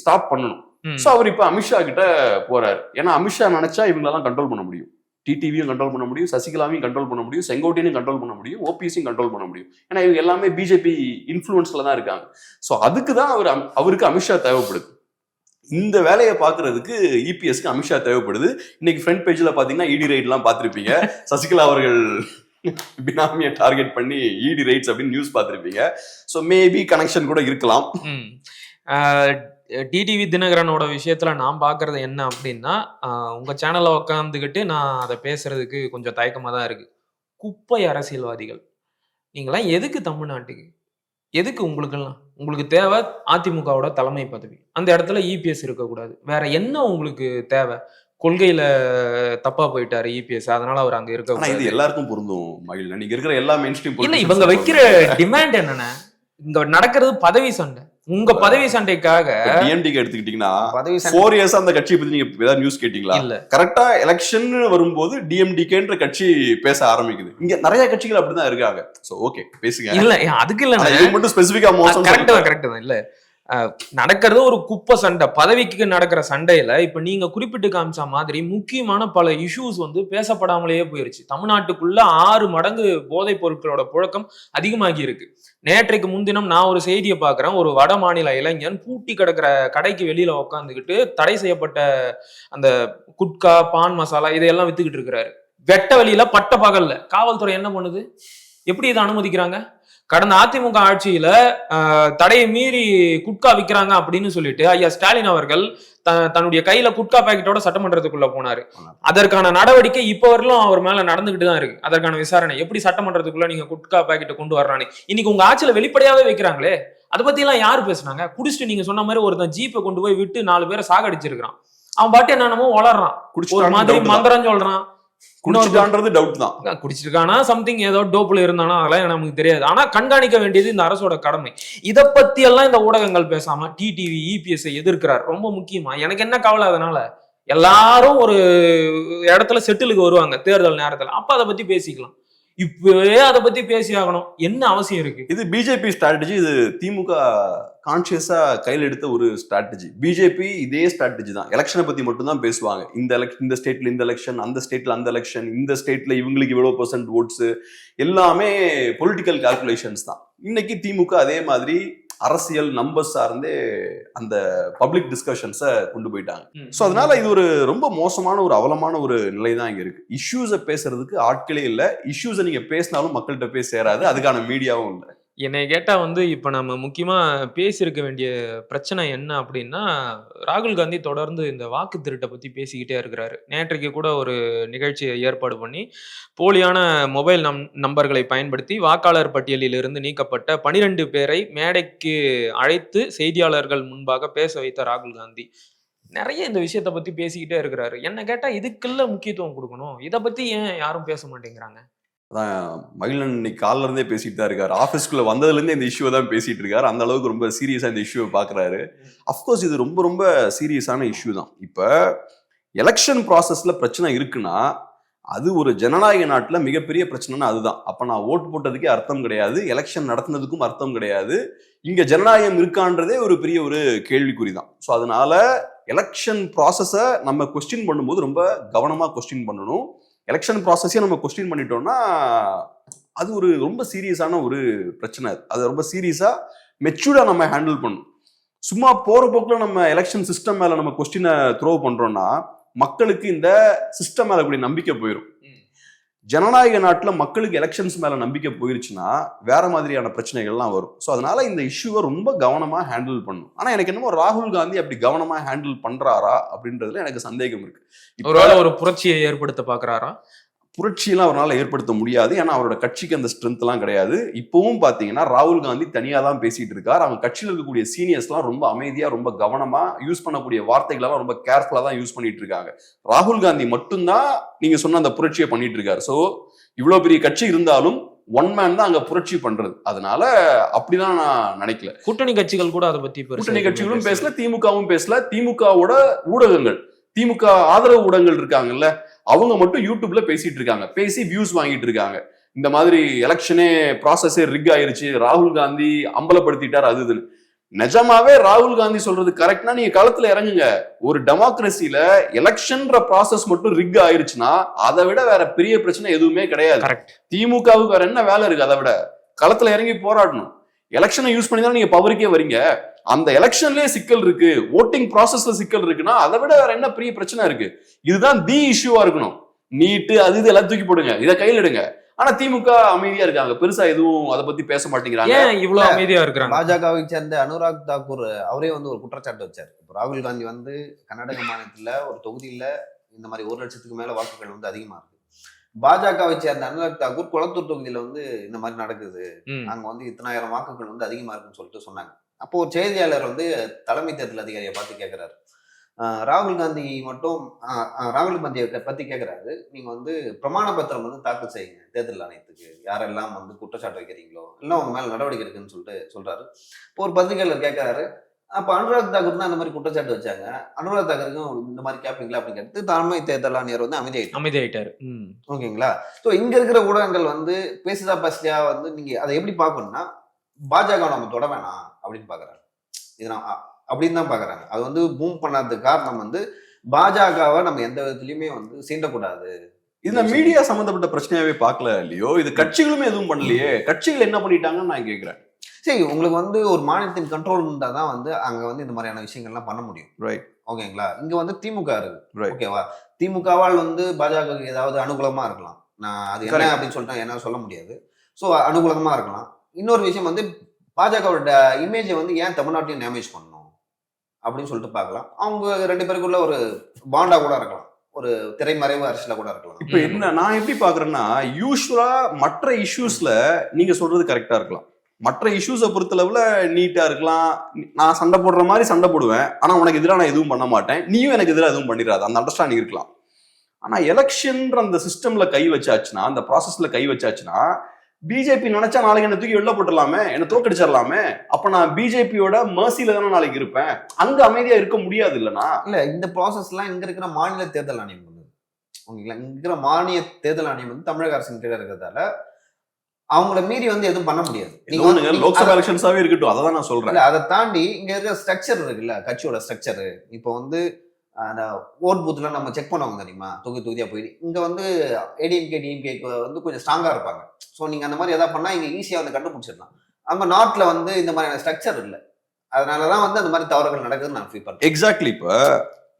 ஸ்டாப் பண்ணணும். ஸோ அவர் இப்ப அமித்ஷா கிட்ட போறாரு. ஏன்னா அமித்ஷா நினைச்சா இவங்களெல்லாம் கண்ட்ரோல் பண்ண முடியும். டிடிவியும் கண்ட்ரோல் பண்ண முடியும், சசிகலாவையும் கண்ட்ரோல் பண்ண முடியும், செங்கோட்டையும் கண்ட்ரோல் பண்ண முடியும், ஓபிஎஸையும் கண்ட்ரோல் பண்ண முடியும். ஏன்னா இவங்க எல்லாமே பிஜேபி இன்ஃபுளுன்ஸ்ல தான் இருக்காங்க. ஸோ அதுக்கு தான் அவருக்கு அமித்ஷா தேவைப்படுது. இந்த வேலையை பாக்குறதுக்கு இபிஎஸ்க்கு அமித்ஷா தேவைப்படுது. இன்னைக்கு ஃப்ரண்ட் பேஜ்ல பாத்தீங்கன்னா இடி ரைட் எல்லாம் பார்த்திருப்பீங்க. சசிகலா அவர்கள் பினாமியை டார்கெட் பண்ணி இடி ரைட்ஸ் அப்படின்னு நியூஸ் பார்த்திருப்பீங்க. ஸோ மேபி கனெக்ஷன் கூட இருக்கலாம். டிடிவி தினகரனோட விஷயத்துல நான் பாக்குறது என்ன அப்படின்னா, உங்க சேனல்ல உட்காந்துக்கிட்டு நான் அதை பேசுறதுக்கு கொஞ்சம் தயக்கமா தான் இருக்கு. குப்பை அரசியல்வாதிகள் நீங்களாம் எதுக்கு தமிழ்நாட்டுக்கு, எதுக்கு உங்களுக்கு தேவை அதிமுகவோட தலைமை பதவி. அந்த இடத்துல இபிஎஸ் இருக்கக்கூடாது. வேற என்ன உங்களுக்கு தேவை? கொள்கையில தப்பா போயிட்டாரு இபிஎஸ், அதனால அவர் அங்க இருக்க. இது எல்லாருக்கும் பொருந்தும் மகிழ்ல. நீங்க இருக்கிற எல்லா மெயின் ஸ்ட்ரீம் இல்ல, இவங்க வைக்கிற டிமாண்ட் என்னன்னா, இங்க நடக்கிறது பதவி சண்டை. உங்க பதவி சண்டைக்காக டிஎம்டிக்கு எடுத்துக்கிட்டீங்கன்னா 4 years அந்த கட்சியை பத்தி நீங்க ஏதாவது நியூஸ் கேட்டீங்களா? இல்ல. கரெக்டா எலெக்ஷன் வரும்போது டிஎம்டிகேன்ற கட்சி பேச ஆரம்பிக்குது. இங்க நிறைய கட்சிகள் அப்படிதான் இருக்காங்க. சோ ஓகே பேசுங்க. இல்ல அதுக்கு இல்ல, இது மட்டும் ஸ்பெசிபிக்கா மோசம். கரெக்ட் தான். இல்ல நடக்கிறது ஒரு குப்பை சண்டை, பதவிக்கு நடக்கிற சண்டையில இப்ப நீங்க குறிப்பிட்டு காமிச்ச மாதிரி முக்கியமான பல இஷ்யூஸ் பேசப்படாமலேயே போயிருச்சு. தமிழ்நாட்டுக்குள்ள 6 மடங்கு போதைப் பொருட்களோட புழக்கம் அதிகமாகி இருக்கு. நேற்றைக்கு முன்தினம் நான் ஒரு செய்தியை பாக்குறேன். ஒரு வட மாநில இளைஞன் பூட்டி கிடக்கிற கடைக்கு வெளியில உட்காந்துக்கிட்டு தடை செய்யப்பட்ட அந்த குட்கா, பான் மசாலா இதையெல்லாம் வித்துக்கிட்டு இருக்கிறாரு. வெட்ட வெளியில பட்ட பகல்ல. காவல்துறை என்ன பண்ணுது? எப்படி இதை அனுமதிக்கிறாங்க? கடந்த அதிமுக ஆட்சியில தடையை மீறி குட்கா விற்கிறாங்க அப்படின்னு சொல்லிட்டு ஐயா ஸ்டாலின் அவர்கள் தன்னுடைய கையில குட்கா பாக்கெட்டோட சட்டமன்றத்துக்குள்ள போனாரு. அதற்கான நடவடிக்கை இப்ப வரலும் அவர் மேல நடந்துகிட்டு தான் இருக்கு. அதற்கான விசாரணை எப்படி சட்டமன்றத்துக்குள்ள நீங்க குட்கா பாக்கெட்டை கொண்டு வர்றானே இன்னைக்கு உங்க ஆட்சியில வெளிப்படையாவே வைக்கிறாங்களே, அதை பத்தி எல்லாம் யாரு பேசுனாங்க? குடிச்சிட்டு நீங்க சொன்ன மாதிரி ஒருத்தன் ஜீப்பை கொண்டு போய் விட்டு 4 பேரை சாகடிச்சிருக்கான். அவன் பாட்டு என்னென்னமோ வளர்றான், ஒரு மாதிரி மந்திரம் சொல்றான். குடிச்சிட்டான்றது டவுட் தான். குடிச்சிருக்கானா சம்திங் ஏதோ டோப்ல இருந்தானா அதெல்லாம் நமக்கு தெரியாது. ஆனா கண்காணிக்க வேண்டியது இந்த அரசோட கடமை. இதை பத்தி எல்லாம் இந்த ஊடகங்கள் பேசாம டிடிவி இபிஎஸ் எதிர்க்கிறார். ரொம்ப முக்கியமா எனக்கு என்ன கவலை, அதனால எல்லாரும் ஒரு இடத்துல செட்டிலுக்கு வருவாங்க தேர்தல் நேரத்துல, அப்ப அதை பத்தி பேசிக்கலாம். இப்பவே அதை பத்தி பேசி ஆகணும், என்ன அவசியம் இருக்கு? இது பிஜேபி ஸ்ட்ராட்டஜி. இது திமுக கான்சியஸா கையில் எடுத்த ஒரு ஸ்ட்ராட்டஜி. பிஜேபி இதே ஸ்ட்ராட்டஜி தான். எலெக்ஷனை பத்தி மட்டும் தான் பேசுவாங்க. இந்த ஸ்டேட்ல இந்த எலெக்ஷன், அந்த ஸ்டேட்ல அந்த எலெக்ஷன், இந்த ஸ்டேட்ல இவங்களுக்கு இவ்வளவு % ஓட்ஸ், எல்லாமே பொலிட்டிக்கல் கால்குலேஷன்ஸ் தான். இன்னைக்கு திமுக அதே மாதிரி அரசியல் நம்பர் சார்ந்தே அந்த பப்ளிக் டிஸ்கஷன்ஸை கொண்டு போயிட்டாங்க. ஸோ அதனால இது ஒரு ரொம்ப மோசமான ஒரு அவலமான ஒரு நிலை தான் இங்க இருக்கு. இஷ்யூஸை பேசுறதுக்கு ஆட்களே இல்லை. இஷ்யூஸை நீங்க பேசினாலும் மக்கள்கிட்ட போய் சேராது. அதுக்கான மீடியாவும் இல்லை. என்னை கேட்டா இப்ப நம்ம முக்கியமா பேசியிருக்க வேண்டிய பிரச்சனை என்ன அப்படின்னா, ராகுல் காந்தி தொடர்ந்து இந்த வாக்கு திருட்டை பத்தி பேசிக்கிட்டே இருக்கிறாரு. நேற்றைக்கு கூட ஒரு நிகழ்ச்சியை ஏற்பாடு பண்ணி போலியான மொபைல் நம்பர்களை பயன்படுத்தி வாக்காளர் பட்டியலில் இருந்து நீக்கப்பட்ட 12 பேரை மேடைக்கு அழைத்து செய்தியாளர்கள் முன்பாக பேச வைத்த ராகுல் காந்தி நிறைய இந்த விஷயத்த பத்தி பேசிக்கிட்டே இருக்கிறாரு. என்ன கேட்டா இதுக்குள்ள முக்கியத்துவம் கொடுக்கணும், இதை பத்தி ஏன் யாரும் பேச மாட்டேங்கிறாங்க? அதான் மகிழன் இன்னைக்கு காலில இருந்தே பேசிட்டு தான் இருக்காரு. ஆஃபீஸ்க்குள்ள வந்ததுல இருந்தே இந்த இஷ்யூவை தான் பேசிட்டு இருக்காரு. அந்த அளவுக்கு ரொம்ப சீரியஸா இந்த இஷ்யூவை பாக்குறாரு. அப்கோர்ஸ் இது ரொம்ப ரொம்ப சீரியஸான இஷ்யூ தான். இப்ப எலெக்ஷன் ப்ராசஸ்ல பிரச்சனை இருக்குன்னா அது ஒரு ஜனநாயக நாட்டுல மிகப்பெரிய பிரச்சனைனா அதுதான். அப்ப நான் ஓட்டு போட்டதுக்கே அர்த்தம் கிடையாது, எலெக்ஷன் நடத்தினதுக்கும் அர்த்தம் கிடையாது. இங்க ஜனநாயகம் இருக்கான்றதே ஒரு பெரிய ஒரு கேள்விக்குறி தான். ஸோ அதனால எலெக்ஷன் ப்ராசஸை நம்ம கொஸ்டின் பண்ணும்போது ரொம்ப கவனமா கொஸ்டின் பண்ணணும். எலெக்ஷன் ப்ராசஸையும் நம்ம கொஸ்டின் பண்ணிட்டோம்னா அது ஒரு ரொம்ப சீரியஸான ஒரு பிரச்சனை. அது ரொம்ப சீரியஸா மெச்சூர்டா நம்ம ஹேண்டில் பண்ணணும். சும்மா போற போக்குல நம்ம எலெக்ஷன் சிஸ்டம் மேல நம்ம கொஸ்டினை த்ரோ பண்றோம்னா மக்களுக்கு இந்த சிஸ்டம் மேல கூடிய நம்பிக்கை போயிடும். ஜனநாயக நாட்டுல மக்களுக்கு எலெக்ஷன்ஸ் மேல நம்பிக்கை போயிருச்சுன்னா வேற மாதிரியான பிரச்சனைகள்லாம் வரும். ஸோ அதனால இந்த இஷ்யூவை ரொம்ப கவனமா ஹேண்டில் பண்ணும். ஆனா எனக்கு என்னமோ ராகுல் காந்தி அப்படி கவனமா ஹேண்டில் பண்றாரா அப்படின்றதுல எனக்கு சந்தேகம் இருக்கு. ஒருவேளை ஒரு புரட்சியை ஏற்படுத்த பாக்குறாரா? புரட்சியெல்லாம் அவரால் ஏற்படுத்த முடியாது. ஏன்னா அவரோட கட்சிக்கு அந்த ஸ்ட்ரென்த் எல்லாம் கிடையாது. இப்பவும் பாத்தீங்கன்னா ராகுல் காந்தி தனியா தான் பேசிட்டு இருக்காரு. அவங்க கட்சியில் இருக்கக்கூடிய சீனியர்ஸ் எல்லாம் ரொம்ப அமைதியா, ரொம்ப கவனமா யூஸ் பண்ணக்கூடிய வார்த்தைகளெல்லாம் ரொம்ப கேர்ஃபுல்லா தான் யூஸ் பண்ணிட்டு இருக்காங்க. ராகுல் காந்தி மட்டும்தான் நீங்க சொன்ன அந்த புரட்சியை பண்ணிட்டு இருக்காரு. சோ இவ்வளவு பெரிய கட்சி இருந்தாலும் ஒன் மேன் தான் அங்க புரட்சி பண்றது. அதனால அப்படிதான் நான் நினைக்கல. கூட்டணி கட்சிகள் கூட அதை பத்தி கூட்டணி கட்சிகளும் பேசல, திமுகவும் பேசல. திமுகவோட ஊடகங்கள், திமுக ஆதரவு ஊடகங்கள் இருக்காங்கல்ல, அவங்க மட்டும் யூடியூப்ல பேசிட்டு இருக்காங்க, பேசி வியூஸ் வாங்கிட்டு இருக்காங்க. இந்த மாதிரி எலெக்ஷனே ப்ராசஸே ரிக் ஆயிருச்சு, ராகுல் காந்தி அம்பலப்படுத்திட்டார் அது இதுன்னு. நிஜமாவே ராகுல் காந்தி சொல்றது கரெக்ட்னா நீங்க களத்துல இறங்குங்க. ஒரு டெமோக்ரஸில எலெக்ஷன்ற ப்ராசஸ் மட்டும் ரிக் ஆயிருச்சுன்னா அதை விட வேற பெரிய பிரச்சனை எதுவுமே கிடையாது. திமுகவுக்கு வேற என்ன வேலை இருக்கு? அதை விட களத்துல இறங்கி போராடணும். எலெக்ஷனை யூஸ் பண்ணி தான் நீங்க பவருக்கே வரீங்க. அந்த எலெக்ஷன்லயே சிக்கல் இருக்கு, ஓட்டிங் ப்ராசஸ்ல சிக்கல் இருக்குன்னா அதை விட வேற என்ன பெரிய பிரச்சனை இருக்கு? இதுதான் தி இஷ்யூவா இருக்கணும். நீட்டு அது இது எல்லாம் தூக்கி போடுங்க, இதை கையில் எடுங்க. ஆனா திமுக அமைதியா இருக்காங்க, பெருசா எதுவும் அதை பத்தி பேச மாட்டேங்கிறாங்க. இவ்வளவு அமைதியா இருக்கிறாங்க. பாஜகவை சேர்ந்த அனுராக் தாக்கூர் அவரே ஒரு குற்றச்சாட்டு வச்சார். இப்போ ராகுல் காந்தி கர்நாடக மாநிலத்துல ஒரு தொகுதியில இந்த மாதிரி 1 லட்சத்துக்கு மேல வாக்குகள் அதிகமா இருக்கு. பாஜகவை சேர்ந்த அனுராக் தாக்கூர் குளத்தூர் தொகுதியில இந்த மாதிரி நடக்குது, அங்க இத்தனாயிரம் வாக்குகள் அதிகமா இருக்குன்னு சொல்லிட்டு சொன்னாங்க. அப்போ ஒரு செய்தியாளர் தலைமை தேர்தல் அதிகாரியை பார்த்து கேட்கிறாரு, ராகுல் காந்தி பத்தி கேட்கிறாரு, நீங்க பிரமாண பத்திரம் தாக்கல் செய்யுங்க தேர்தல் ஆணையத்துக்கு, யாரெல்லாம் குற்றச்சாட்டு வைக்கிறீங்களோ எல்லாம் உங்க மேல நடவடிக்கை இருக்குன்னு சொல்லிட்டு சொல்றாரு. இப்போ ஒரு பத்திரிகையாளர் கேட்கிறாரு, அப்ப அனுராக் தாக்கூர் தான் இந்த மாதிரி குற்றச்சாட்டு வச்சாங்க, அனுராக் தாக்கூருக்கும் இந்த மாதிரி கேட்பீங்களா அப்படின்னு கேட்டு தலைமை தேர்தல் ஆணையர் அமைதியாயிட்டாரு. ஓகேங்களா? ஸோ இங்க இருக்கிற ஊடகங்கள் பேசுதா பஸ்லியா நீங்க அதை எப்படி பார்க்கணும்னா, பாஜக நம்ம தொட வேணாம் அப்படின்னு பாக்குறாங்க. இது நான் அப்படின்னு தான் பாக்குறாங்க. அது பூம் பண்ணாததுக்கு காரணம் பாஜகவை நம்ம எந்த விதத்திலயுமே சீண்டக்கூடாது. இந்த மீடியா சம்பந்தப்பட்ட பிரச்சனையாவே பார்க்கல இல்லையோ? இது கட்சிகளுமே எதுவும் பண்ணலையே. கட்சிகள் என்ன பண்ணிட்டாங்கன்னு நான் கேட்கிறேன். சரி, உங்களுக்கு ஒரு மாநிலத்தின் கண்ட்ரோல் இருந்தா தான் அங்க இந்த மாதிரியான விஷயங்கள்லாம் பண்ண முடியும். ரைட். ஓகேங்களா? இங்க திமுக இருக்கு. ஓகேவா? திமுகவால் பாஜக ஏதாவது அனுகூலமா இருக்கலாம். நான் அது என்ன அப்படின்னு சொல்லிட்டு என்ன சொல்ல முடியாது. ஸோ அனுகூலமா இருக்கலாம். இன்னொரு விஷயம் பாஜகவோட இமேஜை ஏன் தமிழ்நாட்டையும் டேமேஜ் பண்ணணும் அப்படின்னு சொல்லிட்டு பார்க்கலாம். அவங்க 2 பேருக்குள்ள ஒரு பாண்டா கூட இருக்கலாம், ஒரு திரைமறைவு அரசியல கூட இருக்கலாம். இப்ப என்ன நான் எப்படி பாக்குறேன்னா, யூஸ்வலா மற்ற இஷ்யூஸ்ல நீங்க சொல்றது கரெக்டா இருக்கலாம். மற்ற இஷ்யூஸை பொறுத்தளவுல நீட்டா இருக்கலாம், நான் சண்டை போடுற மாதிரி சண்டை போடுவேன், ஆனா உனக்கு எதிராக நான் எதுவும் பண்ண மாட்டேன், நீயும் எனக்கு எதிராக எதுவும் பண்ணிடாது, அந்த அண்டர்ஸ்டாண்டிங் இருக்கலாம். ஆனா எலெக்ஷன்ற அந்த சிஸ்டம்ல கை வச்சாச்சுன்னா, அந்த ப்ராசஸ்ல கை வச்சாச்சுன்னா, பிஜேபி நினைச்சா நாளைக்கு என்ன தூக்கி வெளில போட்டுடலாமே, என்ன தோக்கடிச்சிடலாமே. அப்ப நான் பிஜேபியோட மர்சியில தானே நாளைக்கு இருப்பேன். அங்க அமைதியா இருக்க முடியாது இல்லனா? இல்ல, இந்த ப்ராசஸ் எல்லாம் இங்க இருக்கிற மாநில தேர்தல் ஆணையம் ஓகேங்களா, இங்க இருக்கிற மாநில தேர்தல் ஆணையம் தமிழக அரசின் கீழே இருக்கிறதால அவங்கள மீறி எதுவும் பண்ண முடியாது. நீங்க லோக்சபா எலெக்ஷன்ஸாவே இருக்கட்டும், அதை தான் நான் சொல்றேன். அதை தாண்டி இங்க இருக்கிற ஸ்ட்ரக்சர் இருக்குல்ல, கட்சியோட ஸ்ட்ரக்சர். இப்போ அந்த ஓட் பூத்ல நம்ம செக் பண்ணுவாங்க தெரியுமா, தொகுதியா போயிட்டு இங்க ஏடிஎம்கே டிஎம்கேக்கு கொஞ்சம் ஸ்ட்ராங்கா இருப்பாங்க. ஸோ நீங்க அந்த மாதிரி எதாவது பண்ணா இங்க ஈஸியா கண்டுபிடிச்சிடலாம். நம்ம நாட்டுல இந்த மாதிரியான ஸ்ட்ரக்சர் இல்லை, அதனாலதான் அந்த மாதிரி தவறுகள் நடக்குதுன்னு நான் ஃபீல் பண்றேன். எக்ஸாக்ட்லி. இப்ப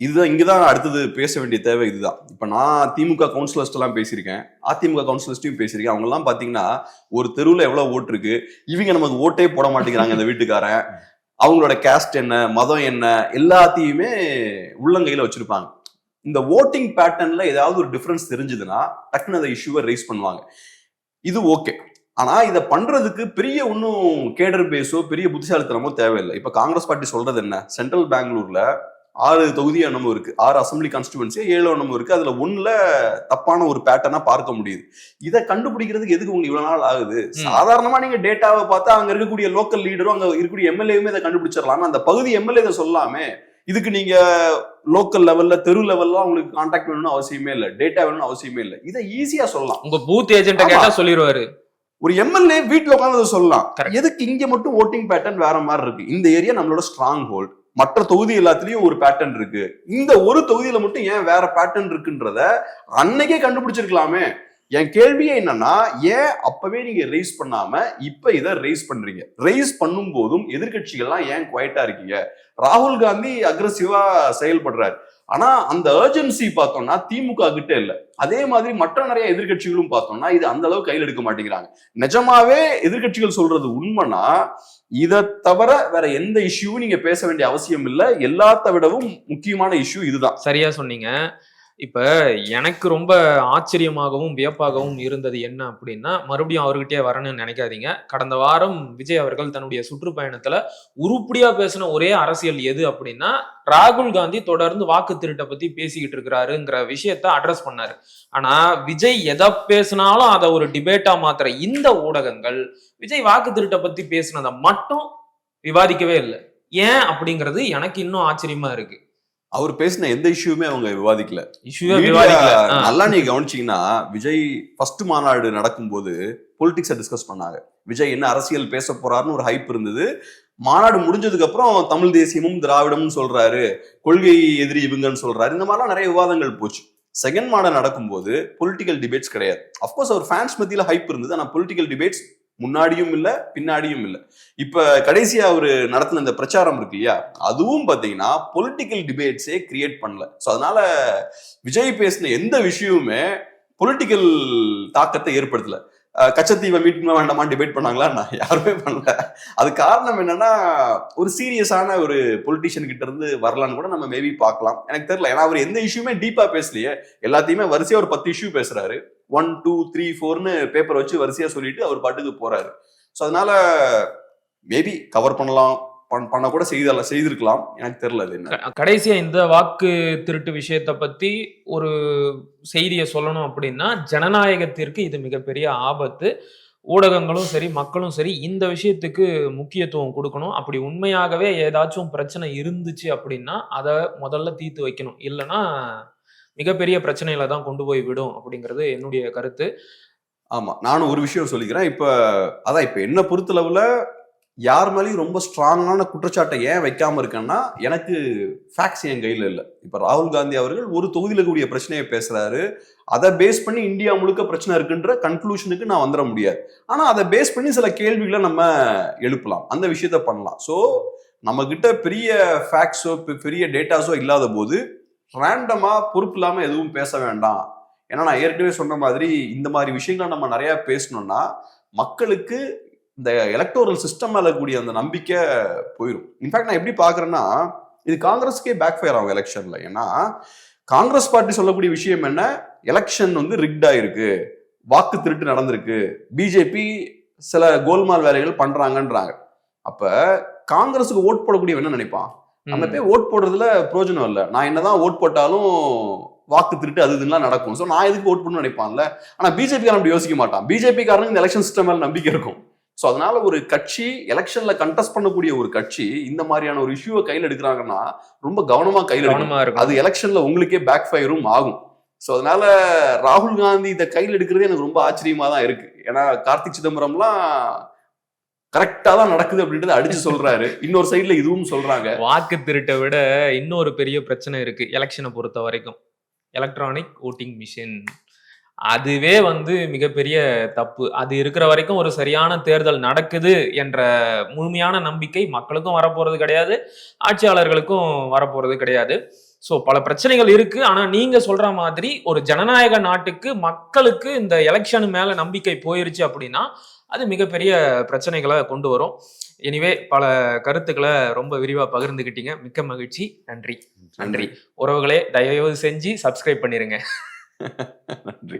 இதுதான் இங்கதான் அடுத்தது பேச வேண்டிய தேவை இதுதான். இப்ப நான் திமுக கவுன்சிலர்ஸ்ட் எல்லாம் பேசியிருக்கேன், அதிமுக கவுன்சிலர்ஸ்டையும் பேசியிருக்கேன். அவங்க எல்லாம் பாத்தீங்கன்னா ஒரு தெருவுல எவ்வளவு ஓட்டு இருக்கு, இவங்க நமக்கு ஓட்டே போட மாட்டேங்கிறாங்க இந்த வீட்டுக்காரன், அவங்களோட கேஸ்ட் என்ன, மதம் என்ன, எல்லாத்தையுமே உள்ளங்கையில வச்சிருப்பாங்க. இந்த ஓட்டிங் பேட்டர்ன்ல ஏதாவது ஒரு டிஃபரன்ஸ் தெரிஞ்சதுன்னா டக்குன்னு அந்த இஷ்யூவை ரைஸ் பண்ணுவாங்க. இது ஓகே. ஆனா இதை பண்றதுக்கு பெரிய ஒன்னும் கேடர் பேஸோ பெரிய புத்திசாலித்தனமோ தேவையில்லை. இப்ப காங்கிரஸ் பார்ட்டி சொல்றது என்ன, சென்ட்ரல் பெங்களூர்ல 6 தொகுதி என்னமோ இருக்கு, 6 அசம்பிளி கான்ஸ்டிடுவன்சி 7 என்னமோ இருக்கு, அதுல 1ல தப்பான ஒரு பேட்டர்னா பார்க்க முடியுது. இதை கண்டுபிடிக்கிறதுக்கு எதுக்கு உங்களுக்கு இவ்வளவு நாள் ஆகுது? சாதாரணமா நீங்க டேட்டாவை பார்த்தா அங்க இருக்கக்கூடிய லோக்கல் லீடரும் அங்க இருக்கக்கூடிய எம்எல்ஏவுமே இதை கண்டுபிடிச்சிடலாமே, அந்த பகுதி எம்எல்ஏ இதை சொல்லாமே. இதுக்கு நீங்க லோக்கல் லெவல்ல தெரு லெவல்ல உங்களுக்கு கான்டாக்ட் வேணும்னு அவசியமே இல்லை, டேட்டா வேணும்னு அவசியமே இல்லை. இதை ஈஸியா சொல்லலாம். உங்க பூத் ஏஜென்ட் கேட்டா சொல்லிடுவாரு. ஒரு எம்எல்ஏ வீட்டுல உட்காந்து சொல்லலாம். எதுக்கு இங்க மட்டும் ஓட்டிங் பேட்டர்ன் வேற மாதிரி இருக்கு, இந்த ஏரியா நம்மளோட ஸ்ட்ராங் ஹோல்ட், மற்ற தொகுதி எல்லாத்துலயும் ஒரு பேட்டர்ன் இருக்கு, இந்த ஒரு தொகுதியில மட்டும் ஏன் வேற பேட்டர்ன் இருக்குன்றத அன்னைக்கே கண்டுபிடிச்சிருக்கலாமே. என் கேள்வியே என்னன்னா, ஏன் அப்பவே நீங்க ரைஸ் பண்ணாம இப்ப இதை ரைஸ் பண்றீங்க? ரைஸ் பண்ணும் போதும் எதிர்கட்சிகள்லாம் ஏன் குவைட்டா இருக்கீங்க? ராகுல் காந்தி அக்ரெசிவா செயல்படுறாரு. ஆனா அந்த அர்ஜென்சி பார்த்தோம்னா திமுக கிட்ட இல்ல. அதே மாதிரி மற்ற நிறைய எதிர்க்கட்சிகளும் பார்த்தோம்னா இது அந்த அளவுக்கு கையில் எடுக்க மாட்டேங்கிறாங்க. நிஜமாவே எதிர்க்கட்சிகள் சொல்றது உண்மைனா இதை தவிர வேற எந்த இஷ்யூவும் நீங்க பேச வேண்டிய அவசியம் இல்லை. எல்லாத்த விடவும் முக்கியமான இஷ்யூ இதுதான். சரியா சொன்னீங்க. இப்ப எனக்கு ரொம்ப ஆச்சரியமாகவும் வியப்பாகவும் இருந்தது என்ன அப்படின்னா, மறுபடியும் அவர்கிட்டயே வரணும்னு நினைக்காதீங்க. கடந்த வாரம் விஜய் அவர்கள் தன்னுடைய சுற்றுப்பயணத்துல உருப்படியா பேசின ஒரே அரசியல் எது அப்படின்னா, ராகுல் காந்தி தொடர்ந்து வாக்கு திருட்டை பத்தி பேசிக்கிட்டு இருக்கிறாருங்கிற விஷயத்த அட்ரஸ் பண்ணாரு. ஆனா விஜய் எதை பேசினாலும் அதை ஒரு டிபேட்டா மாத்துற இந்த ஊடகங்கள் விஜய் வாக்கு திருட்டை பத்தி பேசினதை மட்டும் விவாதிக்கவே இல்லை. ஏன் அப்படிங்கிறது எனக்கு இன்னும் ஆச்சரியமா இருக்கு. அவர் பேசின எந்த இஷ்யூமே அவங்க விவாதிக்கல. நல்லா நீங்க கவனிச்சீங்கன்னா விஜய் ஃபர்ஸ்ட் மாநாடு நடக்கும்போது பொலிட்டிக்ஸை டிஸ்கஸ் பண்ணாங்க. விஜய் என்ன அரசியல் பேச போறாருன்னு ஒரு ஹைப் இருந்தது. மாநாடு முடிஞ்சதுக்கு அப்புறம் தமிழ் தேசியமும் திராவிடமும் சொல்றாரு, கொள்கை எதிரி இவங்கன்னு சொல்றாரு, இந்த மாதிரிலாம் நிறைய விவாதங்கள் போச்சு. செகண்ட் மாநாடு நடக்கும்போது பொலிட்டிக்கல் டிபேட்ஸ் கிடையாது. அப்கோர்ஸ் அவர் ஃபேன்ஸ் மத்தியில ஹைப் இருந்தது, ஆனா பொலிட்டிக்கல் டிபேட்ஸ் முன்னாடியும் இல்ல பின்னாடியும் இல்ல. இப்ப கடைசியா அவரு நடத்தின இந்த பிரச்சாரம் இருக்கு இல்லையா, அதுவும் பாத்தீங்கன்னா பொலிட்டிக்கல் டிபேட்ஸே கிரியேட் பண்ணல. சோ அதனால விஜய் பேசின எந்த விஷயமுமே பொலிட்டிக்கல் தாக்கத்தை ஏற்படுத்தல. கச்சத்தீவை மீட்கணும் வேண்டாமா டிபேட் பண்ணாங்களா? நான் யாருமே பண்ணல. அது காரணம் என்னன்னா ஒரு சீரியஸான ஒரு பொலிட்டிஷியன் கிட்ட இருந்து வரலான்னு கூட நம்ம மேபி பார்க்கலாம். எனக்கு தெரியல. ஏன்னா அவர் எந்த இஷ்யூமே டீப்பா பேசலையே. எல்லாத்தையுமே வரிசையா ஒரு 10 இஷ்யூ பேசுறாரு. 1 2 3 4ன்னு பேப்பர் வச்சு வரிசையா சொல்லிட்டு அவர் பாட்டுக்கு போறாரு. ஸோ அதனால மேபி கவர் பண்ணலாம், பண்ண கூட செய்திருக்கலாம். எனக்கு தெரியல அது என்ன. கடைசியா இந்த வாக்கு திருட்டு விஷயத்த பத்தி ஒரு செய்தியை சொல்லணும் அப்படின்னா, ஜனநாயகத்திற்கு இது மிகப்பெரிய ஆபத்து. ஊடகங்களும் சரி மக்களும் சரி இந்த விஷயத்துக்கு முக்கியத்துவம் கொடுக்கணும். அப்படி உண்மையாகவே ஏதாச்சும் பிரச்சனை இருந்துச்சு அப்படின்னா அதை முதல்ல தீர்த்து வைக்கணும். இல்லைன்னா மிகப்பெரிய பிரச்சனையில தான் கொண்டு போய் விடும் அப்படிங்கிறது என்னுடைய கருத்து. ஆமா, நானும் ஒரு விஷயம் சொல்லிக்கிறேன். இப்ப என்ன பொறுத்தளவுல யார் மேலேயும் ரொம்ப ஸ்ட்ராங்கான குற்றச்சாட்டை ஏன் வைக்காம இருக்கேன்னா, எனக்கு ஃபேக்ட்ஸ் என் கையில இல்லை. இப்ப ராகுல் காந்தி அவர்கள் ஒரு தொகுதியில கூடிய பிரச்சனையை பேசுறாரு, அதை பேஸ் பண்ணி இந்தியா முழுக்க பிரச்சனை இருக்குன்ற கன்க்ளூஷனுக்கு நான் வந்துட முடியாது. ஆனா அதை பேஸ் பண்ணி சில கேள்விகளை நம்ம எழுப்பலாம், அந்த விஷயத்த பண்ணலாம். ஸோ நம்ம கிட்ட பெரிய ஃபேக்ட்ஸோ பெரிய டேட்டாஸோ இல்லாத போது ரேண்டமா பொறுப்பு இல்லாம எதுவும் பேச வேண்டாம். ஏன்னா நான் ஏற்கனவே சொன்ன மாதிரி இந்த மாதிரி விஷயங்களை நம்ம நிறைய பேசணும்னா மக்களுக்கு இந்த எலக்டோரல் சிஸ்டம் மேல கூடிய அந்த நம்பிக்கை போயிடும். இன்ஃபேக்ட் நான் எப்படி பாக்குறேன்னா, இது காங்கிரஸ்க்கே பேக் ஃபயர் ஆகும் எலெக்ஷன்ல. ஏன்னா காங்கிரஸ் பார்ட்டி சொல்லக்கூடிய விஷயம் என்ன, எலெக்ஷன் வந்து ரிக்டா இருக்கு, வாக்கு திருட்டு நடந்திருக்கு, பிஜேபி சில கோல்மால் வேலைகள் பண்றாங்கன்றாங்க. அப்ப காங்கிரஸுக்கு ஓட் போடக்கூடிய என்ன நினைப்பான், நம்ம போய் ஓட் போடுறதுல பிரயோஜனம் இல்லை, நான் என்னதான் ஓட் போட்டாலும் வாக்கு திருட்டு அது இதுலாம் நடக்கும், ஸோ நான் எதுக்கு ஓட் பண்ணணும்னு நினைப்பான்ல. ஆனா பிஜேபி காரன் அப்படி யோசிக்க மாட்டான். பிஜேபி காரனுக்கு இந்த எலெக்ஷன் சிஸ்டம் மேல நம்பிக்கை இருக்கும். ஸோ அதனால ஒரு கட்சி எலெக்ஷன்ல கண்டெஸ்ட் பண்ணக்கூடிய ஒரு கட்சி இந்த மாதிரியான ஒரு இஷ்யூவை கையில் எடுக்கிறாங்கன்னா ரொம்ப கவனமா கையில் எடுக்கணும். அது எலெக்ஷன்ல உங்களுக்கே பேக் ஃபயரும் ஆகும். ஸோ அதனால ராகுல் காந்தி இதை கையில் எடுக்கிறது எனக்கு ரொம்ப ஆச்சரியமா தான் இருக்கு. ஏன்னா கார்த்திக் சிதம்பரம்லாம் கரெக்டா தான் நடக்குது அப்படின்றத அடிச்சு சொல்றாரு. இன்னொரு சைட்ல இதுவும் சொல்றாங்க. வாக்கு திருட்டை விட இன்னொரு பெரிய பிரச்சனை இருக்கு எலெக்ஷனை பொறுத்த வரைக்கும், எலக்ட்ரானிக் ஓட்டிங் மிஷின். அதுவே வந்து மிகப்பெரிய தப்பு. அது இருக்கிற வரைக்கும் ஒரு சரியான தேர்தல் நடக்குது என்ற முழுமையான நம்பிக்கை மக்களுக்கும் வரப்போறது கிடையாது, ஆட்சியாளர்களுக்கும் வரப்போறது கிடையாது. ஸோ பல பிரச்சனைகள் இருக்கு. ஆனா நீங்க சொல்ற மாதிரி ஒரு ஜனநாயக நாட்டுக்கு மக்களுக்கு இந்த எலெக்ஷன் மேல நம்பிக்கை போயிருச்சு அப்படின்னா அது மிகப்பெரிய பிரச்சனைகளை கொண்டு வரும். எனிவே பல கருத்துக்களை ரொம்ப விரிவா பகிர்ந்துக்கிட்டீங்க. மிக்க மகிழ்ச்சி. நன்றி. உறவுகளே, தயவு செஞ்சு சப்ஸ்கிரைப் பண்ணிருங்க. நன்றி.